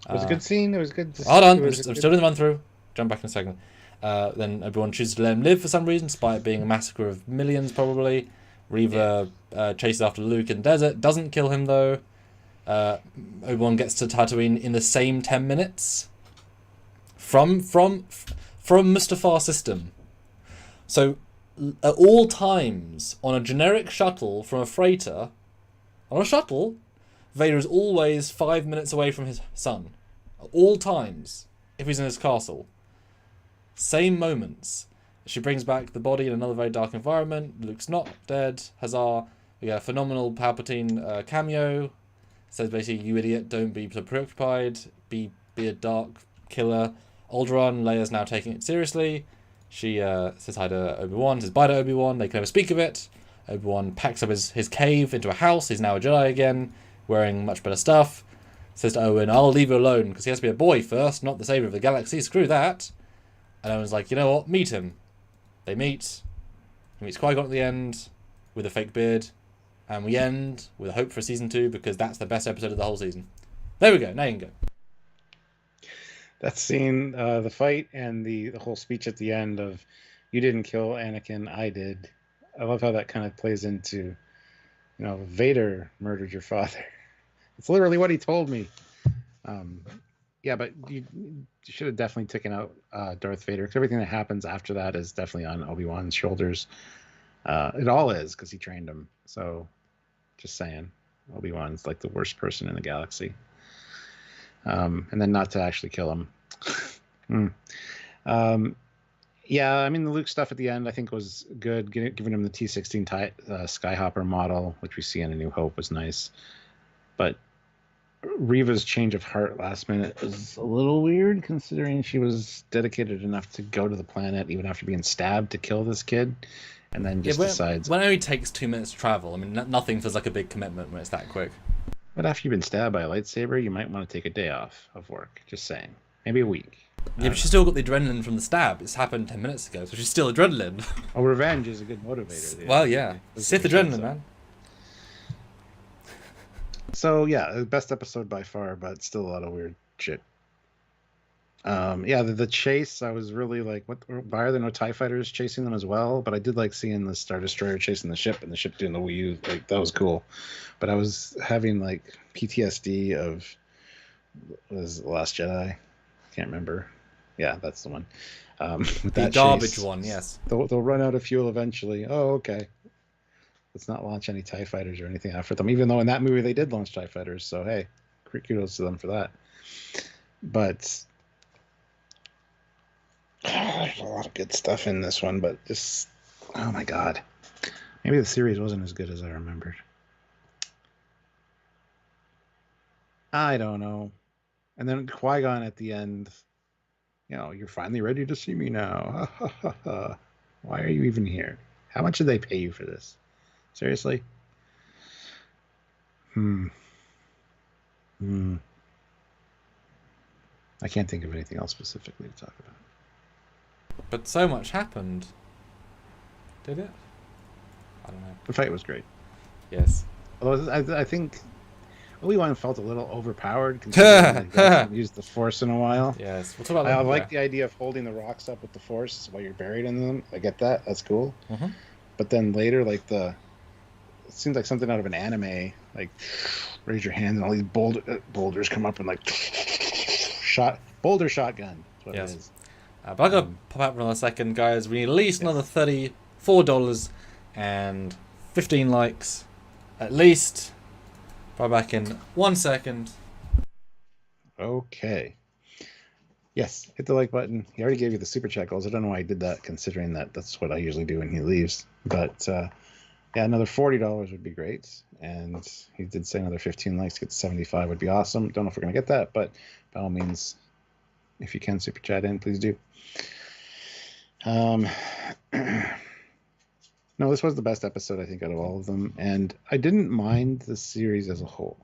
It was a good scene. It was good. Hold on, I'm still doing the run through. Jump back in a second. Then everyone chooses to let him live for some reason, despite it being a massacre of millions probably. Reva chases after Luke in the desert, doesn't kill him though. Obi-Wan gets to Tatooine in the same 10 minutes from Mustafar system. So at all times on a generic shuttle from a freighter, on a shuttle, Vader is always 5 minutes away from his son. At all times, if he's in his castle. Same moments. She brings back the body in another very dark environment. Luke's not dead. Huzzah. We get a phenomenal Palpatine cameo. Says basically, you idiot, don't be so preoccupied. Be a dark killer. Alderaan, Leia's now taking it seriously. She says hi to Obi-Wan, says bye to Obi-Wan. They can never speak of it. Obi-Wan packs up his cave into a house. He's now a Jedi again, wearing much better stuff. Says to Owen, I'll leave you alone, because he has to be a boy first, not the savior of the galaxy. Screw that. And Owen's like, you know what, meet him. They meet. He meets Qui-Gon at the end with a fake beard. And we end with a hope for season 2, because that's the best episode of the whole season. There we go. Now you can go. That scene, the fight, and the whole speech at the end of, you didn't kill Anakin, I did. I love how that kind of plays into, you know, Vader murdered your father. It's literally what he told me. Yeah, but you should have definitely taken out Darth Vader, because everything that happens after that is definitely on Obi-Wan's shoulders. It all is, because he trained him. So, just saying, Obi-Wan's like the worst person in the galaxy. And then not to actually kill him. Yeah, I mean, the Luke stuff at the end I think was good. Giving him the T-16 Skyhopper model, which we see in A New Hope, was nice. But Reva's change of heart last minute was a little weird, considering she was dedicated enough to go to the planet even after being stabbed to kill this kid, and then just decides... When it only takes 2 minutes to travel, I mean, nothing feels like a big commitment when it's that quick. But after you've been stabbed by a lightsaber, you might want to take a day off of work. Just saying. Maybe a week. Yeah, but she's still got the adrenaline from the stab. It's happened 10 minutes ago, so she's still adrenaline. Oh, revenge is a good motivator. Well, yeah. Sith adrenaline, man. So, yeah, the best episode by far, but still a lot of weird shit. Yeah, the chase, I was really like, why are there no TIE fighters chasing them as well? But I did like seeing the Star Destroyer chasing the ship and the ship doing the Wii U. Like, that was cool. But I was having like PTSD of, was The Last Jedi? Can't remember. Yeah, that's the one. With that garbage chase, one, yes. They'll run out of fuel eventually. Oh, okay. Let's not launch any TIE fighters or anything after them, even though in that movie they did launch TIE fighters. So, hey, kudos to them for that. But there's a lot of good stuff in this one, but just, oh my God. Maybe the series wasn't as good as I remembered. I don't know. And then Qui-Gon at the end, You're finally ready to see me now. Why are you even here? How much did they pay you for this? Seriously? Hmm. I can't think of anything else specifically to talk about. But so much happened. Did it? I don't know. The fight was great. Yes. Although I think OBI WAN felt a little overpowered considering he hasn't used the Force in a while. Yes. We'll talk about that. I like the idea of holding the rocks up with the Force while you're buried in them. I get that. That's cool. Mm-hmm. But then later, it seems like something out of an anime. Like, raise your hand and all these boulders come up and boulder shotgun. That's what it is. But I gotta pop out for another second, guys. We need at least another $34 and 15 likes, at least. Probably back in 1 second. Okay. Yes, hit the like button. He already gave you the super chat goals. I don't know why he did that, considering that's what I usually do when he leaves. But yeah, another $40 would be great. And he did say another 15 likes to get to 75 would be awesome. Don't know if we're gonna get that, but by all means, if you can super chat in, please do. No, this was the best episode, I think, out of all of them. And I didn't mind the series as a whole.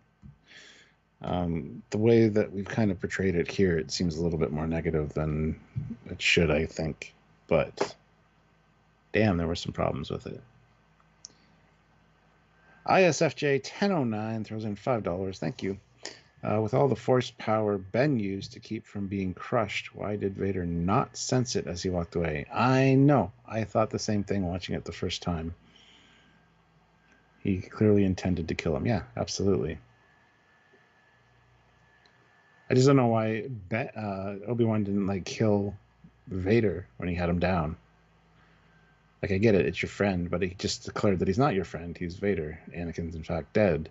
The way that we've kind of portrayed it here, it seems a little bit more negative than it should, I think. But damn, there were some problems with it. ISFJ 1009 throws in $5. Thank you. With all the force power Ben used to keep from being crushed, why did Vader not sense it as he walked away? I know. I thought the same thing watching it the first time. He clearly intended to kill him. Yeah, absolutely. I just don't know why Obi-Wan didn't kill Vader when he had him down. I get it, it's your friend, but he just declared that he's not your friend. He's Vader. Anakin's in fact dead.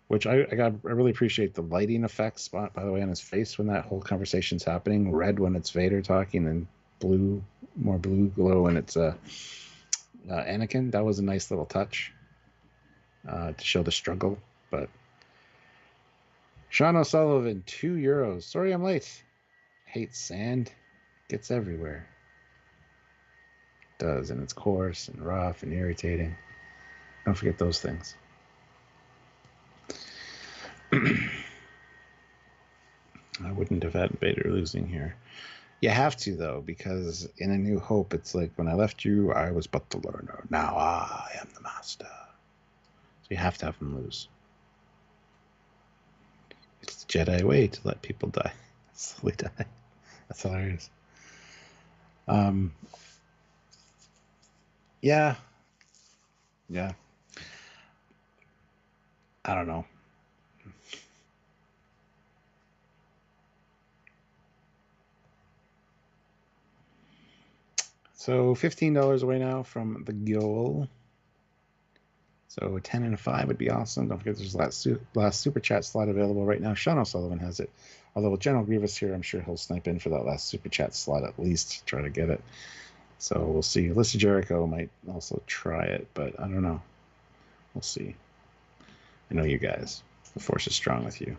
Which I really appreciate the lighting effects, by the way, on his face when that whole conversation's happening. Red when it's Vader talking, and more blue glow when it's Anakin. That was a nice little touch to show the struggle. But Sean O'Sullivan, €2. Sorry I'm late. Hates sand. Gets everywhere. It does, and it's coarse and rough and irritating. Don't forget those things. I wouldn't have had Vader losing here. You have to, though, because in A New Hope, it's like, when I left you, I was but the learner. Now I am the master. So you have to have him lose. It's the Jedi way to let people die. Slowly die. That's hilarious. Yeah. I don't know. So $15 away now from the goal. So 10 and a 5 would be awesome. Don't forget there's last super chat slot available right now. Sean O'Sullivan has it. Although with General Grievous here, I'm sure he'll snipe in for that last super chat slot at least, try to get it. So we'll see. Alyssa Jericho might also try it, but I don't know. We'll see. I know you guys. The Force is strong with you.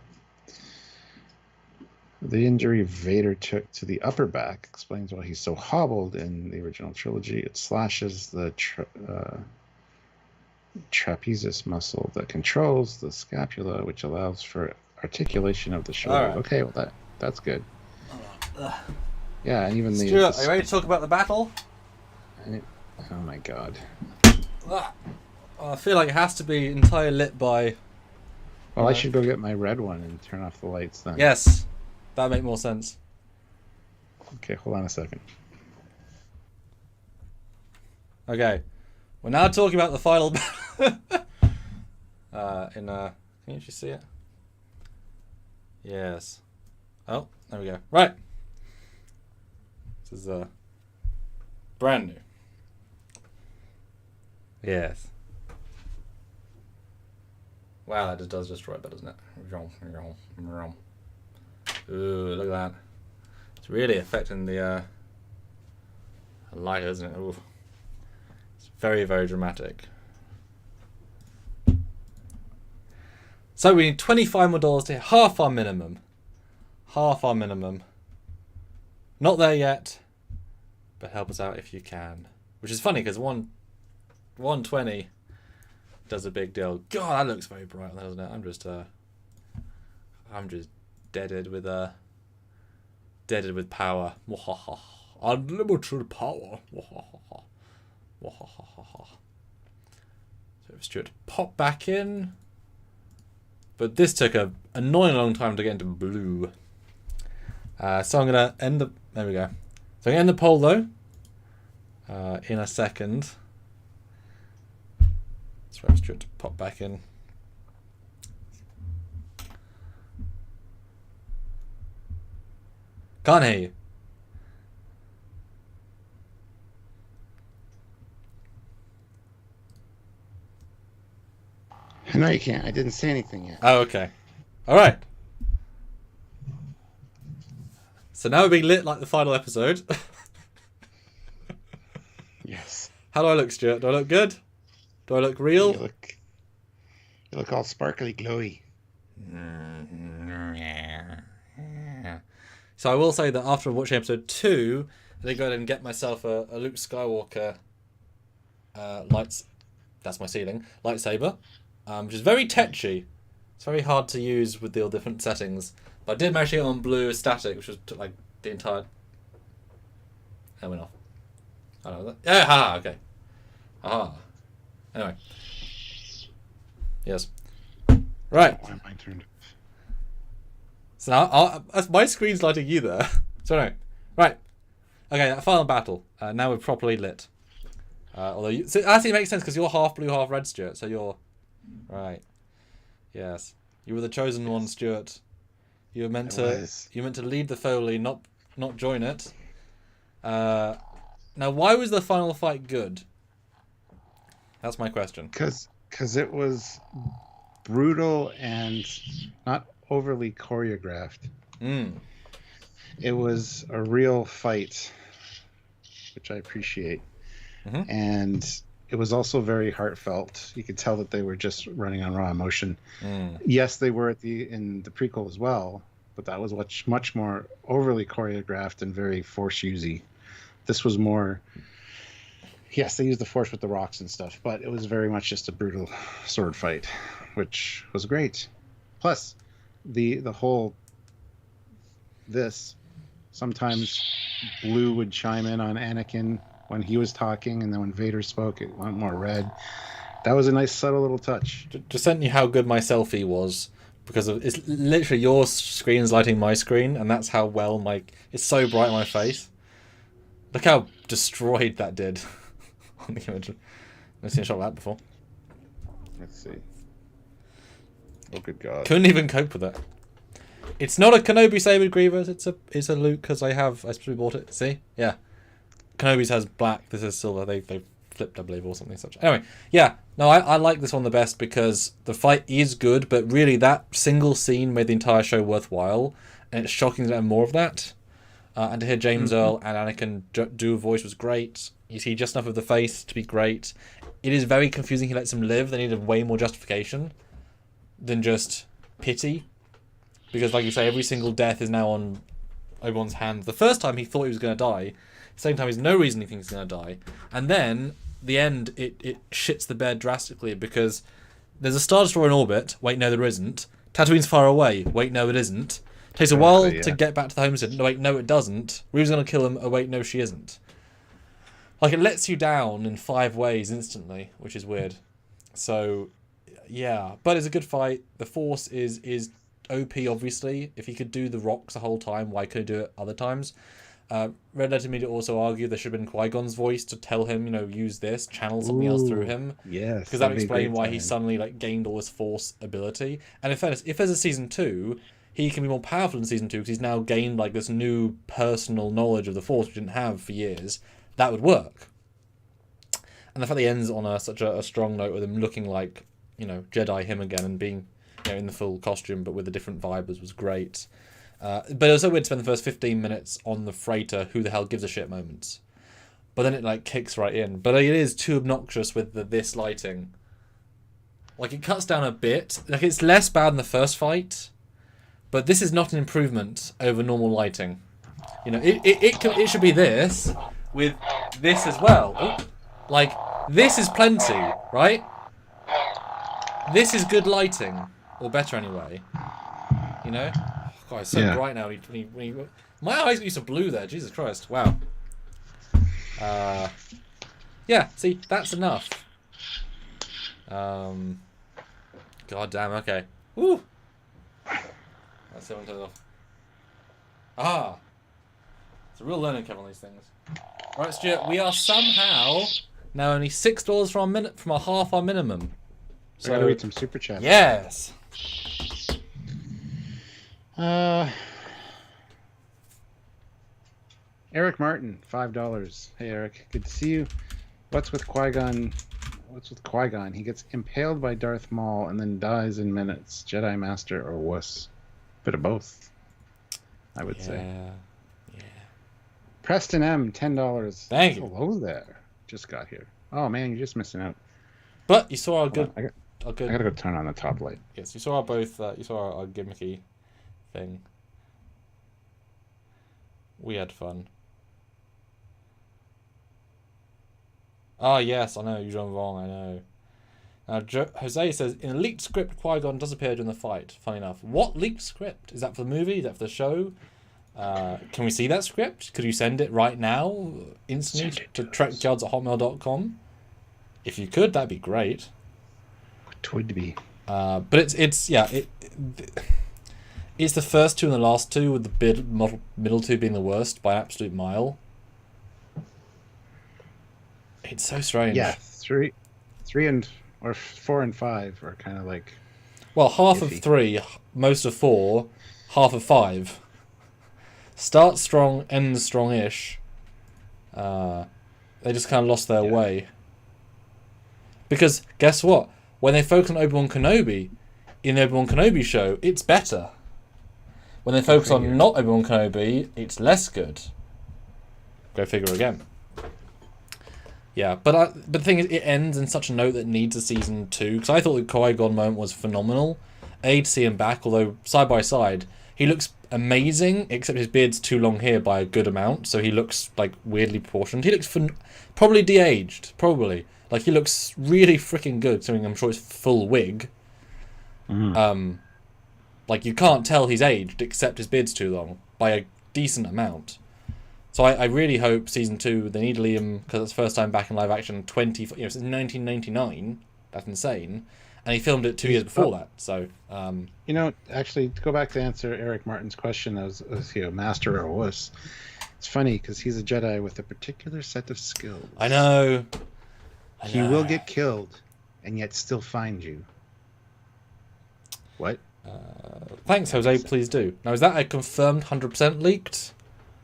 The injury Vader took to the upper back explains why he's so hobbled in the original trilogy. It slashes the trapezius muscle that controls the scapula, which allows for articulation of the shoulder. Right. Okay, well that's good. Yeah, and even Stuart, are you ready to talk about the battle? Oh my god. I feel like it has to be entirely lit by... Well, I should go get my red one and turn off the lights then. Yes. That'd make more sense. Okay, hold on a second. Okay. We're now talking about the final battle. Can you actually see it? Yes. Oh, there we go. Right. This is brand new. Yes. Wow, that just does destroy it, doesn't it? Ooh, look at that. It's really affecting the light, isn't it? Ooh. It's very, very dramatic. So we need $25 more to hit half our minimum. Half our minimum. Not there yet, but help us out if you can. Which is funny because 120 does a big deal. God, that looks very bright, doesn't it? I'm just deaded with power. Unlimited power. So Stuart pop back in. But this took a annoying long time to get into blue. So I'm gonna end the. There we go. So I'm gonna end the poll though. In a second. Let's wait for Stuart to pop back in. Can't hear you. No, you can't. I didn't say anything yet. Oh, okay. All right. So now we're being lit like the final episode. Yes. How do I look, Stuart? Do I look good? Do I look real? You look all sparkly, glowy. So I will say that after watching episode 2, I did go ahead and get myself a Luke Skywalker that's my ceiling, lightsaber, which is very tetchy. It's very hard to use with the all different settings. But I did manage to get on blue static, which was like the entire... That went off. I don't know that. Yeah, haha, okay. Aha. Anyway. Yes. Right. Why am I turned? So now, my screen's lighting you there. So anyway. Right. Okay, that final battle. Now we're properly lit. Although, so it actually makes sense because you're half blue, half red, Stuart. So you're... Right. Yes. You were the chosen one, Stuart. You were meant to lead the Foley, not join it. Now, why was the final fight good? That's my question. Because it was brutal and not overly choreographed. It was a real fight, which I appreciate. Mm-hmm. And it was also very heartfelt. You could tell that they were just running on raw emotion. Yes, they were in the prequel as well, but that was much more overly choreographed and very force-usy. This was more... Yes, they used the force with the rocks and stuff, but it was very much just a brutal sword fight, which was great. Plus, the whole... Sometimes blue would chime in on Anakin when he was talking, and then when Vader spoke, it went more red. That was a nice, subtle little touch. Just sent you how good my selfie was, because it's literally your screen's lighting my screen, and that's how well it's so bright on my face. Look how destroyed that did on the image. I've never seen a shot like that before. Let's see. Oh, good God. Couldn't even cope with it. It's not a Kenobi Saber Grievous, it's a Luke, because I specifically bought it. See? Yeah. Kenobi's has black, this is silver. They flipped, I believe, or something such. Anyway, yeah. No, I like this one the best because the fight is good, but really that single scene made the entire show worthwhile, and it's shocking to have more of that. And to hear James Earl and Anakin do a voice was great. You see just enough of the face to be great. It is very confusing he lets him live. They needed way more justification than just pity. Because, like you say, every single death is now on Obi-Wan's hands. The first time he thought he was going to die. Same time, there's no reason he thinks he's going to die. And then, the end, it shits the bed drastically because there's a Star Destroyer in orbit. Wait, no, there isn't. Tatooine's far away. Wait, no, it isn't. Takes a while to get back to the homestead. No, wait, no, it doesn't. Reeve's going to kill him. Oh, wait, no, she isn't. Like, it lets you down in 5 ways instantly, which is weird. So, yeah. But it's a good fight. The Force is OP, obviously. If he could do the rocks the whole time, why couldn't he do it other times? Red Letter Media also argued there should have been Qui-Gon's voice to tell him, use this, channel something else through him. Yes. Because that would explain why he suddenly gained all this Force ability. And in fairness, if there's a Season 2... he can be more powerful in Season 2 because he's now gained this new personal knowledge of the Force we didn't have for years. That would work. And the fact that he ends on such a strong note with him looking like, Jedi him again and being in the full costume but with a different vibe was great. But it was so weird to spend the first 15 minutes on the freighter who the hell gives a shit moments. But then it kicks right in. But it is too obnoxious with this lighting. It cuts down a bit. It's less bad than the first fight. But this is not an improvement over normal lighting. You know, it should be this with this as well. Oh, like this is plenty, right? This is good lighting, or better anyway. You know, God, it's so bright now. My eyes got used to blue there. Jesus Christ! Wow. Yeah. See, that's enough. God damn. Okay. Woo. That's it. Turn it off. Ah. It's a real learning curve on these things. Right, Stuart. We are somehow now only $6 from our half our minimum. So I gotta read some super chats. Yes. Eric Martin, $5. Hey Eric, good to see you. What's with Qui-Gon? He gets impaled by Darth Maul and then dies in minutes. Jedi Master or wuss? Bit of both, I would say. Yeah. Preston M, $10. Thank you. Hello there. Just got here. Oh man, you're just missing out. But you saw our good. I gotta go turn on the top light. Yes, you saw our both. You saw our gimmicky thing. We had fun. Ah, yes, I know. You're wrong. I know. Jose says in a leaked script, Qui-Gon does appear during the fight. Funny enough, what leaked script? Is that for the movie? Is that for the show? Can we see that script? Could you send it right now, instantly, to trekyards@hotmail.com? If you could, that'd be great. It would be. But it's the first two and the last two, with the middle two being the worst by an absolute mile. It's so strange. Yeah, 4 and 5 are kind of like. Well, half iffy. of 3, most of 4, half of 5. Start strong, end strong-ish. They just kind of lost their way. Because guess what? When they focus on Obi-Wan Kenobi, in the Obi-Wan Kenobi show, it's better. When they focus on not Obi-Wan Kenobi, it's less good. Go figure again. Yeah, but the thing is, it ends in such a note that needs a season 2. Because I thought the Qui-Gon moment was phenomenal. To see him back, although side by side, he looks amazing, except his beard's too long here by a good amount, so he looks like weirdly proportioned. He looks probably de-aged, probably. Like, he looks really freaking good, considering I'm sure it's full wig. Like, you can't tell he's aged, except his beard's too long, by a decent amount. So I really hope season 2, they need Liam, because it's the first time back in live action, since 1999. That's insane. And he filmed it 2 years before that, so... actually, to go back to answer Eric Martin's question as master or wuss, it's funny, because he's a Jedi with a particular set of skills. I know. He will get killed, and yet still find you. What? Thanks, Jose, please do. Now, is that a confirmed 100% leaked?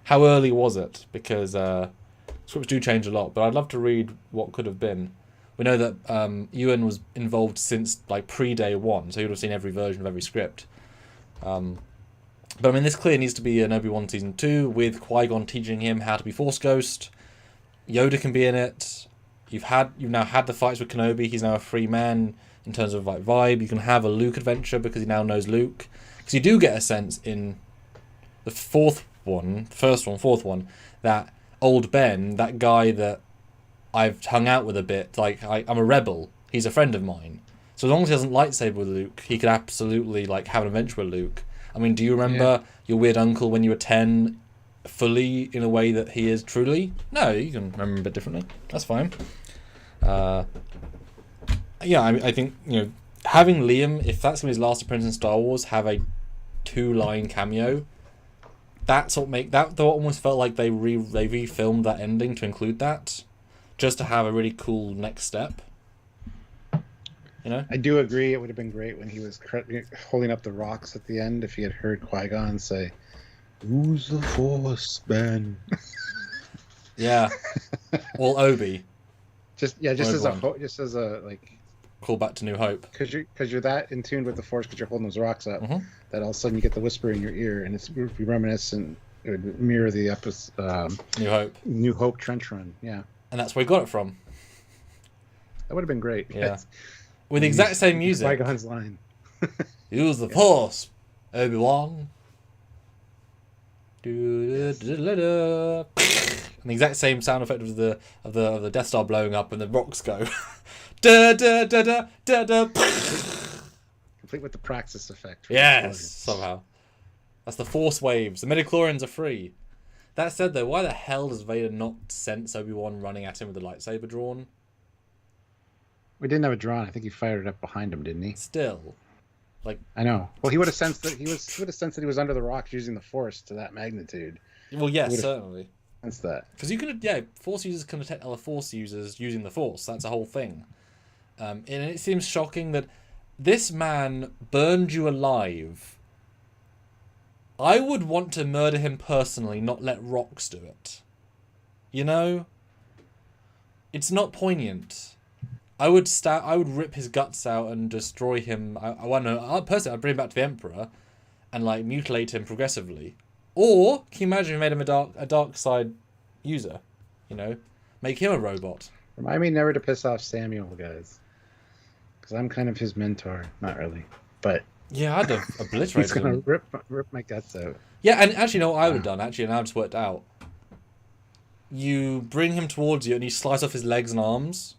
How early was it? Because scripts do change a lot, but I'd love to read what could have been. We know that Ewan was involved since like pre-day one, so he would have seen every version of every script. But I mean, this clearly needs to be an Obi-Wan season 2 with Qui-Gon teaching him how to be Force Ghost. Yoda can be in it. You've now had the fights with Kenobi. He's now a free man in terms of like vibe. You can have a Luke adventure because he now knows Luke. Because you do get a sense in the fourth one, that old Ben, that guy that I've hung out with a bit, like I'm a rebel. He's a friend of mine. So as long as he doesn't lightsaber with Luke, he could absolutely like have an adventure with Luke. I mean, do you remember your weird uncle when you were 10 fully in a way that he is truly? No, you can remember him a bit differently. That's fine. Yeah, I think, having Liam, if that's his last appearance in Star Wars, have a 2-line cameo. That almost felt like they refilmed that ending to include that, just to have a really cool next step. I do agree. It would have been great when he was holding up the rocks at the end. If he had heard Qui-Gon say, "Use the Force, Ben." Yeah. Well, Obi. Just as a like. Call back to New Hope. Because you're that in tune with the Force, because you're holding those rocks up, Mm-hmm. that all of a sudden you get the whisper in your ear, and it's reminiscent. It would mirror the episode New Hope trench run. Yeah. And that's where we got it from. That would have been great. Yeah. With the exact same music. Qui-Gon's line. Use the Force, Obi-Wan. And the exact same sound effect of the Death Star blowing up and the rocks go. Da da da da da da. Complete with the Praxis effect. Yes, somehow. That's the Force waves. The midichlorians are free. That said, though, why the hell does Vader not sense Obi-Wan running at him with the lightsaber drawn? We didn't have it drawn. I think he fired it up behind him, didn't he? Still, like I know. Well, he would have sensed that he was under the rocks using the Force to that magnitude. Well, yes, certainly. Sensed that. Because you can, Force users can detect other Force users using the Force. That's a whole thing. And it seems shocking that this man burned you alive. I would want to murder him personally, not let rocks do it. You know? It's not poignant. I would rip his guts out and destroy him. Personally, I'd bring him back to the Emperor and like mutilate him progressively. Or can you imagine if we made him a dark side user? You know, make him a robot. Remind me never to piss off Samuel, guys, because I'm kind of his mentor. Not really, but yeah, I'd have obliterated he's gonna him. rip my guts out. Yeah, and actually, you know what I would have done? Actually, and I've just worked out. You bring him towards you, and you slice off his legs and arms.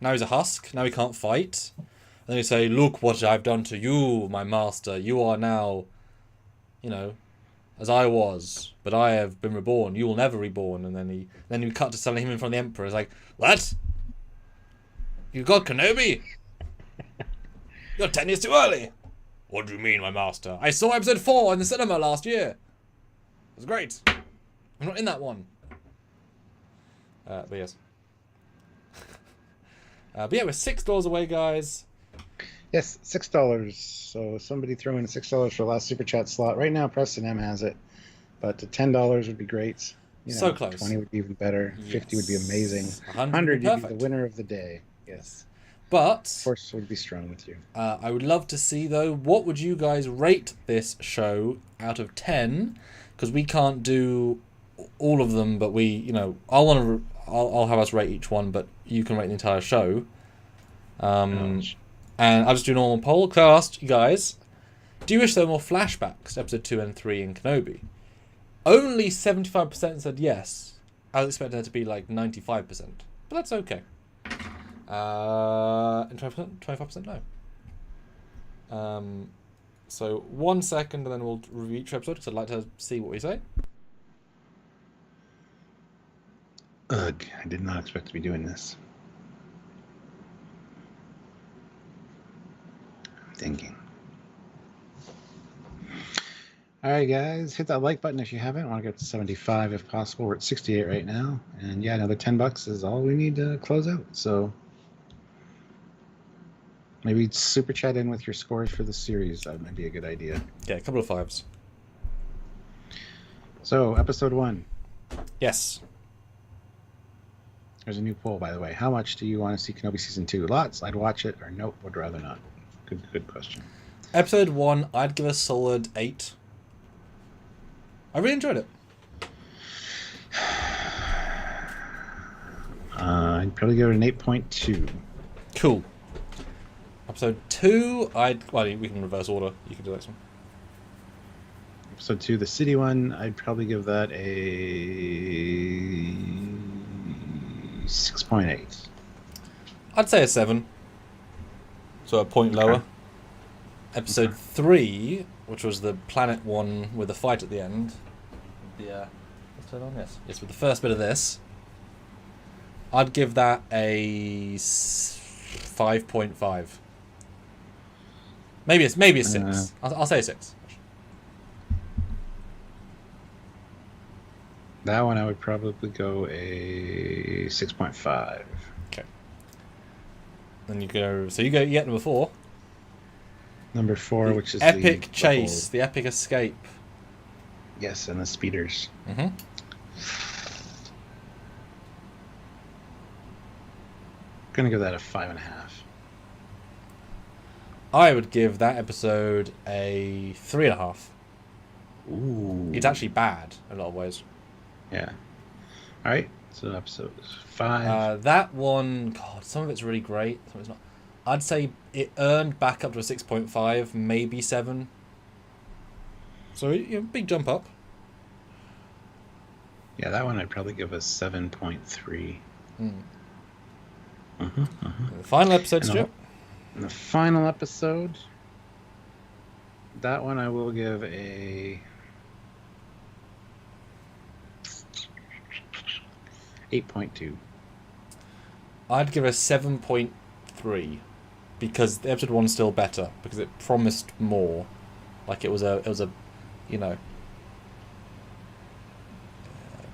Now he's a husk. Now he can't fight. And then you say, "Look what I've done to you, my master. You are now, you know, as I was, but I have been reborn. You will never reborn." And then you cut to selling him in front of the Emperor. It's like, what? You got Kenobi? You're 10 years too early. What do you mean, my master? I saw episode 4 in the cinema last year. It was great. I'm not in that one. But yes. But yeah, we're $6 away, guys. Yes, $6. So somebody throw in $6 for the last super chat slot. Right now, Preston M has it, but $10 would be great. You know, so close. 20 would be even better. Yes. 50 would be amazing. 100 you'd be the winner of the day. Yes. But Force would be strong with you. I would love to see, though, what would you guys rate this show out of 10? Because we can't do all of them, but we, you know, I'll have us rate each one, but you can rate the entire show. And I'll just do a normal poll. So I asked you guys, do you wish there were more flashbacks, episode 2 and 3 in Kenobi? Only 75% said yes. I was expecting it to be like 95%, but that's okay. And 25% no. So 1 second, and then we'll review each episode because I'd like to see what we say. Ugh, I did not expect to be doing this. I'm thinking. All right, guys, hit that like button if you haven't. I want to get to 75 if possible. We're at 68 right now, and yeah, another $10 is all we need to close out. So maybe super chat in with your scores for the series. That might be a good idea. Yeah, a couple of 5s. So episode 1. Yes. There's a new poll, by the way. How much do you want to see Kenobi season 2? Lots. I'd watch it, or nope, would rather not. Good question. Episode 1, I'd give a solid 8. I really enjoyed it. I'd probably give it an 8.2. Cool. Episode 2, we can reverse order. You can do this one. Episode 2, the city one, I'd probably give that a 6.8. I'd say a 7. So a point lower. Episode 3, which was the planet one with the fight at the end. Let's turn on this. Yes, with the first bit of this. I'd give that a 5.5. Maybe a 6. I'll say a 6. That one I would probably go a 6.5. Okay. Then you get number 4. Number 4, which is epic chase, the epic escape. Yes, and the speeders. Mm-hmm. Gonna give that a 5.5. I would give that episode a 3.5. Ooh. It's actually bad in a lot of ways. Yeah. All right. So episode 5. That one, God, some of it's really great. Some of it's not. I'd say it earned back up to a 6.5, maybe 7. So, big jump up. Yeah, that one I'd probably give a 7.3. The final episode, Stuart. The final episode, that one I will give a 8.2. I'd give a 7.3 because the episode 1's still better because it promised more. Like it was a you know.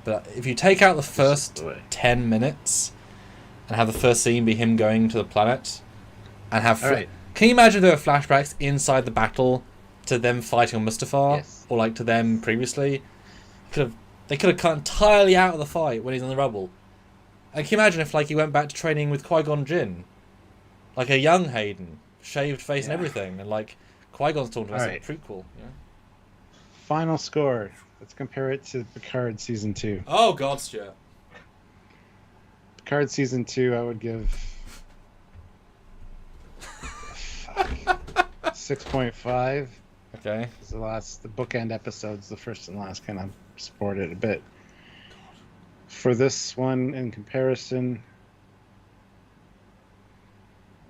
But if you take out the first 10 minutes and have the first scene be him going to the planet and have... Can you imagine there were flashbacks inside the battle to them fighting on Mustafar? Yes. Or like to them previously? They could have cut entirely out of the fight when he's in the rubble. And can you imagine if like he went back to training with Qui-Gon Jinn? Like a young Hayden, shaved face and everything, and like Qui-Gon's talking to us in a prequel. Yeah. Final score. Let's compare it to Picard Season 2. Oh, God, Stuart. Picard Season 2, I would give... 6.5. Okay. The bookend episodes, the first and last, kind of supported a bit. For this one, in comparison...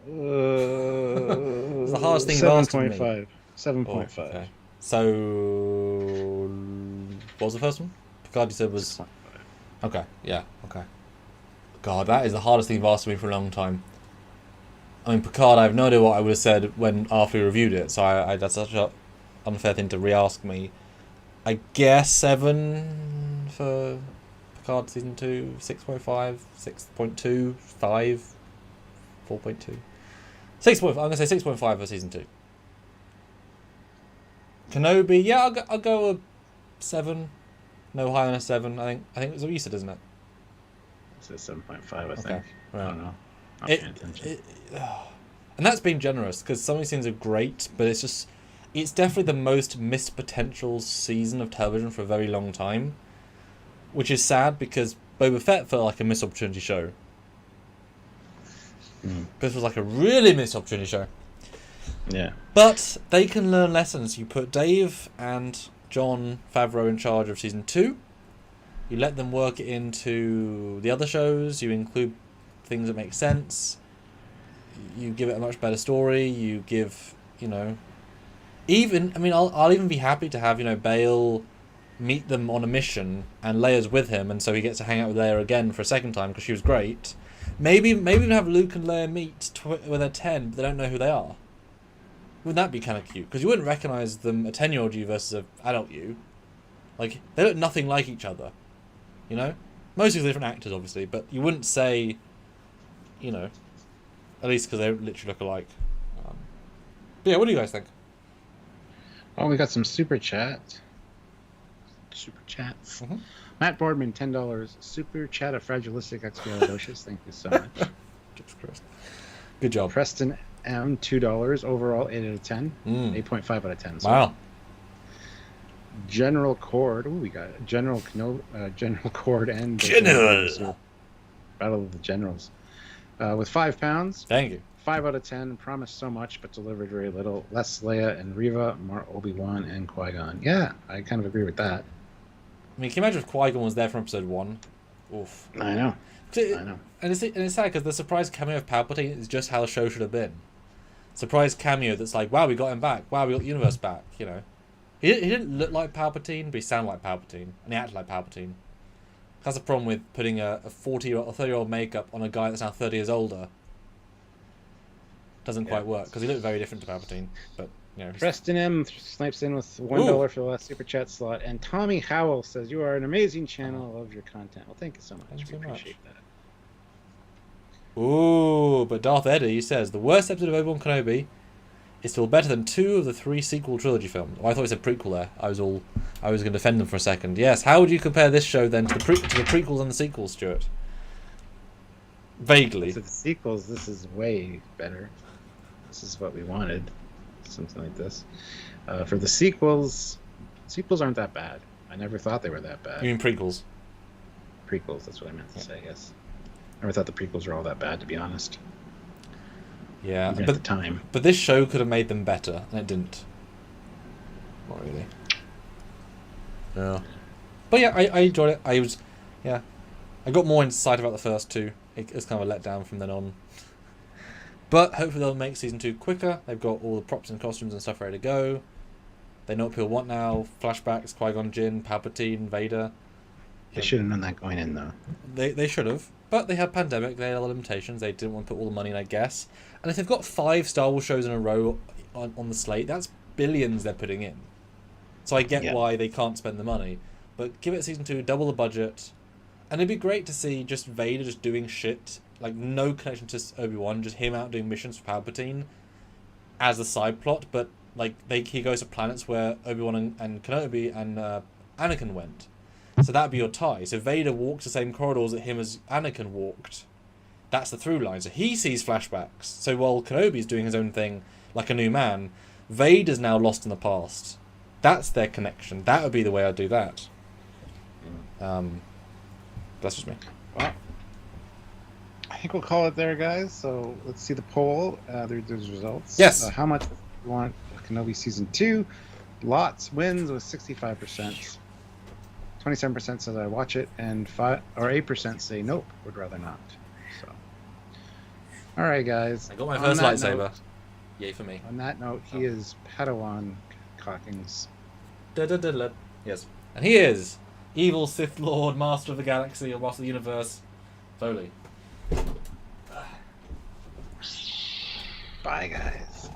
It's the hardest thing you've asked of me. 7.5. Okay. So, what was the first one? Picard, you said was... 6.5. Okay, yeah, okay. God, that is the hardest thing you've asked me for a long time. I mean, Picard, I have no idea what I would have said after we reviewed it, so I that's such an unfair thing to re-ask me. I guess 7 for Picard Season 2, 6.5, 6.2, 5, 4.2. 6.5, I'm going to say 6.5 for Season 2. Kenobi, yeah, I'll go a 7. No higher than a 7. I think it's what you said, isn't it? It says 7.5, I think. Right. I don't know. Not paying attention. And that's being generous, because some of these scenes are great, but it's definitely the most missed potential season of television for a very long time. Which is sad, because Boba Fett felt like a missed opportunity show. This was like a really missed opportunity show. Yeah. But they can learn lessons. You put Dave and Jon Favreau in charge of Season 2. You let them work it into the other shows. You include things that make sense. You give it a much better story. You give, I'll even be happy to have, Bail meet them on a mission and Leia's with him, and so he gets to hang out with Leia again for a second time because she was great. Maybe even have Luke and Leia meet when they're 10, but they don't know who they are. Wouldn't that be kind of cute? Because you wouldn't recognise them, a 10-year-old you versus an adult you. Like, they look nothing like each other. Mostly different actors, obviously, but you wouldn't say, at least because they literally look alike. But yeah, what do you guys think? Oh, we got some super chats. Mm-hmm. Matt Boardman, $10. Super chat of Fragilistic Expialidocious. Thank you so much. Jesus Christ. Good job. Preston M, $2. Overall, 8 out of 10. 8.5 out of 10. So. Wow. General Cord. Oh, we got General Cord and General. Battle of the Generals. With £5. Thank you. 5 out of 10. Promised so much, but delivered very little. Less Leia and Reva, more Obi Wan and Qui-Gon. Yeah, I kind of agree with that. I mean, can you imagine if Qui-Gon was there from episode 1? Oof. I know. And it's sad because the surprise cameo of Palpatine is just how the show should have been. Surprise cameo that's like, wow, we got him back. Wow, we got the universe back. He didn't look like Palpatine, but he sounded like Palpatine, and he acted like Palpatine. That's the problem with putting a 40-year-old or 30-year-old makeup on a guy that's now 30 years older. Doesn't quite work because he looked very different to Palpatine. But Preston M snipes in with $1 for the last super chat slot, and Tommy Howell says, "You are an amazing channel. I love your content." Well, thank you so much. Thanks we so appreciate that. Ooh, but Darth Eddie says the worst episode of Obi-Wan Kenobi is still better than 2 of the 3 sequel trilogy films. Oh, I thought it said prequel there. I was going to defend them for a second. Yes, how would you compare this show then to the prequels and the sequels, Stuart? Vaguely. For the sequels, this is way better. This is what we wanted. Something like this. For the sequels aren't that bad. I never thought they were that bad. You mean prequels? Prequels, that's what I meant to say, yes. I never thought the prequels were all that bad, to be honest. Yeah, Even at the time. But this show could have made them better, and it didn't. Not really. Yeah. But yeah, I enjoyed it. Yeah. I got more insight about the first two. It's kind of a letdown from then on. But hopefully they'll make season 2 quicker. They've got all the props and costumes and stuff ready to go. They know what people want now. Flashbacks, Qui-Gon Jinn, Palpatine, Vader. They should have known that going in, though. They should have. But they had pandemic, they had limitations. They didn't want to put all the money in, I guess. And if they've got 5 Star Wars shows in a row on the slate, that's billions they're putting in. So I get why they can't spend the money. But give it season 2, double the budget. And it'd be great to see just Vader just doing shit. Like, no connection to Obi-Wan, just him out doing missions for Palpatine as a side plot. But, like, he goes to planets where Obi-Wan and Kenobi and Anakin went. So that'd be your tie. So Vader walks the same corridors that him as Anakin walked. That's the through line. So he sees flashbacks. So while Kenobi's doing his own thing like a new man, Vader's now lost in the past. That's their connection. That would be the way I'd do that. That's just me. Well, I think we'll call it there, guys. So let's see the poll. There's results. Yes. How much do you want Kenobi season 2? Lots wins with 65%. 27% says I watch it, and 8% say nope, would rather not. So, all right, guys. I got my first lightsaber. Yay for me. On that note, he is Padawan Cockings. Yes, and he is evil Sith Lord, Master of the Galaxy, or Master of the Universe, Foley. Bye, guys.